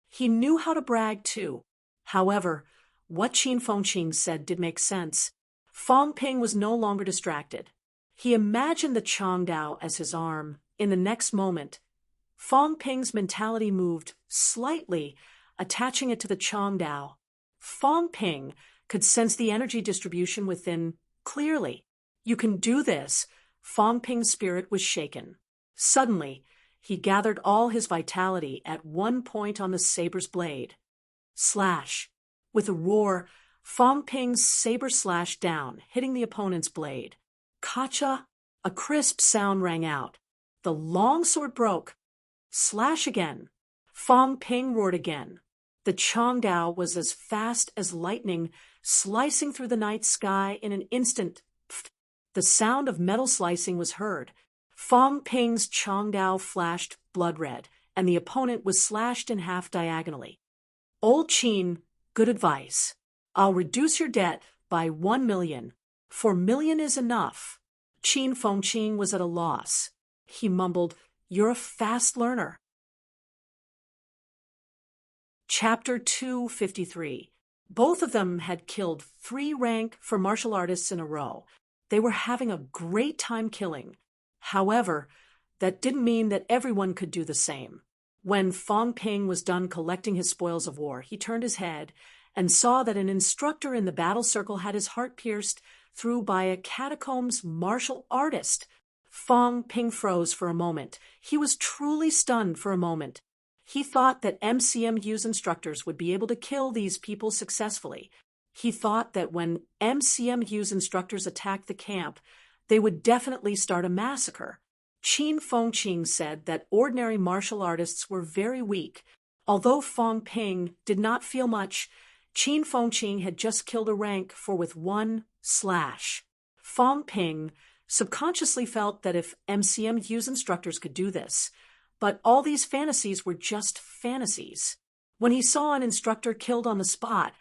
He knew how to brag too. However, what Qin Fengqing said did make sense. Fong Ping was no longer distracted. He imagined the Changdao as his arm. In the next moment, Fong Ping's mentality moved slightly, attaching it to the Changdao. Fong Ping could sense the energy distribution within clearly. You can do this. Fong Ping's spirit was shaken. Suddenly, he gathered all his vitality at one point on the saber's blade. Slash. With a roar, Fong Ping's saber slashed down, hitting the opponent's blade. Kacha! A crisp sound rang out. The long sword broke. Slash again. Fong Ping roared again. The Changdao was as fast as lightning, slicing through the night sky in an instant. Pfft. The sound of metal slicing was heard. Fong Ping's Changdao flashed blood red, and the opponent was slashed in half diagonally. Old Qin, good advice. I'll reduce your debt by 1 million. 4 million is enough. Qin Fengqing was at a loss. He mumbled, You're a fast learner. Chapter 253. Both of them had killed 3 rank for martial artists in a row. They were having a great time killing. However, that didn't mean that everyone could do the same. When Fong Ping was done collecting his spoils of war, he turned his head and saw that an instructor in the battle circle had his heart pierced through by a catacombs martial artist. Fong Ping froze for a moment. He was truly stunned for a moment. He thought that MCMU's instructors would be able to kill these people successfully. He thought that when MCMU's instructors attacked the camp, they would definitely start a massacre. Qin Fengqing said that ordinary martial artists were very weak. Although Fong Ping did not feel much, Qin Fengqing had just killed a rank for with 1 slash. Fong Ping subconsciously felt that if MCMU's instructors could do this, but all these fantasies were just fantasies. When he saw an instructor killed on the spot,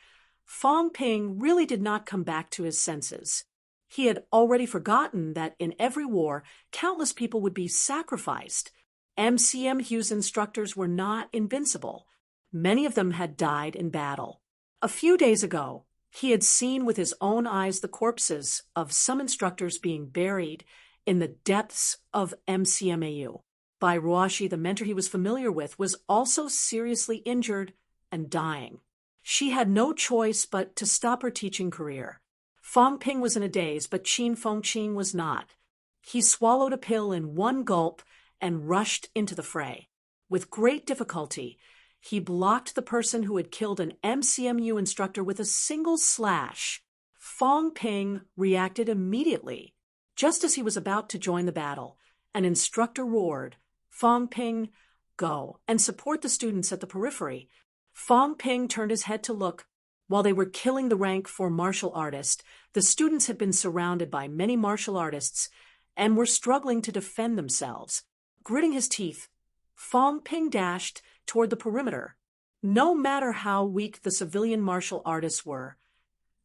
Fong Ping really did not come back to his senses. He had already forgotten that in every war, countless people would be sacrificed. MCMU's instructors were not invincible. Many of them had died in battle. A few days ago, he had seen with his own eyes the corpses of some instructors being buried in the depths of MCMAU. Bai Ruoshi, the mentor he was familiar with, was also seriously injured and dying. She had no choice but to stop her teaching career. Fong Ping was in a daze, but Qin Fengqing was not. He swallowed a pill in one gulp and rushed into the fray. With great difficulty, he blocked the person who had killed an MCMU instructor with a single slash. Fong Ping reacted immediately. Just as he was about to join the battle, an instructor roared, Fong Ping, go, and support the students at the periphery. Fong Ping turned his head to look. While they were killing the rank 4 martial artist, the students had been surrounded by many martial artists and were struggling to defend themselves. Gritting his teeth, Fong Ping dashed toward the perimeter. No matter how weak the civilian martial artists were,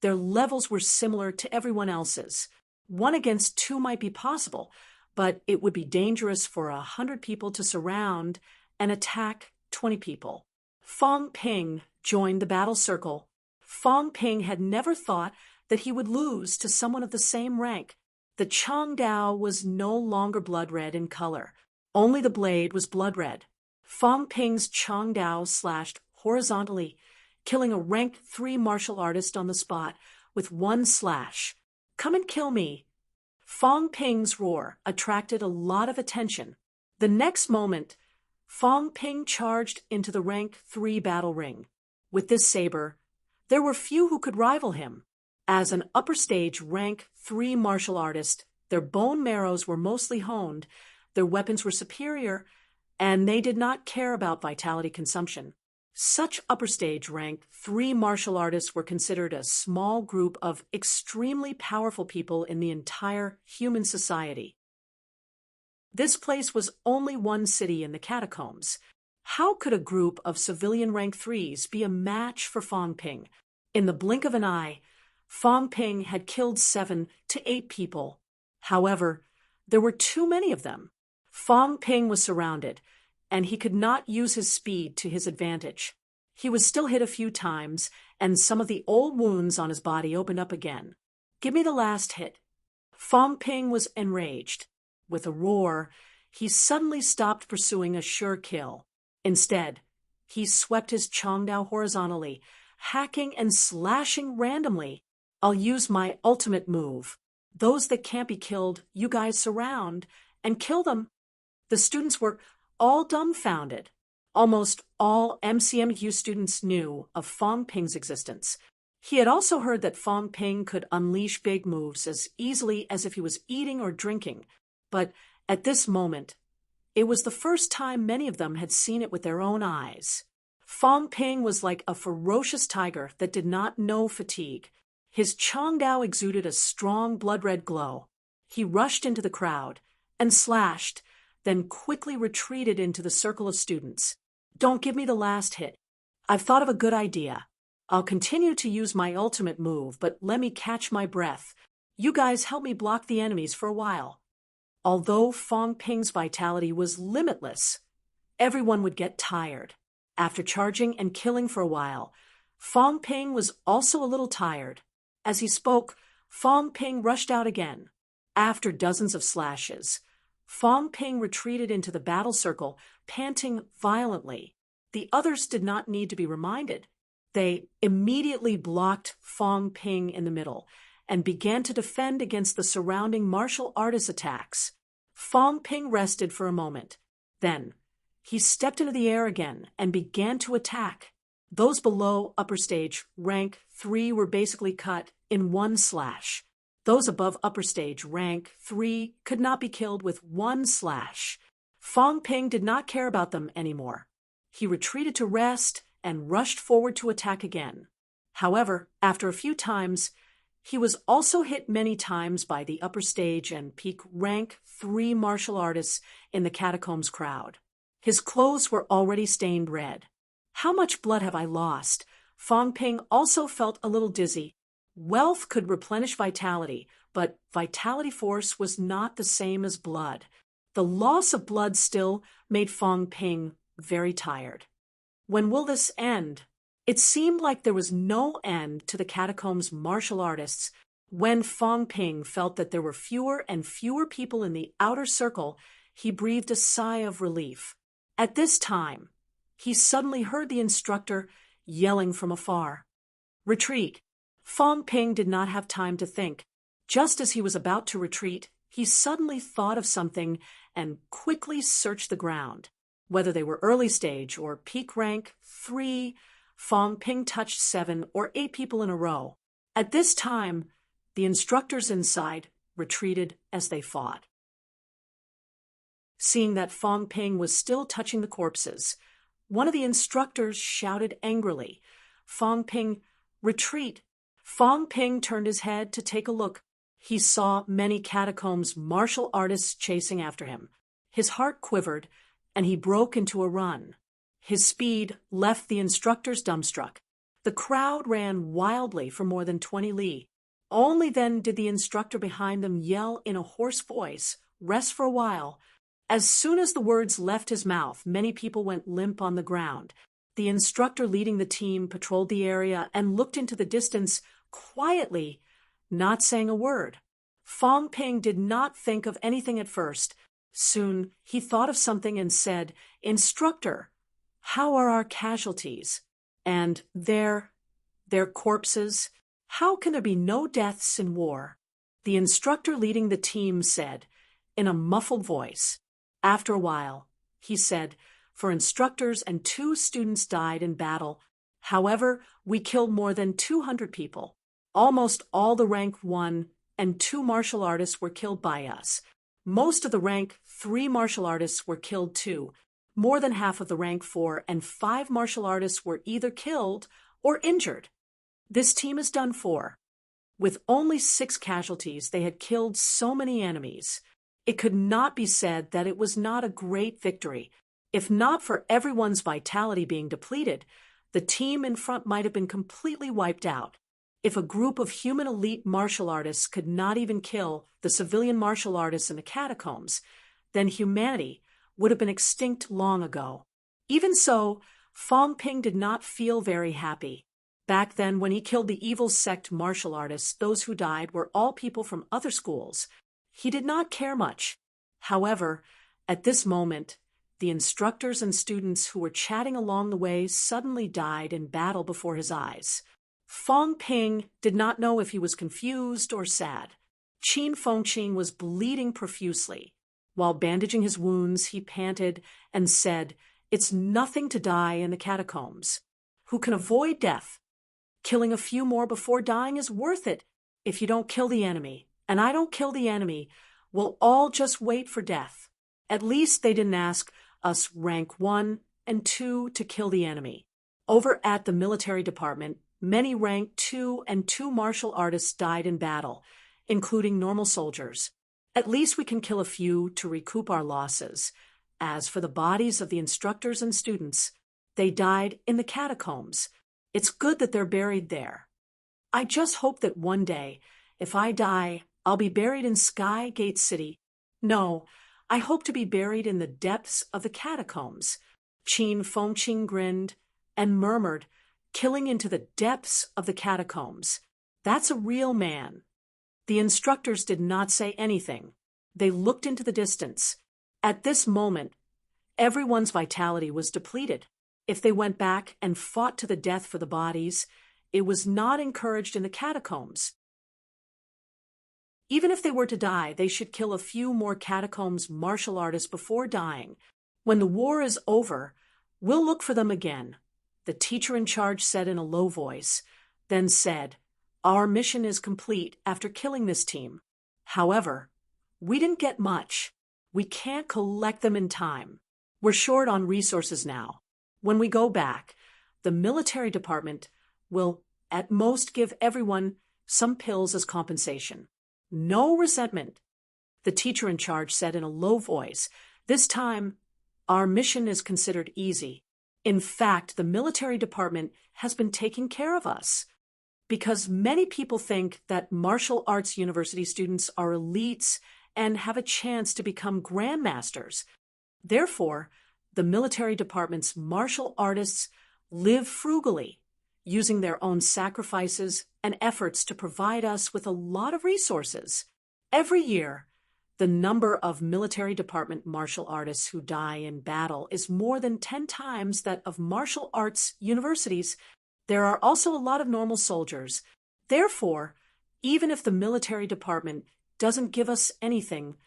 their levels were similar to everyone else's. 1 against 2 might be possible, but it would be dangerous for 100 people to surround and attack 20 people. Fong Ping joined the battle circle. Fong Ping had never thought that he would lose to someone of the same rank. The Changdao was no longer blood red in color. Only the blade was blood red. Fong Ping's Changdao slashed horizontally, killing a rank 3 martial artist on the spot with 1 slash. Come and kill me. Fong Ping's roar attracted a lot of attention. The next moment, Fong Ping charged into the rank 3 battle ring. With this saber, there were few who could rival him. As an upper stage rank 3 martial artist, their bone marrows were mostly honed, their weapons were superior, and they did not care about vitality consumption. Such upper stage rank 3 martial artists were considered a small group of extremely powerful people in the entire human society. This place was only one city in the catacombs. How could a group of civilian rank 3s be a match for Fong Ping? In the blink of an eye, Fong Ping had killed 7 to 8 people. However, there were too many of them. Fong Ping was surrounded, and he could not use his speed to his advantage. He was still hit a few times, and some of the old wounds on his body opened up again. "Give me the last hit." Fong Ping was enraged. With a roar, he suddenly stopped pursuing a sure kill. Instead, he swept his Chongdao horizontally, hacking and slashing randomly. "I'll use my ultimate move. Those that can't be killed, you guys surround and kill them." The students were all dumbfounded. Almost all MCMQ students knew of Fong Ping's existence. He had also heard that Fong Ping could unleash big moves as easily as if he was eating or drinking, but at this moment, it was the first time many of them had seen it with their own eyes. Fong Ping was like a ferocious tiger that did not know fatigue. His Chongdao exuded a strong blood-red glow. He rushed into the crowd and slashed, then quickly retreated into the circle of students. "Don't give me the last hit. I've thought of a good idea. I'll continue to use my ultimate move, but let me catch my breath. You guys help me block the enemies for a while." Although Fong Ping's vitality was limitless, everyone would get tired. After charging and killing for a while, Fong Ping was also a little tired. As he spoke, Fong Ping rushed out again. After dozens of slashes, Fong Ping retreated into the battle circle, panting violently. The others did not need to be reminded. They immediately blocked Fong Ping in the middle and began to defend against the surrounding martial artist attacks. Fong Ping rested for a moment. Then, he stepped into the air again and began to attack. Those below upper stage rank 3 were basically cut in one slash. Those above upper stage rank 3 could not be killed with one slash. Fong Ping did not care about them anymore. He retreated to rest and rushed forward to attack again. However, after a few times, he was also hit many times by the upper stage and peak rank 3 martial artists in the catacombs crowd. His clothes were already stained red. "How much blood have I lost?" Fong Ping also felt a little dizzy. Wealth could replenish vitality, but vitality force was not the same as blood. The loss of blood still made Fong Ping very tired. When will this end? It seemed like there was no end to the catacombs martial artists. When Fong Ping felt that there were fewer and fewer people in the outer circle, he breathed a sigh of relief. At this time, he suddenly heard the instructor yelling from afar, "Retreat!" Fong Ping did not have time to think. Just as he was about to retreat, he suddenly thought of something and quickly searched the ground. Whether they were early stage or peak rank 3, Fong Ping touched 7 or 8 people in a row. At this time, the instructors inside retreated as they fought. Seeing that Fong Ping was still touching the corpses, one of the instructors shouted angrily, "Fong Ping, retreat!" Fong Ping turned his head to take a look. He saw many catacombs martial artists chasing after him. His heart quivered, and he broke into a run. His speed left the instructors dumbstruck. The crowd ran wildly for more than 20 li. Only then did the instructor behind them yell in a hoarse voice, "Rest for a while." As soon as the words left his mouth, many people went limp on the ground. The instructor leading the team patrolled the area and looked into the distance quietly, not saying a word. Fong Ping did not think of anything at first. Soon he thought of something and said, "Instructor, how are our casualties? And their corpses? How can there be no deaths in war?" The instructor leading the team said, in a muffled voice. After a while, he said, 4 instructors and 2 students died in battle. However, we killed more than 200 people. Almost all the rank 1 and 2 martial artists were killed by us. Most of the rank 3 martial artists were killed too. More than half of the rank 4 and 5 martial artists were either killed or injured. This team is done for. With only 6 casualties, they had killed so many enemies. It could not be said that it was not a great victory. If not for everyone's vitality being depleted, the team in front might have been completely wiped out. If a group of human elite martial artists could not even kill the civilian martial artists in the catacombs, then humanity would have been extinct long ago. Even so, Fong Ping did not feel very happy. Back then, when he killed the evil sect martial artists, those who died were all people from other schools. He did not care much. However, at this moment, the instructors and students who were chatting along the way suddenly died in battle before his eyes. Fong Ping did not know if he was confused or sad. Qin Fengqing was bleeding profusely. While bandaging his wounds, he panted and said, "It's nothing to die in the catacombs. Who can avoid death? Killing a few more before dying is worth it. If you don't kill the enemy, and I don't kill the enemy, we'll all just wait for death. At least they didn't ask us rank 1 and 2 to kill the enemy." Over at the military department, many rank 2 and 2 martial artists died in battle, including normal soldiers. At least we can kill a few to recoup our losses. As for the bodies of the instructors and students, they died in the catacombs. It's good that they're buried there. I just hope that one day, if I die, I'll be buried in Sky Gate City. No, I hope to be buried in the depths of the catacombs. Qin Fengqing grinned and murmured, "Killing into the depths of the catacombs. That's a real man." The instructors did not say anything. They looked into the distance. At this moment, everyone's vitality was depleted. If they went back and fought to the death for the bodies, it was not encouraged in the catacombs. Even if they were to die, they should kill a few more catacombs martial artists before dying. When the war is over, we'll look for them again, the teacher in charge said in a low voice, then said, "Our mission is complete after killing this team. However, we didn't get much. We can't collect them in time. We're short on resources now. When we go back, the military department will at most give everyone some pills as compensation. No resentment," the teacher in charge said in a low voice. "This time, our mission is considered easy. In fact, the military department has been taking care of us. Because many people think that martial arts university students are elites and have a chance to become grandmasters. Therefore, the military department's martial artists live frugally, using their own sacrifices and efforts to provide us with a lot of resources. Every year, the number of military department martial artists who die in battle is more than 10 times that of martial arts universities. There are also a lot of normal soldiers. Therefore, even if the military department doesn't give us anything,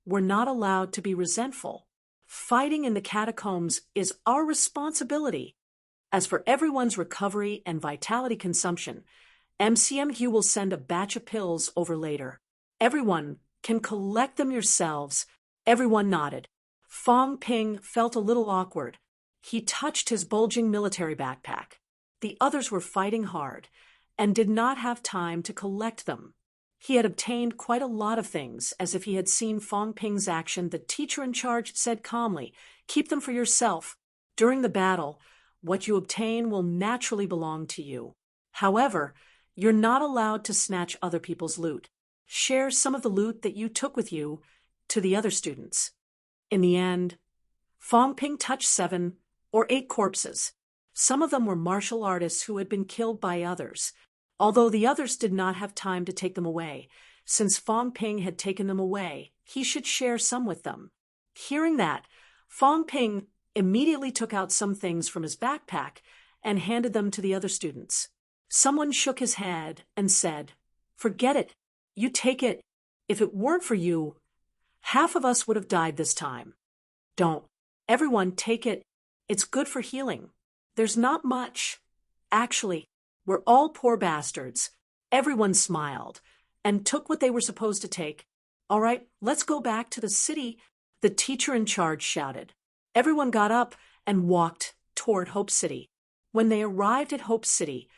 we're not allowed to be resentful. Fighting in the catacombs is our responsibility. As for everyone's recovery and vitality consumption, MCMU will send a batch of pills over later. Everyone can collect them yourselves." Everyone nodded. Fong Ping felt a little awkward. He touched his bulging military backpack. The others were fighting hard and did not have time to collect them. He had obtained quite a lot of things. As if he had seen Fong Ping's action, the teacher in charge said calmly, "Keep them for yourself. During the battle, what you obtain will naturally belong to you. However, you're not allowed to snatch other people's loot. Share some of the loot that you took with you to the other students." In the end, Fong Ping touched 7 or 8 corpses. Some of them were martial artists who had been killed by others, although the others did not have time to take them away. Since Fong Ping had taken them away, he should share some with them. Hearing that, Fong Ping immediately took out some things from his backpack and handed them to the other students. Someone shook his head and said, "Forget it. You take it. If it weren't for you, half of us would have died this time." "Don't. Everyone take it. It's good for healing. There's not much. Actually, we're all poor bastards. Everyone smiled and took what they were supposed to take. All right, let's go back to the city, the teacher in charge shouted. Everyone got up and walked toward Hope City. When they arrived at Hope City,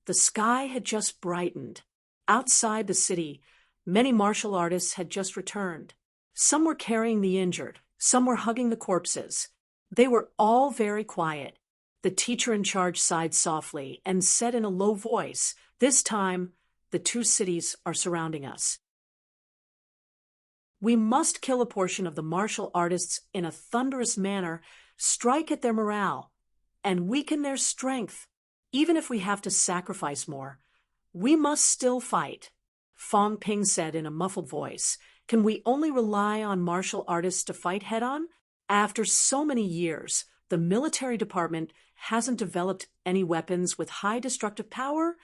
the sky had just brightened. Outside the city, many martial artists had just returned. Some were carrying the injured, some were hugging the corpses. They were all very quiet. The teacher in charge sighed softly and said in a low voice, "This time, the two cities are surrounding us. We must kill a portion of the martial artists in a thunderous manner, strike at their morale, and weaken their strength. Even if we have to sacrifice more, we must still fight." Fong Ping said in a muffled voice, "Can we only rely on martial artists to fight head-on? After so many years, the military department hasn't developed any weapons with high destructive power?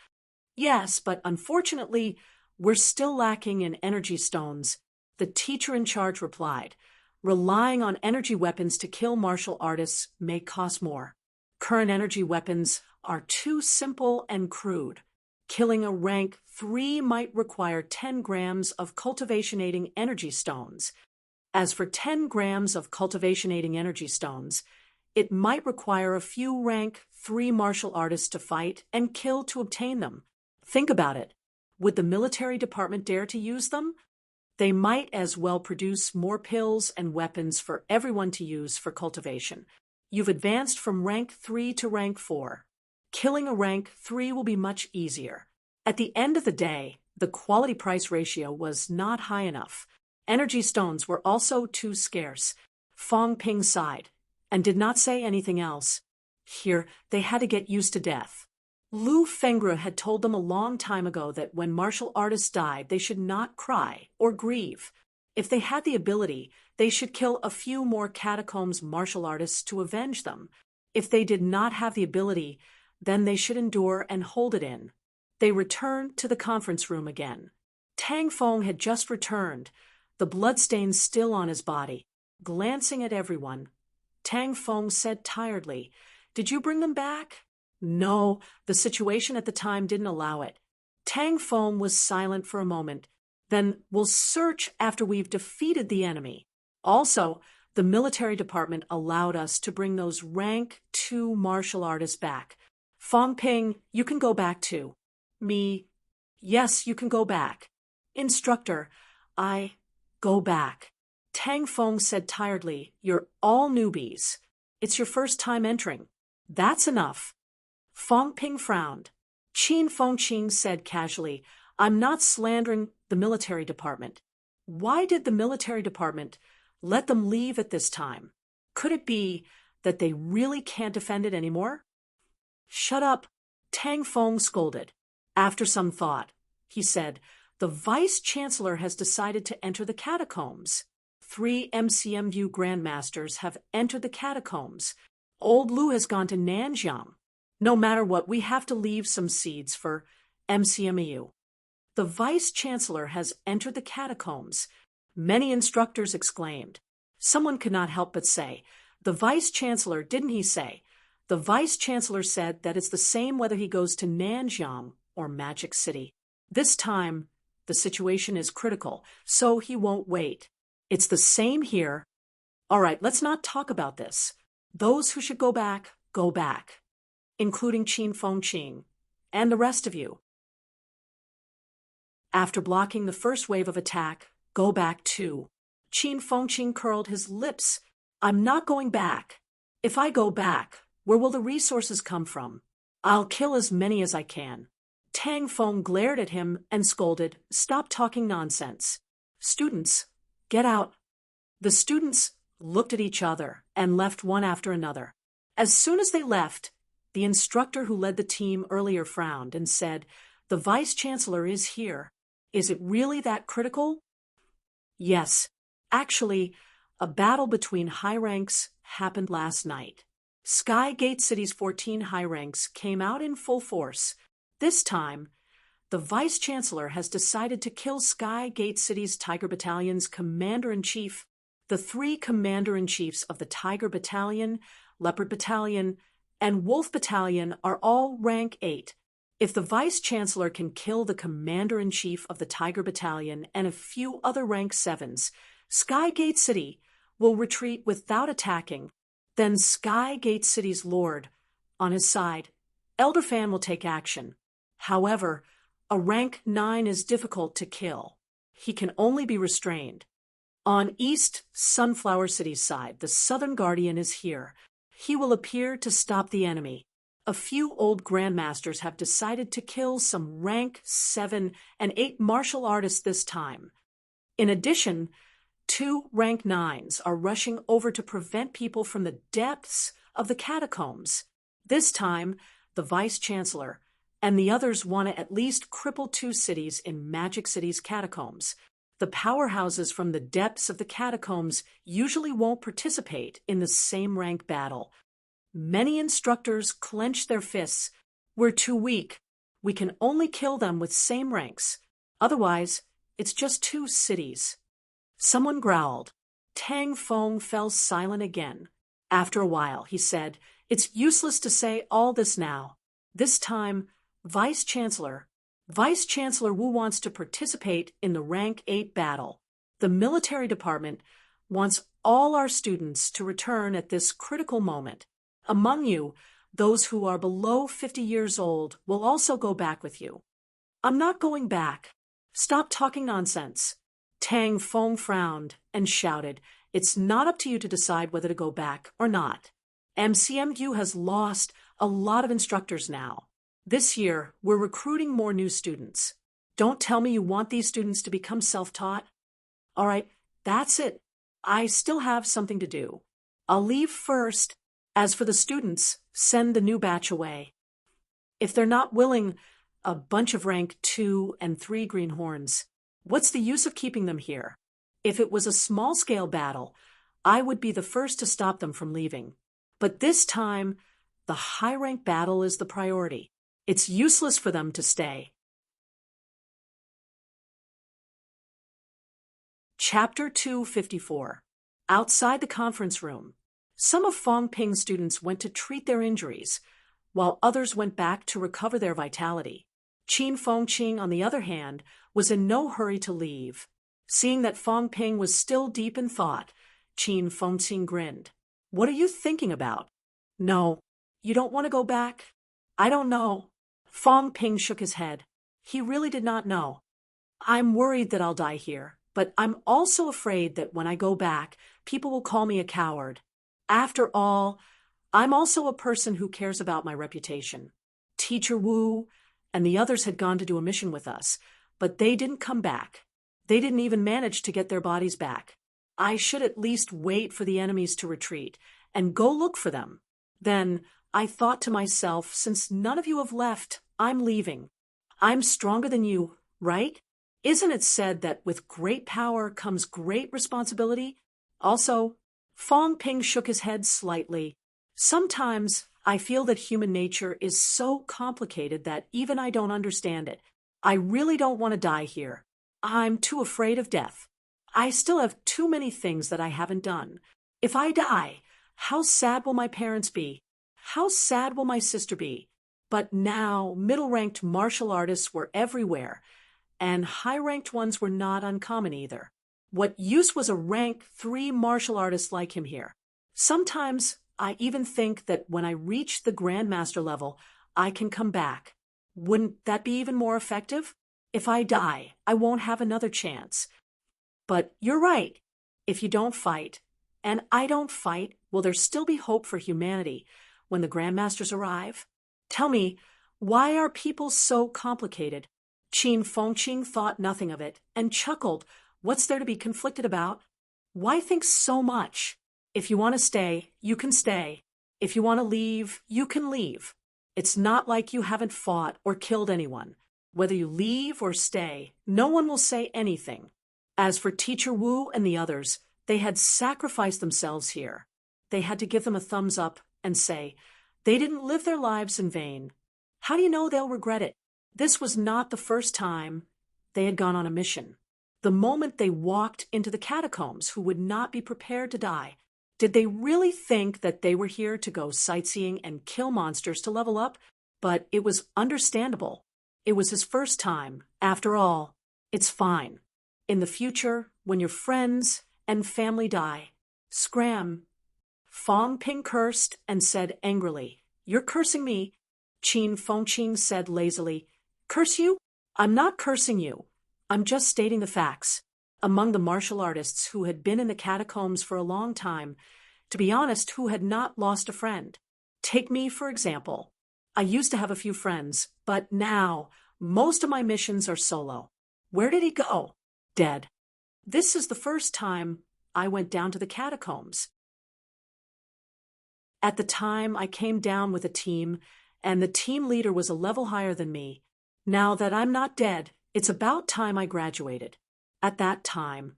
Yes, but unfortunately, we're still lacking in energy stones," the teacher in charge replied. "Relying on energy weapons to kill martial artists may cost more. Current energy weapons are too simple and crude. Killing a rank 3 might require 10 grams of cultivation-aiding energy stones. As for 10 grams of cultivation-aiding energy stones, it might require a few rank 3 martial artists to fight and kill to obtain them. Think about it. Would the military department dare to use them? They might as well produce more pills and weapons for everyone to use for cultivation. You've advanced from rank 3 to rank 4. Killing a rank 3 will be much easier." At the end of the day, the quality-price ratio was not high enough. Energy stones were also too scarce. Fong Ping sighed and did not say anything else. Here, they had to get used to death. Lu Fengre had told them a long time ago that when martial artists died, they should not cry or grieve. If they had the ability, they should kill a few more catacombs martial artists to avenge them. If they did not have the ability, then they should endure and hold it in. They returned to the conference room again. Tang Feng had just returned, the bloodstains still on his body. Glancing at everyone, Tang Feng said tiredly, "Did you bring them back?" "No, the situation at the time didn't allow it." Tang Feng was silent for a moment. "Then we'll search after we've defeated the enemy. Also, the military department allowed us to bring those rank 2 martial artists back. Fong Ping, you can go back too." "Me? Yes, you can go back." "Instructor, I go back." Tang Feng said tiredly, "You're all newbies. It's your first time entering. That's enough." Fong Ping frowned. Qin Fengqing said casually, "I'm not slandering the military department. Why did the military department let them leave at this time? Could it be that they really can't defend it anymore?" "Shut up," Tang Feng scolded. After some thought, he said, "The vice-chancellor has decided to enter the catacombs. 3 MCMU grandmasters have entered the catacombs. Old Lu has gone to Nanjiang. No matter what, we have to leave some seeds for MCMU. The vice-chancellor has entered the catacombs." Many instructors exclaimed. Someone could not help but say, "The vice-chancellor, didn't he say?" The vice-chancellor said that it's the same whether he goes to Nanjiang or Magic City. This time, the situation is critical, so he won't wait. It's the same here. All right, let's not talk about this. Those who should go back, including Qin Fengqing, and the rest of you. After blocking the first wave of attack, go back too. Qin Fengqing curled his lips. "I'm not going back. If I go back, where will the resources come from? I'll kill as many as I can." Tang Feng glared at him and scolded, "Stop talking nonsense. Students, get out." The students looked at each other and left one after another. As soon as they left, the instructor who led the team earlier frowned and said, "The vice-chancellor is here. Is it really that critical?" "Yes. Actually, a battle between high ranks happened last night. Sky Gate City's 14 high ranks came out in full force. This time, the vice-chancellor has decided to kill Sky Gate City's Tiger Battalion's commander-in-chief. The 3 commander-in-chiefs of the Tiger Battalion Leopard Battalion, and Wolf Battalion are all rank 8. If the Vice-Chancellor can kill the Commander-in-Chief of the Tiger Battalion and a few other rank 7s, Skygate City will retreat without attacking. Then Skygate City's Lord, on his side, Elderfan will take action. However, a rank 9 is difficult to kill. He can only be restrained. On East Sunflower City's side, the Southern Guardian is here. He will appear to stop the enemy. A few old grandmasters have decided to kill some rank 7 and 8 martial artists this time. In addition, 2 rank 9s are rushing over to prevent people from the depths of the catacombs. This time, the Vice-Chancellor and the others want to at least cripple 2 cities in Magic City's catacombs. The powerhouses from the depths of the catacombs usually won't participate in the same rank battle. Many instructors clench their fists. We're too weak. We can only kill them with same ranks. Otherwise, it's just 2 cities. Someone growled. Tang Feng fell silent again. After a while, he said, "It's useless to say all this now. This time, Vice-Chancellor Wu wants to participate in the rank 8 battle. The military department wants all our students to return at this critical moment. Among you, those who are below 50 years old will also go back with you." "I'm not going back. Stop talking nonsense." Tang Feng frowned and shouted, "It's not up to you to decide whether to go back or not. MCMU has lost a lot of instructors now. This year, we're recruiting more new students. Don't tell me you want these students to become self-taught. All right, that's it. I still have something to do. I'll leave first. As for the students, send the new batch away. If they're not willing, a bunch of rank 2 and 3 greenhorns, what's the use of keeping them here? If it was a small-scale battle, I would be the first to stop them from leaving. But this time, the high-rank battle is the priority. It's useless for them to stay." Chapter 254. Outside the conference room, some of Fong Ping's students went to treat their injuries, while others went back to recover their vitality. Qin Fengqing, on the other hand, was in no hurry to leave. Seeing that Fong Ping was still deep in thought, Qin Fengqing grinned. "What are you thinking about?" "No, you don't want to go back?" "I don't know." Fong Ping shook his head. He really did not know. "I'm worried that I'll die here, but I'm also afraid that when I go back, people will call me a coward. After all, I'm also a person who cares about my reputation. Teacher Wu and the others had gone to do a mission with us, but they didn't come back. They didn't even manage to get their bodies back. I should at least wait for the enemies to retreat and go look for them. Then I thought to myself, since none of you have left, I'm leaving. I'm stronger than you, right? Isn't it said that with great power comes great responsibility? Also, Fong Ping shook his head slightly. Sometimes I feel that human nature is so complicated that even I don't understand it. I really don't want to die here. I'm too afraid of death. I still have too many things that I haven't done. If I die, how sad will my parents be? How sad will my sister be? But now, middle-ranked martial artists were everywhere, and high-ranked ones were not uncommon either. What use was a rank 3 martial artist like him here? Sometimes I even think that when I reach the Grandmaster level, I can come back. Wouldn't that be even more effective? If I die, I won't have another chance. But you're right. If you don't fight, and I don't fight, will there still be hope for humanity when the Grandmasters arrive? Tell me, why are people so complicated? Qin Fengqing thought nothing of it and chuckled. What's there to be conflicted about? Why think so much? If you want to stay, you can stay. If you want to leave, you can leave. It's not like you haven't fought or killed anyone. Whether you leave or stay, no one will say anything. As for Teacher Wu and the others, they had sacrificed themselves here. They had to give them a thumbs up and say, they didn't live their lives in vain. How do you know they'll regret it? This was not the first time they had gone on a mission. The moment they walked into the catacombs, who would not be prepared to die? Did they really think that they were here to go sightseeing and kill monsters to level up? But it was understandable. It was his first time. After all, it's fine. In the future, when your friends and family die, scram. Fong Ping cursed and said angrily, "You're cursing me." Qin Fengqing said lazily, "Curse you? I'm not cursing you. I'm just stating the facts." Among the martial artists who had been in the catacombs for a long time, to be honest, who had not lost a friend. Take me, for example. I used to have a few friends, but now most of my missions are solo. Where did he go? Dead. This is the first time I went down to the catacombs. At the time, I came down with a team, and the team leader was a level higher than me. Now that I'm not dead, it's about time I graduated. At that time,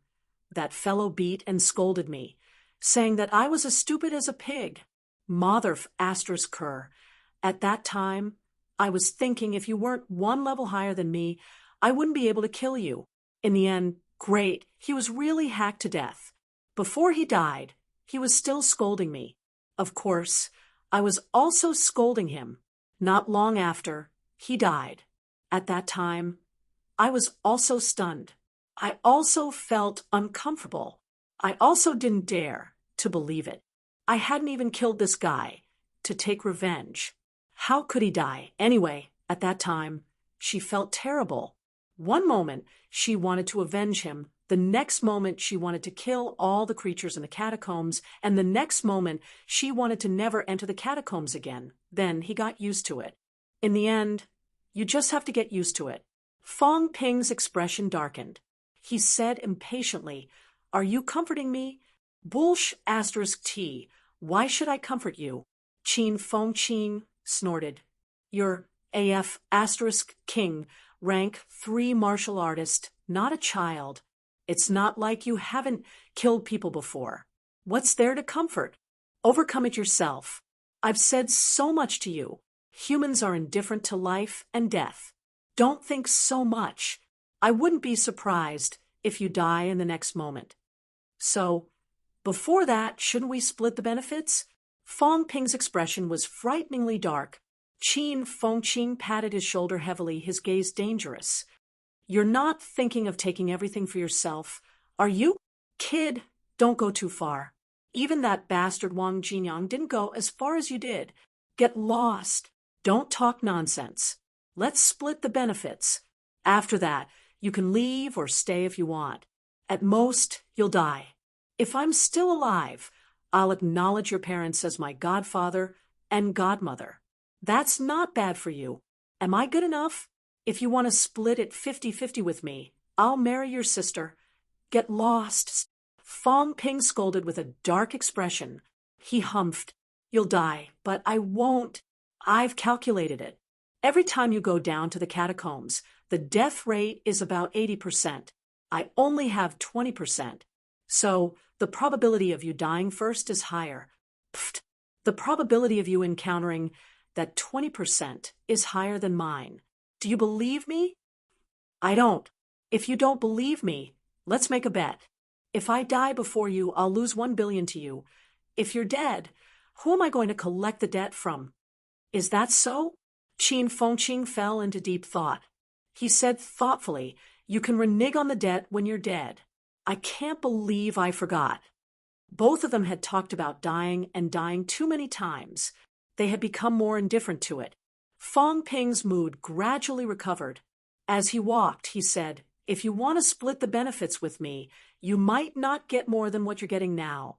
that fellow beat and scolded me, saying that I was as stupid as a pig. Mother asterisk cur. At that time, I was thinking if you weren't one level higher than me, I wouldn't be able to kill you. In the end, great, he was really hacked to death. Before he died, he was still scolding me. Of course, I was also scolding him. Not long after, he died. At that time, I was also stunned. I also felt uncomfortable. I also didn't dare to believe it. I hadn't even killed this guy to take revenge. How could he die? Anyway, at that time, she felt terrible. One moment, she wanted to avenge him. The next moment, she wanted to kill all the creatures in the catacombs. And the next moment, she wanted to never enter the catacombs again. Then he got used to it. In the end, you just have to get used to it. Fong Ping's expression darkened. He said impatiently, "Are you comforting me?" Bullsh asterisk T. Why should I comfort you? Qin Fengqing snorted. You're AF asterisk King, rank 3 martial artist, not a child. It's not like you haven't killed people before. What's there to comfort? Overcome it yourself. I've said so much to you. Humans are indifferent to life and death. Don't think so much. I wouldn't be surprised if you die in the next moment. So, before that, shouldn't we split the benefits? Fong Ping's expression was frighteningly dark. Qin Fengqing patted his shoulder heavily, his gaze dangerous. You're not thinking of taking everything for yourself, are you? Kid, don't go too far. Even that bastard Wang Jinyang didn't go as far as you did. Get lost. Don't talk nonsense. Let's split the benefits. After that, you can leave or stay if you want. At most, you'll die. If I'm still alive, I'll acknowledge your parents as my godfather and godmother. That's not bad for you. Am I good enough? If you want to split it 50-50 with me, I'll marry your sister. Get lost. Fong Ping scolded with a dark expression. He humphed. You'll die, but I won't. I've calculated it. Every time you go down to the catacombs, the death rate is about 80%. I only have 20%. So the probability of you dying first is higher. Pfft. The probability of you encountering that 20% is higher than mine. Do you believe me? I don't. If you don't believe me, let's make a bet. If I die before you, I'll lose 1 billion to you. If you're dead, who am I going to collect the debt from? Is that so? Qin Fengqing fell into deep thought. He said thoughtfully, you can renege on the debt when you're dead. I can't believe I forgot. Both of them had talked about dying and dying too many times. They had become more indifferent to it. Fong Ping's mood gradually recovered. As he walked, he said, if you want to split the benefits with me, you might not get more than what you're getting now.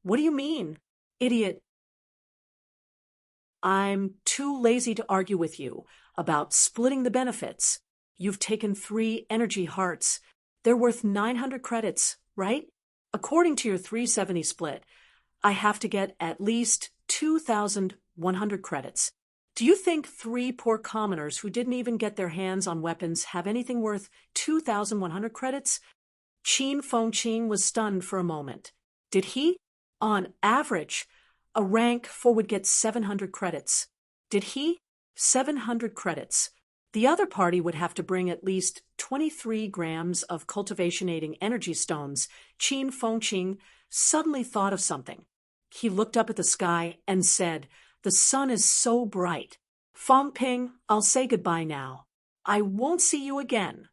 What do you mean, idiot? I'm too lazy to argue with you about splitting the benefits. You've taken 3 energy hearts. They're worth 900 credits, right? According to your 370 split, I have to get at least 2,100 credits. Do you think 3 poor commoners who didn't even get their hands on weapons have anything worth 2,100 credits? Qin Fengqing was stunned for a moment. Did he? On average, a rank 4 would get 700 credits. Did he? 700 credits. The other party would have to bring at least 23 grams of cultivation-aiding energy stones. Qin Fengqing suddenly thought of something. He looked up at the sky and said, "The sun is so bright. Fong Ping, I'll say goodbye now. I won't see you again."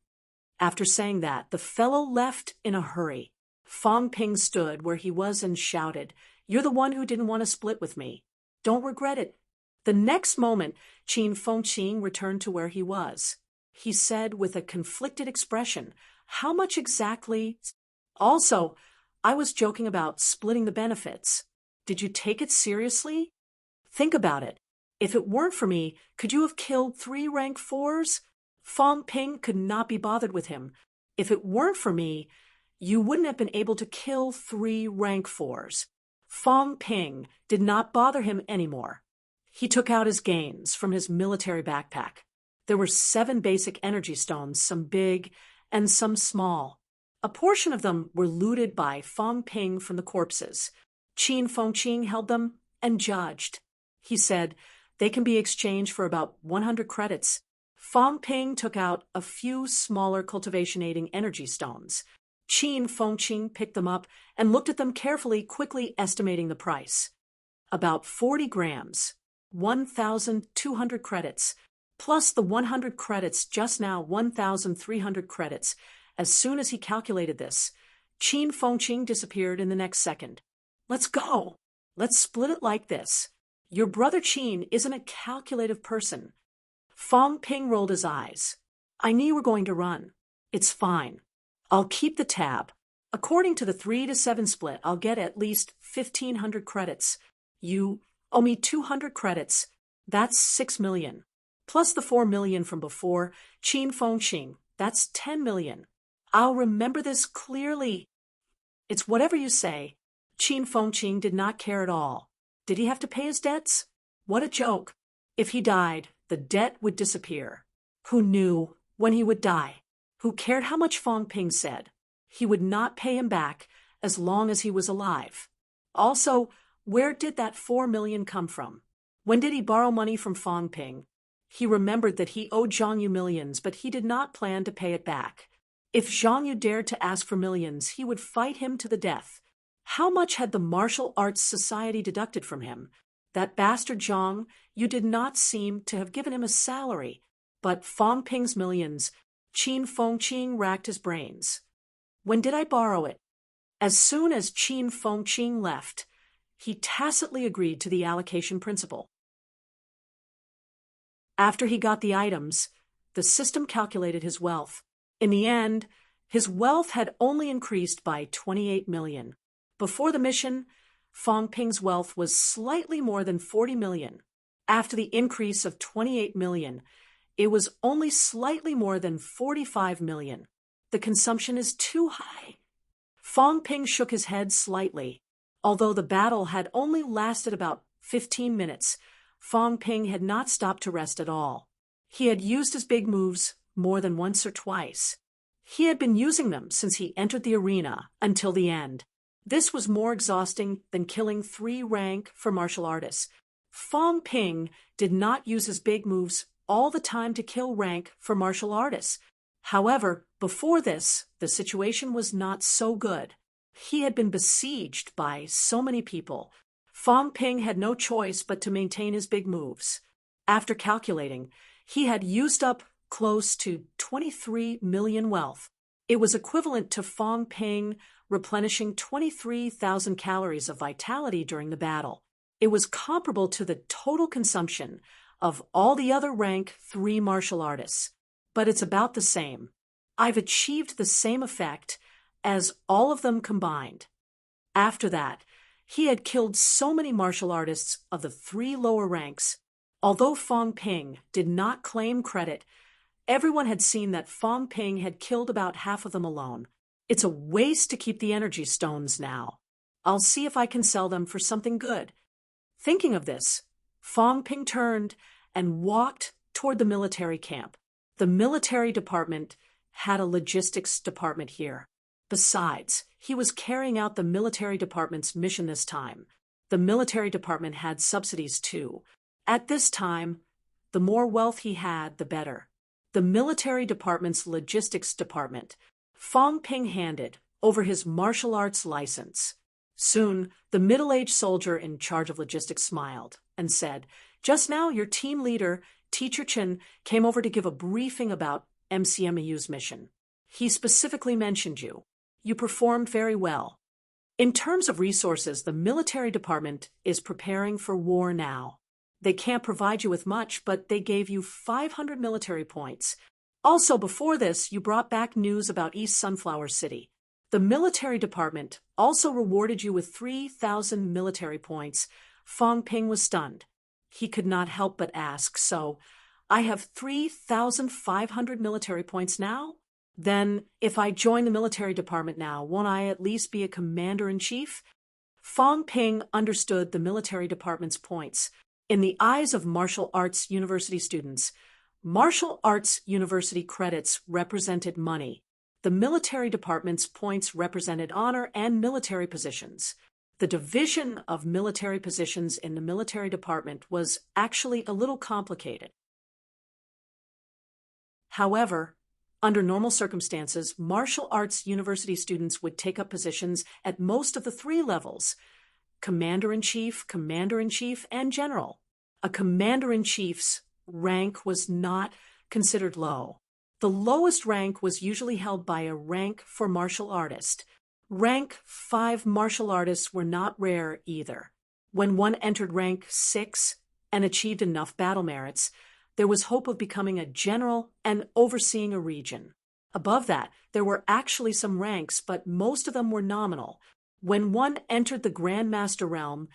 After saying that, the fellow left in a hurry. Fong Ping stood where he was and shouted, "You're the one who didn't want to split with me. Don't regret it." The next moment, Qin Fengqing returned to where he was. He said with a conflicted expression, "How much exactly?" "Also, I was joking about splitting the benefits. Did you take it seriously? Think about it. If it weren't for me, could you have killed 3 rank 4s? Fong Ping could not be bothered with him. If it weren't for me, you wouldn't have been able to kill 3 rank 4s. Fong Ping did not bother him anymore. He took out his gains from his military backpack. There were 7 basic energy stones, some big and some small. A portion of them were looted by Fong Ping from the corpses. Qin Fengqing held them and judged. He said, "They can be exchanged for about 100 credits. Fong Ping took out a few smaller cultivation-aiding energy stones. Qin Fengqing picked them up and looked at them carefully, quickly estimating the price. About 40 grams, 1,200 credits, plus the 100 credits just now, 1,300 credits. As soon as he calculated this, Qin Fengqing disappeared in the next second. "Let's go. Let's split it like this. Your brother Qin isn't a calculative person." Fong Ping rolled his eyes. "I knew you were going to run. It's fine. I'll keep the tab. According to the 3 to 7 split, I'll get at least 1,500 credits. You owe me 200 credits. That's 6 million. Plus the 4 million from before, Qin Fengqing. That's 10 million. I'll remember this clearly." "It's whatever you say." Qin Fengqing did not care at all. Did he have to pay his debts? What a joke. If he died, the debt would disappear. Who knew when he would die? Who cared how much Fong Ping said? He would not pay him back as long as he was alive. Also, where did that 4 million come from? When did he borrow money from Fong Ping? He remembered that he owed Zhang Yu millions, but he did not plan to pay it back. If Zhang Yu dared to ask for millions, he would fight him to the death. How much had the Martial Arts Society deducted from him? That bastard Zhang Yu did not seem to have given him a salary. But Fong Ping's millions, Qin Fengqing racked his brains. When did I borrow it? As soon as Qin Fengqing left, he tacitly agreed to the allocation principle. After he got the items, the system calculated his wealth. In the end, his wealth had only increased by 28 million. Before the mission, Fong Ping's wealth was slightly more than 40 million. After the increase of 28 million, it was only slightly more than 45 million. The consumption is too high. Fong Ping shook his head slightly. Although the battle had only lasted about 15 minutes, Fong Ping had not stopped to rest at all. He had used his big moves more than once or twice. He had been using them since he entered the arena until the end. This was more exhausting than killing 3 rank for martial artists. Fong Ping did not use his big moves all the time to kill rank for martial artists. However, before this, the situation was not so good. He had been besieged by so many people. Fong Ping had no choice but to maintain his big moves. After calculating, he had used up close to 23 million wealth. It was equivalent to Fong Ping replenishing 23,000 calories of vitality during the battle. It was comparable to the total consumption of all the other rank 3 martial artists. But it's about the same. I've achieved the same effect as all of them combined. After that, he had killed so many martial artists of the 3 lower ranks. Although Fong Ping did not claim credit, everyone had seen that Fong Ping had killed about half of them alone. It's a waste to keep the energy stones now. I'll see if I can sell them for something good. Thinking of this, Fong Ping turned and walked toward the military camp. The military department had a logistics department here. Besides, he was carrying out the military department's mission this time. The military department had subsidies too. At this time, the more wealth he had, the better. The military department's logistics department, Fong Ping handed over his martial arts license. Soon, the middle-aged soldier in charge of logistics smiled and said, "Just now, your team leader, Teacher Chen, came over to give a briefing about MCMEU's mission. He specifically mentioned you. You performed very well. In terms of resources, the military department is preparing for war now. They can't provide you with much, but they gave you 500 military points. Also, before this, you brought back news about East Sunflower City. The military department also rewarded you with 3,000 military points." Fong Ping was stunned. He could not help but ask, "So, I have 3,500 military points now? Then, if I join the military department now, won't I at least be a commander-in-chief?" Fong Ping understood the military department's points. In the eyes of martial arts university students, martial arts university credits represented money. The military department's points represented honor and military positions. The division of military positions in the military department was actually a little complicated. However, under normal circumstances, martial arts university students would take up positions at most of the three levels: commander-in-chief, commander-in-chief, and general. A commander-in-chief's rank was not considered low. The lowest rank was usually held by a rank 4 martial artist. Rank 5 martial artists were not rare either. When one entered rank 6 and achieved enough battle merits, there was hope of becoming a general and overseeing a region. Above that, there were actually some ranks, but most of them were nominal. When one entered the Grandmaster realm,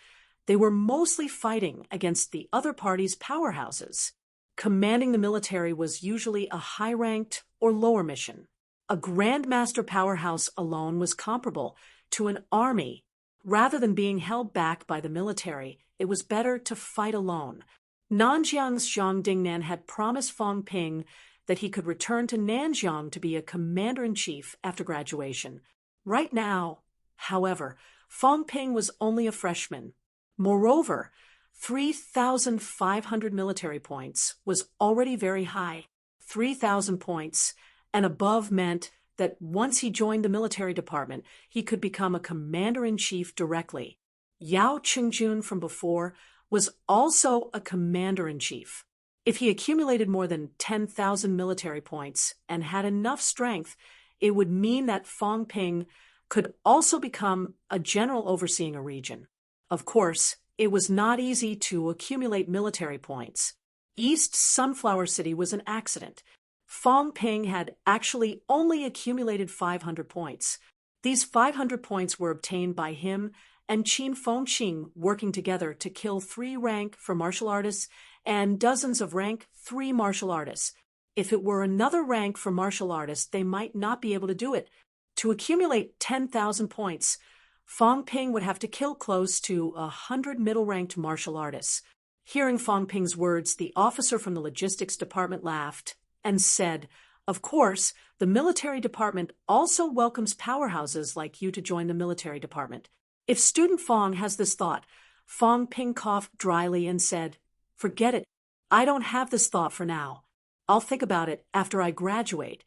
they were mostly fighting against the other party's powerhouses. Commanding the military was usually a high-ranked or lower mission. A Grandmaster powerhouse alone was comparable to an army. Rather than being held back by the military, it was better to fight alone. Nanjiang's Zhang Dingnan had promised Fong Ping that he could return to Nanjiang to be a commander-in-chief after graduation. Right now, however, Fong Ping was only a freshman. Moreover, 3,500 military points was already very high. 3,000 points and above meant that once he joined the military department, he could become a commander-in-chief directly. Yao Qingjun from before was also a commander-in-chief. If he accumulated more than 10,000 military points and had enough strength, it would mean that Fong Ping could also become a general overseeing a region. Of course, it was not easy to accumulate military points. East Sunflower City was an accident. Fong Ping had actually only accumulated 500 points. These 500 points were obtained by him and Qin Fengqing working together to kill 3 rank 4 martial artists and dozens of rank 3 martial artists. If it were another rank 4 martial artists, they might not be able to do it. To accumulate 10,000 points, Fong Ping would have to kill close to 100 middle-ranked martial artists. Hearing Fong Ping's words, the officer from the logistics department laughed and said, "Of course, the military department also welcomes powerhouses like you to join the military department." If student Fong has this thought, Fong Ping coughed dryly and said, "Forget it. I don't have this thought for now. I'll think about it after I graduate."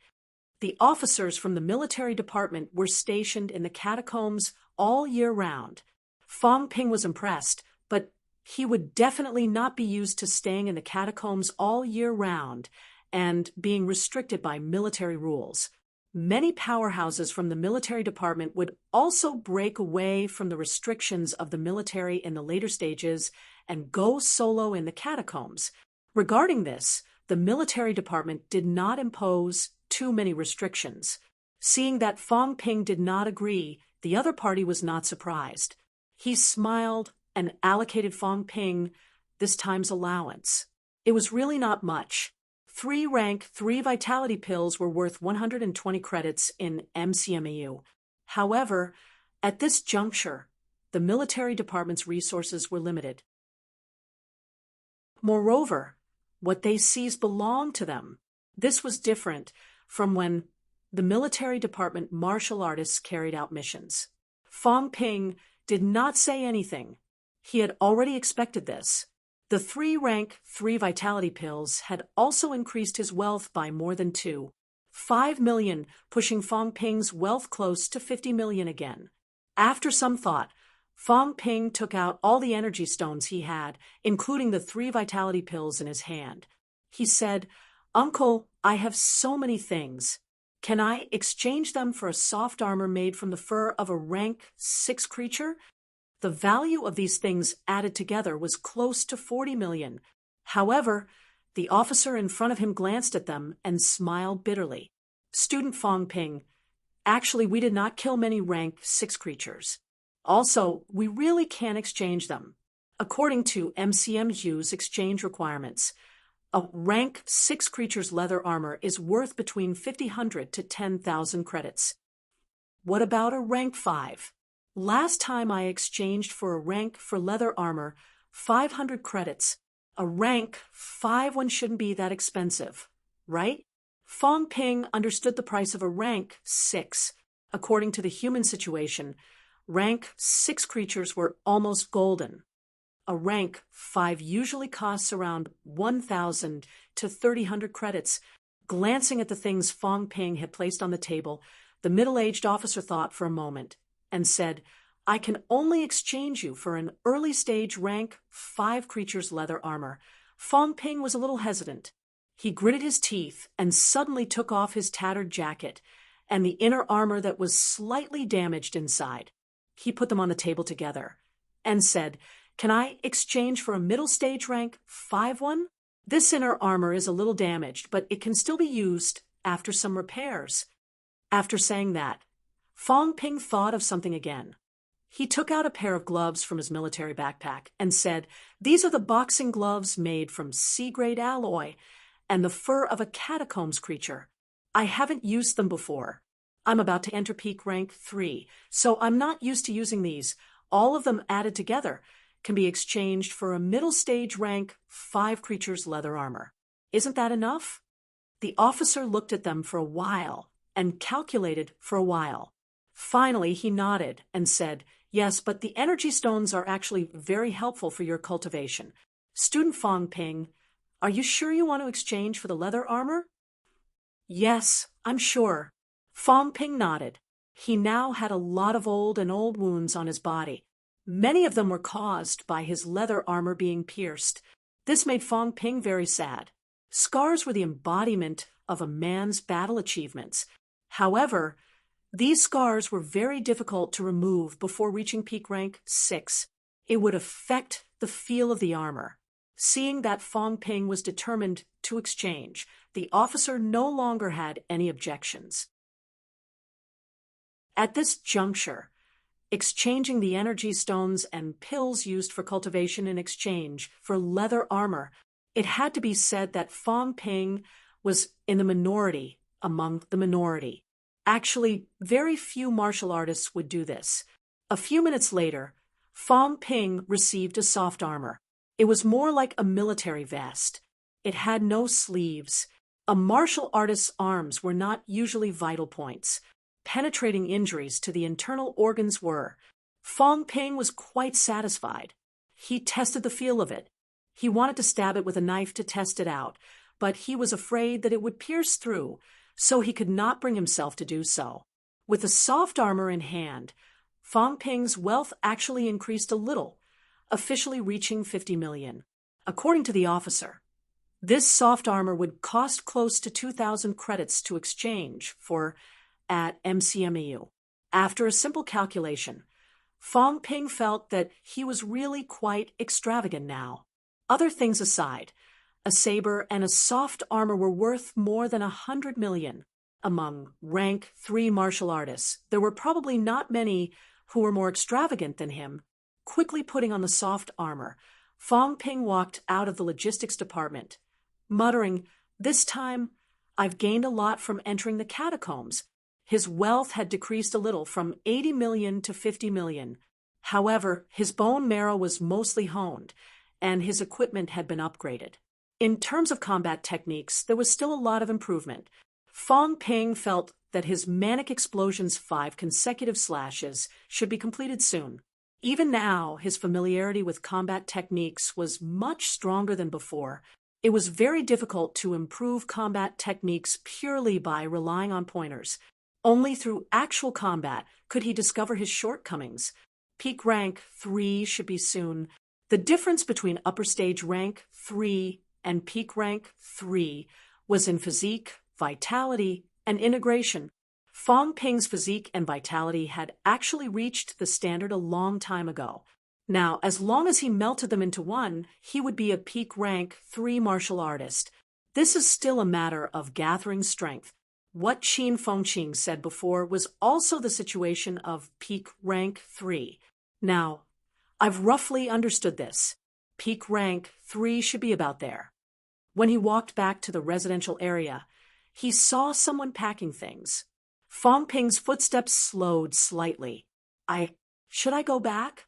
The officers from the military department were stationed in the catacombs all year round. Fong Ping was impressed, but he would definitely not be used to staying in the catacombs all year round and being restricted by military rules. Many powerhouses from the military department would also break away from the restrictions of the military in the later stages and go solo in the catacombs. Regarding this, the military department did not impose too many restrictions. Seeing that Fong Ping did not agree, the other party was not surprised. He smiled and allocated Fong Ping this time's allowance. It was really not much. 3 rank 3 vitality pills were worth 120 credits in MCMEU. However, at this juncture, the military department's resources were limited. Moreover, what they seized belonged to them. This was different from when the military department martial artists carried out missions. Fong Ping did not say anything. He had already expected this. The 3 rank 3 vitality pills had also increased his wealth by more than 5 million, pushing Fong Ping's wealth close to 50 million again. After some thought, Fong Ping took out all the energy stones he had, including the 3 vitality pills in his hand. He said, "Uncle, I have so many things. Can I exchange them for a soft armor made from the fur of a rank 6 creature?" The value of these things added together was close to 40 million. However, the officer in front of him glanced at them and smiled bitterly. "Student Fong Ping, actually, we did not kill many rank 6 creatures. Also, we really can't exchange them. According to MCMU's exchange requirements, a rank 6 creature's leather armor is worth between 500 to 10,000 credits. What about a rank 5? Last time I exchanged for a rank for leather armor, 500 credits. A rank 5 one shouldn't be that expensive, right?" Fong Ping understood the price of a rank 6. According to the human situation, rank 6 creatures were almost golden. A rank 5 usually costs around 1,000 to 3,000 credits. Glancing at the things Fong Ping had placed on the table, the middle-aged officer thought for a moment and said, "I can only exchange you for an early-stage rank 5 creature's leather armor." Fong Ping was a little hesitant. He gritted his teeth and suddenly took off his tattered jacket and the inner armor that was slightly damaged inside. He put them on the table together and said, "Can I exchange for a middle-stage rank 5 one? This inner armor is a little damaged, but it can still be used after some repairs." After saying that, Fong Ping thought of something again. He took out a pair of gloves from his military backpack and said, "These are the boxing gloves made from C-grade alloy and the fur of a catacombs creature. I haven't used them before. I'm about to enter peak rank 3, so I'm not used to using these. All of them added together can be exchanged for a middle stage rank 5 creature's leather armor. Isn't that enough?" The officer looked at them for a while and calculated for a while. Finally, he nodded and said, "Yes, but the energy stones are actually very helpful for your cultivation. Student Fong Ping, are you sure you want to exchange for the leather armor?" "Yes, I'm sure." Fong Ping nodded. He now had a lot of old wounds on his body. Many of them were caused by his leather armor being pierced. This made Fong Ping very sad. Scars were the embodiment of a man's battle achievements. However, these scars were very difficult to remove before reaching peak rank 6. It would affect the feel of the armor. Seeing that Fong Ping was determined to exchange, the officer no longer had any objections. At this juncture, exchanging the energy stones and pills used for cultivation in exchange for leather armor, it had to be said that Fong Ping was in the minority among the minority. Actually, very few martial artists would do this. A few minutes later, Fong Ping received a soft armor. It was more like a military vest. It had no sleeves. A martial artist's arms were not usually vital points. Penetrating injuries to the internal organs were. Fong Ping was quite satisfied. He tested the feel of it. He wanted to stab it with a knife to test it out, but he was afraid that it would pierce through, so he could not bring himself to do so. With the soft armor in hand, Fong Ping's wealth actually increased a little, officially reaching 50 million. According to the officer, this soft armor would cost close to 2,000 credits to exchange for at MCMU. After a simple calculation, Fong Ping felt that he was really quite extravagant now. Other things aside, a saber and a soft armor were worth more than 100 million. Among rank 3 martial artists, there were probably not many who were more extravagant than him. Quickly putting on the soft armor, Fong Ping walked out of the logistics department, muttering, "This time, I've gained a lot from entering the catacombs." His wealth had decreased a little from 80 million to 50 million. However, his bone marrow was mostly honed, and his equipment had been upgraded. In terms of combat techniques, there was still a lot of improvement. Fong Ping felt that his Manic Explosion's 5 consecutive slashes should be completed soon. Even now, his familiarity with combat techniques was much stronger than before. It was very difficult to improve combat techniques purely by relying on pointers. Only through actual combat could he discover his shortcomings. Peak rank 3 should be soon. The difference between upper stage rank 3 and peak rank 3 was in physique, vitality, and integration. Fong Ping's physique and vitality had actually reached the standard a long time ago. Now, as long as he melted them into one, he would be a peak rank 3 martial artist. This is still a matter of gathering strength. What Qin Fengqing said before was also the situation of peak rank 3. Now, I've roughly understood this. Peak rank 3 should be about there. When he walked back to the residential area, he saw someone packing things. Fong Ping's footsteps slowed slightly. Should I go back?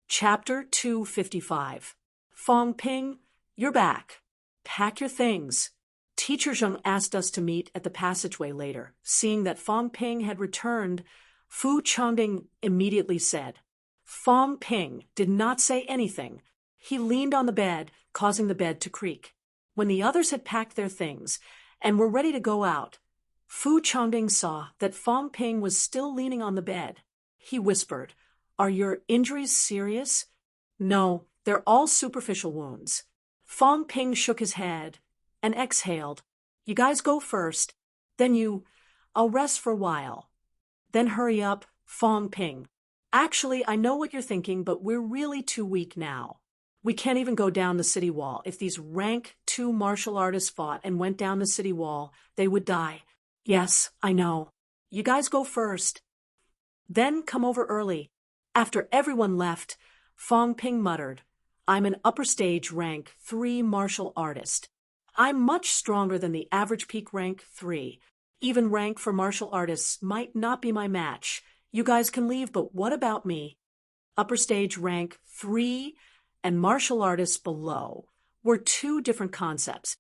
Chapter 255. Fong Ping, you're back. Pack your things. Teacher Zheng asked us to meet at the passageway later. Seeing that Fong Ping had returned, Fu Changding immediately said. Fong Ping did not say anything. He leaned on the bed, causing the bed to creak. When the others had packed their things and were ready to go out, Fu Changding saw that Fong Ping was still leaning on the bed. He whispered, Are your injuries serious? No, they're all superficial wounds. Fong Ping shook his head and exhaled. You guys go first, then I'll rest for a while. Then hurry up, Fong Ping. Actually, I know what you're thinking, but we're really too weak now. We can't even go down the city wall. If these rank 2 martial artists fought and went down the city wall, they would die. Yes, I know. You guys go first. Then come over early. After everyone left, Fong Ping muttered, I'm an upper stage rank 3 martial artist. I'm much stronger than the average peak rank 3. Even rank for martial artists might not be my match. You guys can leave, but what about me? Upper stage rank 3 and martial artists below were 2 different concepts.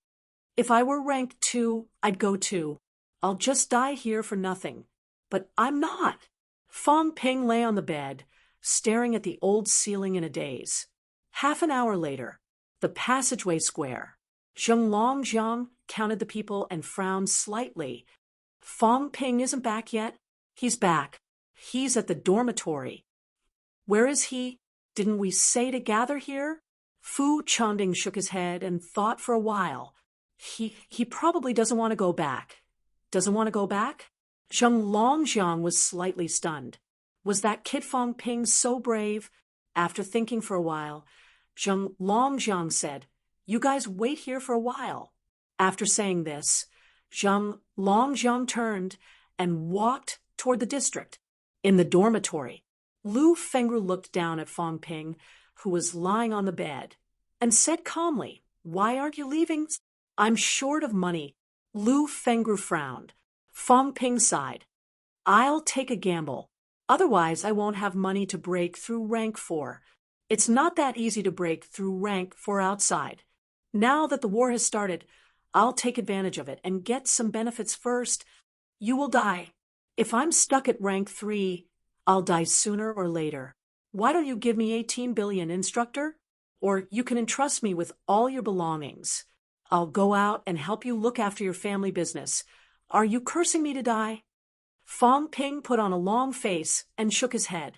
If I were rank 2, I'd go too. I'll just die here for nothing. But I'm not. Fong Ping lay on the bed, staring at the old ceiling in a daze. Half an hour later, the passageway square. Zheng Longjiang counted the people and frowned slightly. Fong Ping isn't back yet. He's back. He's at the dormitory. Where is he? Didn't we say to gather here? Fu Changding shook his head and thought for a while. He probably doesn't want to go back. Doesn't want to go back? Zheng Longjiang was slightly stunned. Was that kid Fong Ping so brave? After thinking for a while, Zheng Longjiang said, You guys wait here for a while. After saying this, Zheng Longjiang turned and walked toward the district. In the dormitory, Lu Fengru looked down at Fong Ping, who was lying on the bed, and said calmly, Why aren't you leaving? I'm short of money. Lu Fengru frowned. Fong Ping sighed. I'll take a gamble. Otherwise, I won't have money to break through rank 4. It's not that easy to break through rank 4 outside. Now that the war has started, I'll take advantage of it and get some benefits first. You will die. If I'm stuck at rank 3, I'll die sooner or later. Why don't you give me 18 billion, instructor? Or you can entrust me with all your belongings. I'll go out and help you look after your family business. Are you cursing me to die? Fong Ping put on a long face and shook his head.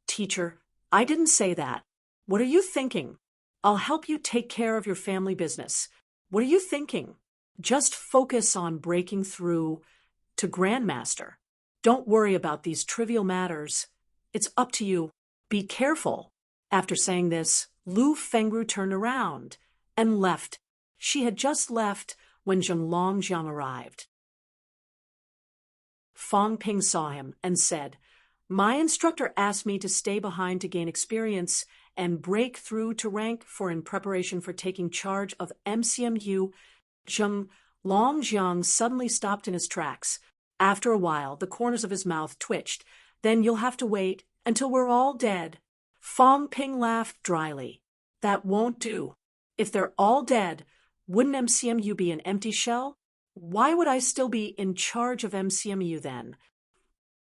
Teacher, I didn't say that. What are you thinking? I'll help you take care of your family business. What are you thinking? Just focus on breaking through to Grandmaster. Don't worry about these trivial matters. It's up to you. Be careful. After saying this, Lu Fengru turned around and left. She had just left when Zheng Longjiang arrived. Fong Ping saw him and said, My instructor asked me to stay behind to gain experience and break through to rank 4 in preparation for taking charge of MCMU. Zheng Longjiang suddenly stopped in his tracks. After a while, the corners of his mouth twitched. Then you'll have to wait until we're all dead. Fong Ping laughed dryly. That won't do. If they're all dead, wouldn't MCMU be an empty shell? Why would I still be in charge of MCMU then?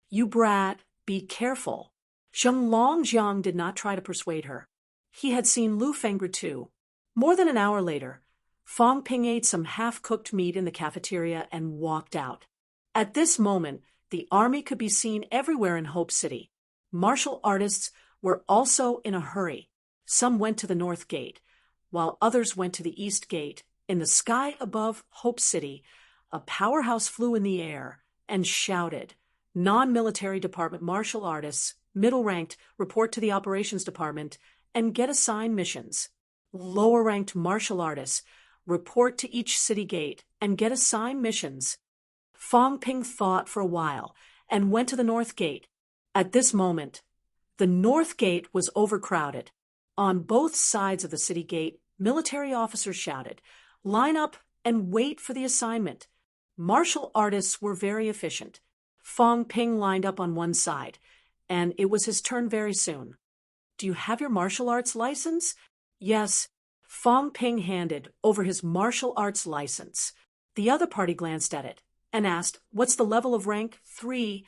You brat, be careful. Zheng Longjiang did not try to persuade her. He had seen Lu Fengru too. More than an hour later, Fong Ping ate some half-cooked meat in the cafeteria and walked out. At this moment, The army could be seen everywhere in Hope City. Martial artists were also in a hurry. Some went to the North Gate, while others went to the East Gate. In the sky above Hope City, a powerhouse flew in the air and shouted, "Non-military department martial artists, middle-ranked, report to the operations department and get assigned missions. Lower-ranked martial artists, report to each city gate and get assigned missions." Fong Ping thought for a while and went to the North Gate. At this moment, the North Gate was overcrowded. On both sides of the city gate, military officers shouted, "Line up and wait for the assignment." Martial artists were very efficient. Fong Ping lined up on one side, and it was his turn very soon. "Do you have your martial arts license?" "Yes." Fong Ping handed over his martial arts license. The other party glanced at it and asked, "What's the level of rank 3?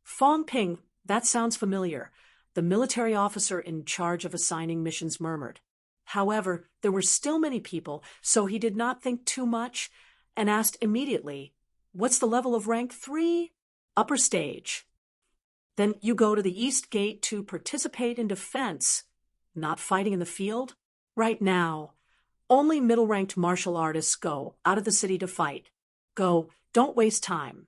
Fong Ping, that sounds familiar," the military officer in charge of assigning missions murmured. However, there were still many people, so he did not think too much and asked immediately, "What's the level of rank 3? Upper stage." "Then you go to the East Gate to participate in defense, not fighting in the field?" "Right now, only middle-ranked martial artists go out of the city to fight. Go, don't waste time."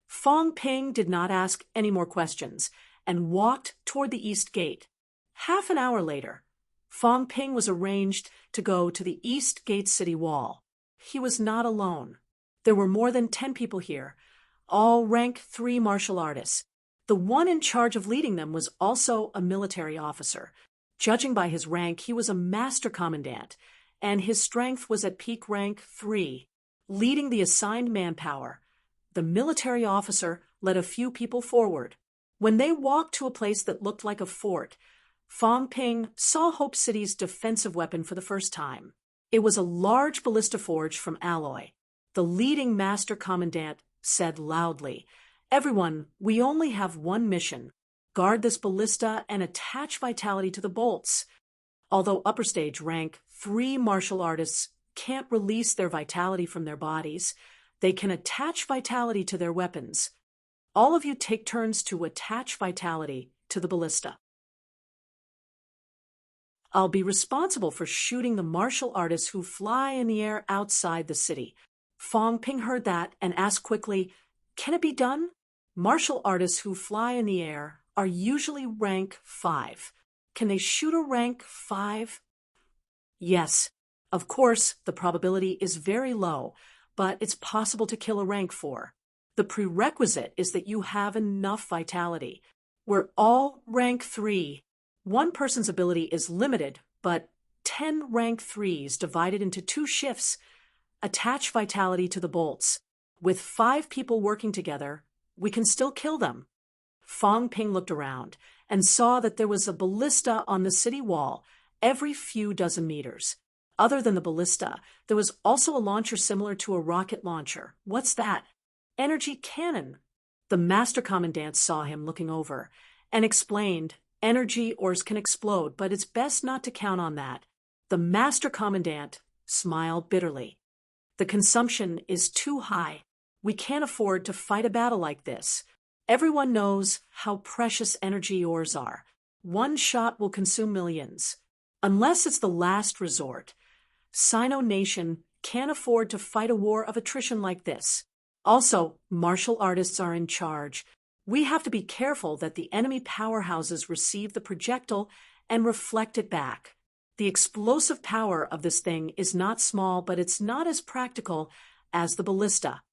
Fong Ping did not ask any more questions and walked toward the East Gate. Half an hour later, Fong Ping was arranged to go to the East Gate city wall. He was not alone. There were more than 10 people here, all rank 3 martial artists. The one in charge of leading them was also a military officer. Judging by his rank, he was a master commandant, and his strength was at peak rank 3. Leading the assigned manpower, the military officer led a few people forward. When they walked to a place that looked like a fort, Fong Ping saw Hope City's defensive weapon for the first time. It was a large ballista forged from alloy. The leading master commandant said loudly, "Everyone, we only have one mission. Guard this ballista and attach vitality to the bolts." Although upper stage rank 3 martial artists can't release their vitality from their bodies, they can attach vitality to their weapons. All of you take turns to attach vitality to the ballista. I'll be responsible for shooting the martial artists who fly in the air outside the city. Fong Ping heard that and asked quickly, "Can it be done?" Martial artists who fly in the air are usually rank 5. Can they shoot a rank 5? Yes. Of course, the probability is very low, but it's possible to kill a rank 4. The prerequisite is that you have enough vitality. We're all rank 3. One person's ability is limited, but 10 rank 3s divided into 2 shifts attach vitality to the bolts. With 5 people working together, we can still kill them. Fong Ping looked around and saw that there was a ballista on the city wall every few dozen meters. Other than the ballista, there was also a launcher similar to a rocket launcher. "What's that?" "Energy cannon." The master commandant saw him looking over and explained, "Energy ores can explode, but it's best not to count on that." The master commandant smiled bitterly. "The consumption is too high. We can't afford to fight a battle like this. Everyone knows how precious energy ores are. One shot will consume millions. Unless it's the last resort, Sino Nation can't afford to fight a war of attrition like this. Also, martial artists are in charge. We have to be careful that the enemy powerhouses receive the projectile and reflect it back. The explosive power of this thing is not small, but it's not as practical as the ballista."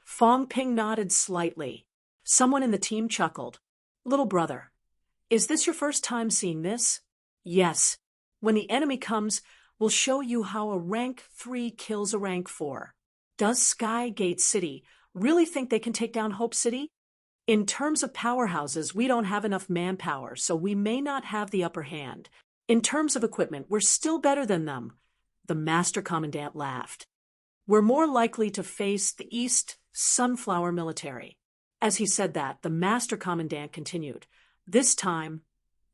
Fong Ping nodded slightly. Someone in the team chuckled. "Little brother, is this your first time seeing this?" "Yes. When the enemy comes, we'll show you how a rank 3 kills a rank 4. Does Skygate City really think they can take down Hope City? In terms of powerhouses, we don't have enough manpower, so we may not have the upper hand. In terms of equipment, we're still better than them." The master commandant laughed. "We're more likely to face the East Sunflower military." As he said that, the master commandant continued, "This time,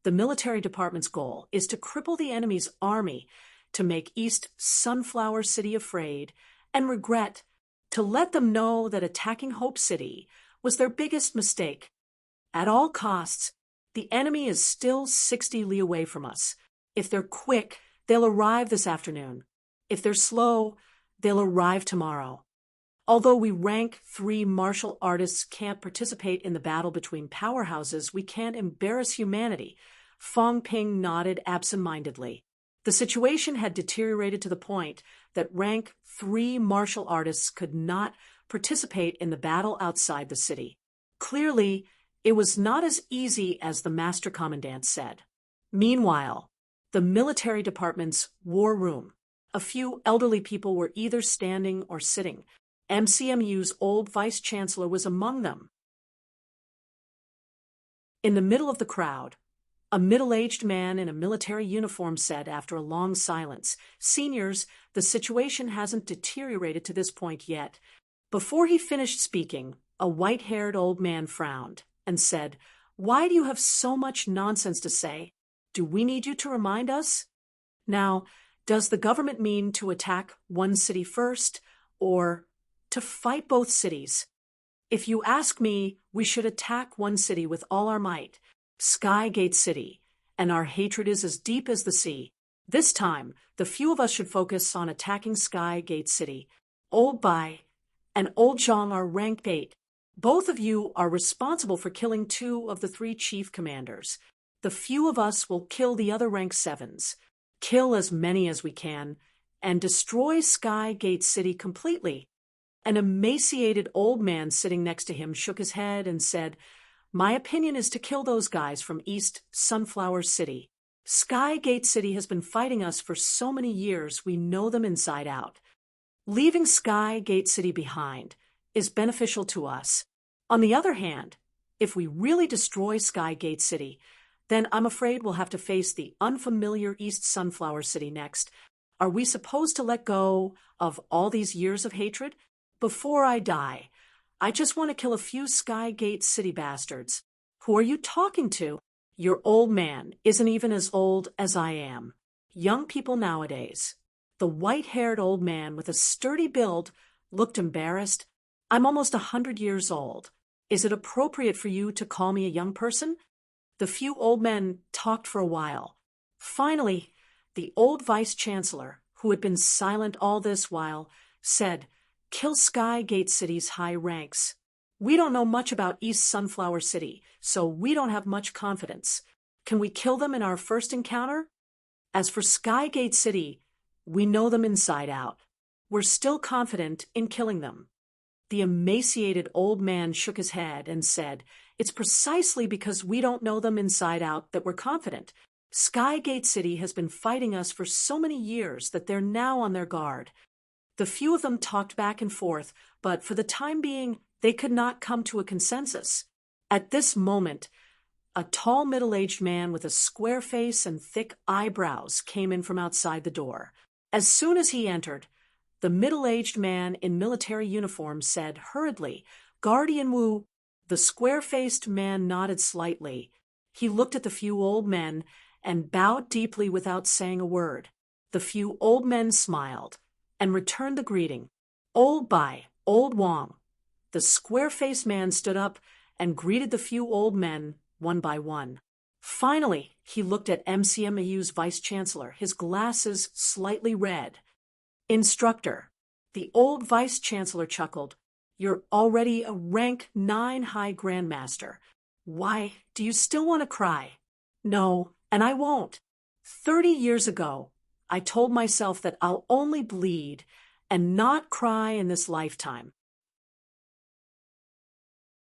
the military department's goal is to cripple the enemy's army, to make East Sunflower City afraid and regret, to let them know that attacking Hope City was their biggest mistake. At all costs, the enemy is still 60 li away from us. If they're quick, they'll arrive this afternoon. If they're slow, they'll arrive tomorrow. Although we rank 3 martial artists can't participate in the battle between powerhouses, we can't embarrass humanity. Fong Ping nodded absent-mindedly. The situation had deteriorated to the point that rank 3 martial artists could not participate in the battle outside the city. Clearly, it was not as easy as the Master Commandant said. Meanwhile, the military department's war room. A few elderly people were either standing or sitting. MCMU's old vice-chancellor was among them. In the middle of the crowd, a middle-aged man in a military uniform said after a long silence, "Seniors, the situation hasn't deteriorated to this point yet." Before he finished speaking, a white-haired old man frowned and said, "Why do you have so much nonsense to say? Do we need you to remind us? Now, does the government mean to attack one city first, or to fight both cities? If you ask me, we should attack one city with all our might, Skygate City, and our hatred is as deep as the sea. This time, the few of us should focus on attacking Skygate City. Old Bai and Old Zhang are rank 8. Both of you are responsible for killing 2 of the 3 chief commanders. The few of us will kill the other rank 7s, kill as many as we can, and destroy Skygate City completely." An emaciated old man sitting next to him shook his head and said, "My opinion is to kill those guys from East Sunflower City. Skygate City has been fighting us for so many years we know them inside out. Leaving Skygate City behind is beneficial to us. On the other hand, if we really destroy Skygate City, then I'm afraid we'll have to face the unfamiliar East Sunflower City next. Are we supposed to let go of all these years of hatred? Before I die, I just want to kill a few Skygate City bastards." "Who are you talking to? Your old man isn't even as old as I am. Young people nowadays." The white-haired old man with a sturdy build looked embarrassed. "I'm almost 100 years old. Is it appropriate for you to call me a young person?" The few old men talked for a while. Finally, the old vice-chancellor, who had been silent all this while, said, "Kill Skygate City's high ranks. We don't know much about East Sunflower City, so we don't have much confidence. Can we kill them in our first encounter? As for Skygate City, we know them inside out. We're still confident in killing them." The emaciated old man shook his head and said, "It's precisely because we don't know them inside out that we're confident. Skygate City has been fighting us for so many years that they're now on their guard." The few of them talked back and forth, but for the time being, they could not come to a consensus. At this moment, a tall middle-aged man with a square face and thick eyebrows came in from outside the door. As soon as he entered, the middle-aged man in military uniform said hurriedly, "Guardian Wu." The square-faced man nodded slightly. He looked at the few old men and bowed deeply without saying a word. The few old men smiled and returned the greeting. "Old Bai, Old Wang." The square-faced man stood up and greeted the few old men one by one. Finally, he looked at MCMU's vice-chancellor, his glasses slightly red. "Instructor." The old vice-chancellor chuckled. "You're already a rank 9 high grandmaster. Why, do you still want to cry?" "No, and I won't. 30 years ago, I told myself that I'll only bleed and not cry in this lifetime."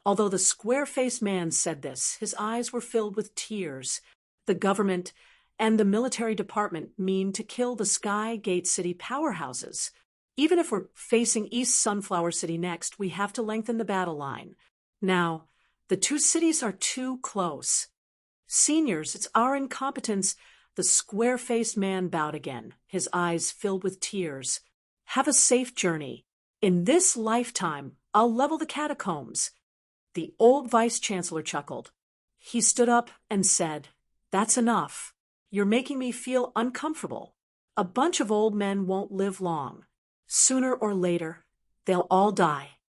Although the square-faced man said this, his eyes were filled with tears. The government and the military department mean to kill the Skygate City powerhouses. Even if we're facing East Sunflower City next, we have to lengthen the battle line. Now, the 2 cities are too close. Seniors, it's our incompetence. The square-faced man bowed again, his eyes filled with tears. "Have a safe journey. In this lifetime, I'll level the catacombs." The old vice-chancellor chuckled. He stood up and said, "That's enough. You're making me feel uncomfortable. A bunch of old men won't live long. Sooner or later, they'll all die."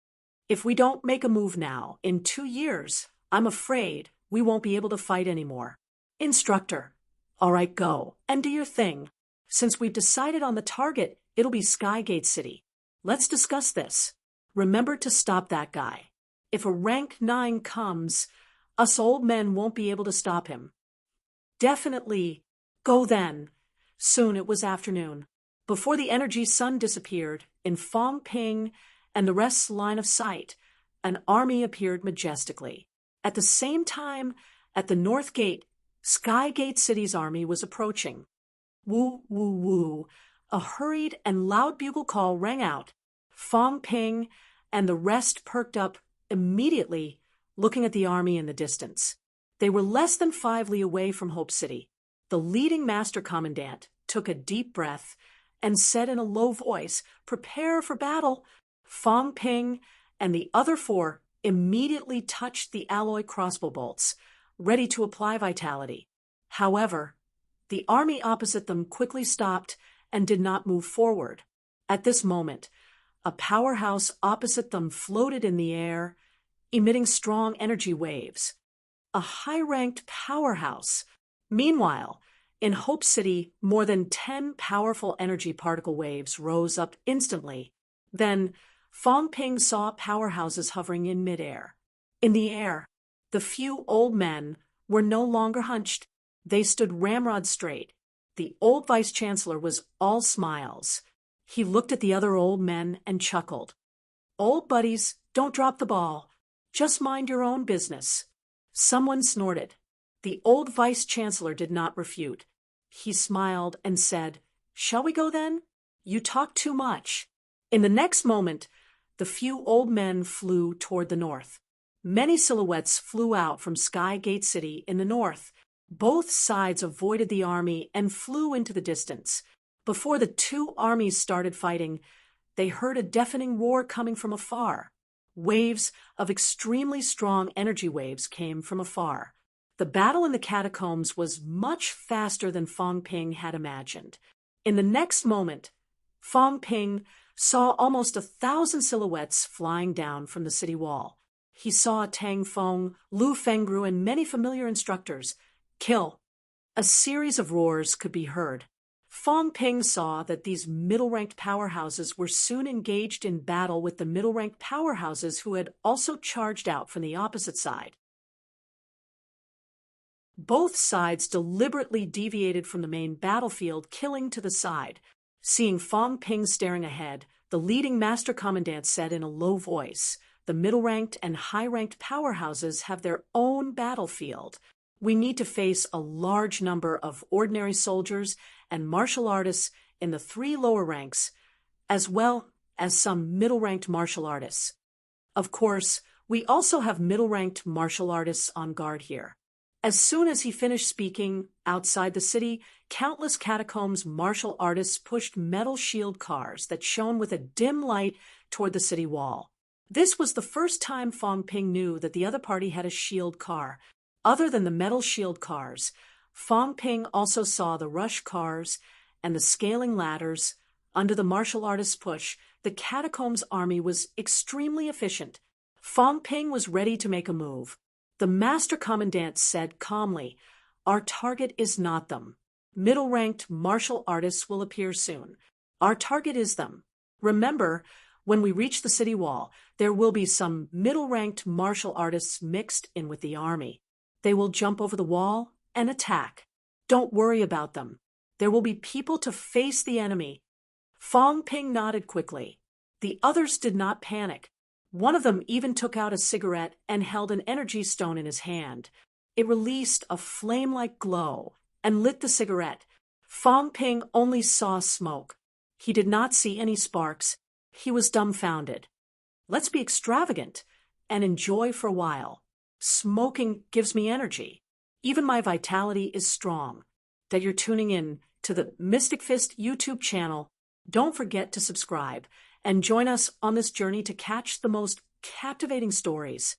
If we don't make a move now, in 2 years, I'm afraid we won't be able to fight anymore. Instructor, all right, go, and do your thing. Since we've decided on the target, it'll be Skygate City. Let's discuss this. Remember to stop that guy. If a rank 9 comes, us old men won't be able to stop him. Definitely. Go then. Soon it was afternoon. Before the energy sun disappeared, in Fong Ping and the rest's line of sight, an army appeared majestically. At the same time, at the north gate, Skygate City's army was approaching. Woo, woo, woo. A hurried and loud bugle call rang out. Fong Ping and the rest perked up immediately, looking at the army in the distance. They were less than 5 li away from Hope City. The leading master commandant took a deep breath and said in a low voice, "Prepare for battle." Fong Ping and the other 4 immediately touched the alloy crossbow bolts, ready to apply vitality. However, the army opposite them quickly stopped and did not move forward. At this moment, a powerhouse opposite them floated in the air, emitting strong energy waves. A high-ranked powerhouse. Meanwhile, in Hope City, more than 10 powerful energy particle waves rose up instantly. Then, Fong Ping saw powerhouses hovering in midair. In the air, the few old men were no longer hunched. They stood ramrod straight. The old vice-chancellor was all smiles. He looked at the other old men and chuckled. "Old buddies, don't drop the ball. Just mind your own business." Someone snorted. The old vice-chancellor did not refute. He smiled and said, "Shall we go then? You talk too much." In the next moment, the few old men flew toward the north. Many silhouettes flew out from Skygate City in the north. Both sides avoided the army and flew into the distance. Before the 2 armies started fighting, they heard a deafening roar coming from afar. Waves of extremely strong energy waves came from afar. The battle in the catacombs was much faster than Fong Ping had imagined. In the next moment, Fong Ping saw almost 1,000 silhouettes flying down from the city wall. He saw Tang Feng, Lu Fengru, and many familiar instructors. Kill. A series of roars could be heard. Fong Ping saw that these middle-ranked powerhouses were soon engaged in battle with the middle-ranked powerhouses who had also charged out from the opposite side. Both sides deliberately deviated from the main battlefield, killing to the side. Seeing Fong Ping staring ahead, the leading master commandant said in a low voice, "The middle-ranked and high-ranked powerhouses have their own battlefield. We need to face a large number of ordinary soldiers and martial artists in the 3 lower ranks, as well as some middle-ranked martial artists. Of course, we also have middle-ranked martial artists on guard here." As soon as he finished speaking, outside the city, countless catacombs martial artists pushed metal shield cars that shone with a dim light toward the city wall. This was the first time Fong Ping knew that the other party had a shield car. Other than the metal shield cars, Fong Ping also saw the rush cars and the scaling ladders. Under the martial artists' push, the catacombs army was extremely efficient. Fong Ping was ready to make a move. The master commandant said calmly, "Our target is not them. Middle-ranked martial artists will appear soon. Our target is them. Remember, when we reach the city wall, there will be some middle-ranked martial artists mixed in with the army. They will jump over the wall and attack. Don't worry about them. There will be people to face the enemy." Fong Ping nodded quickly. The others did not panic. One of them even took out a cigarette and held an energy stone in his hand. It released a flame-like glow and lit the cigarette. Fong Ping only saw smoke. He did not see any sparks. He was dumbfounded. Let's be extravagant and enjoy for a while. Smoking gives me energy. Even my vitality is strong. That you're tuning in to the Mystic Fist YouTube channel. Don't forget to subscribe and join us on this journey to catch the most captivating stories.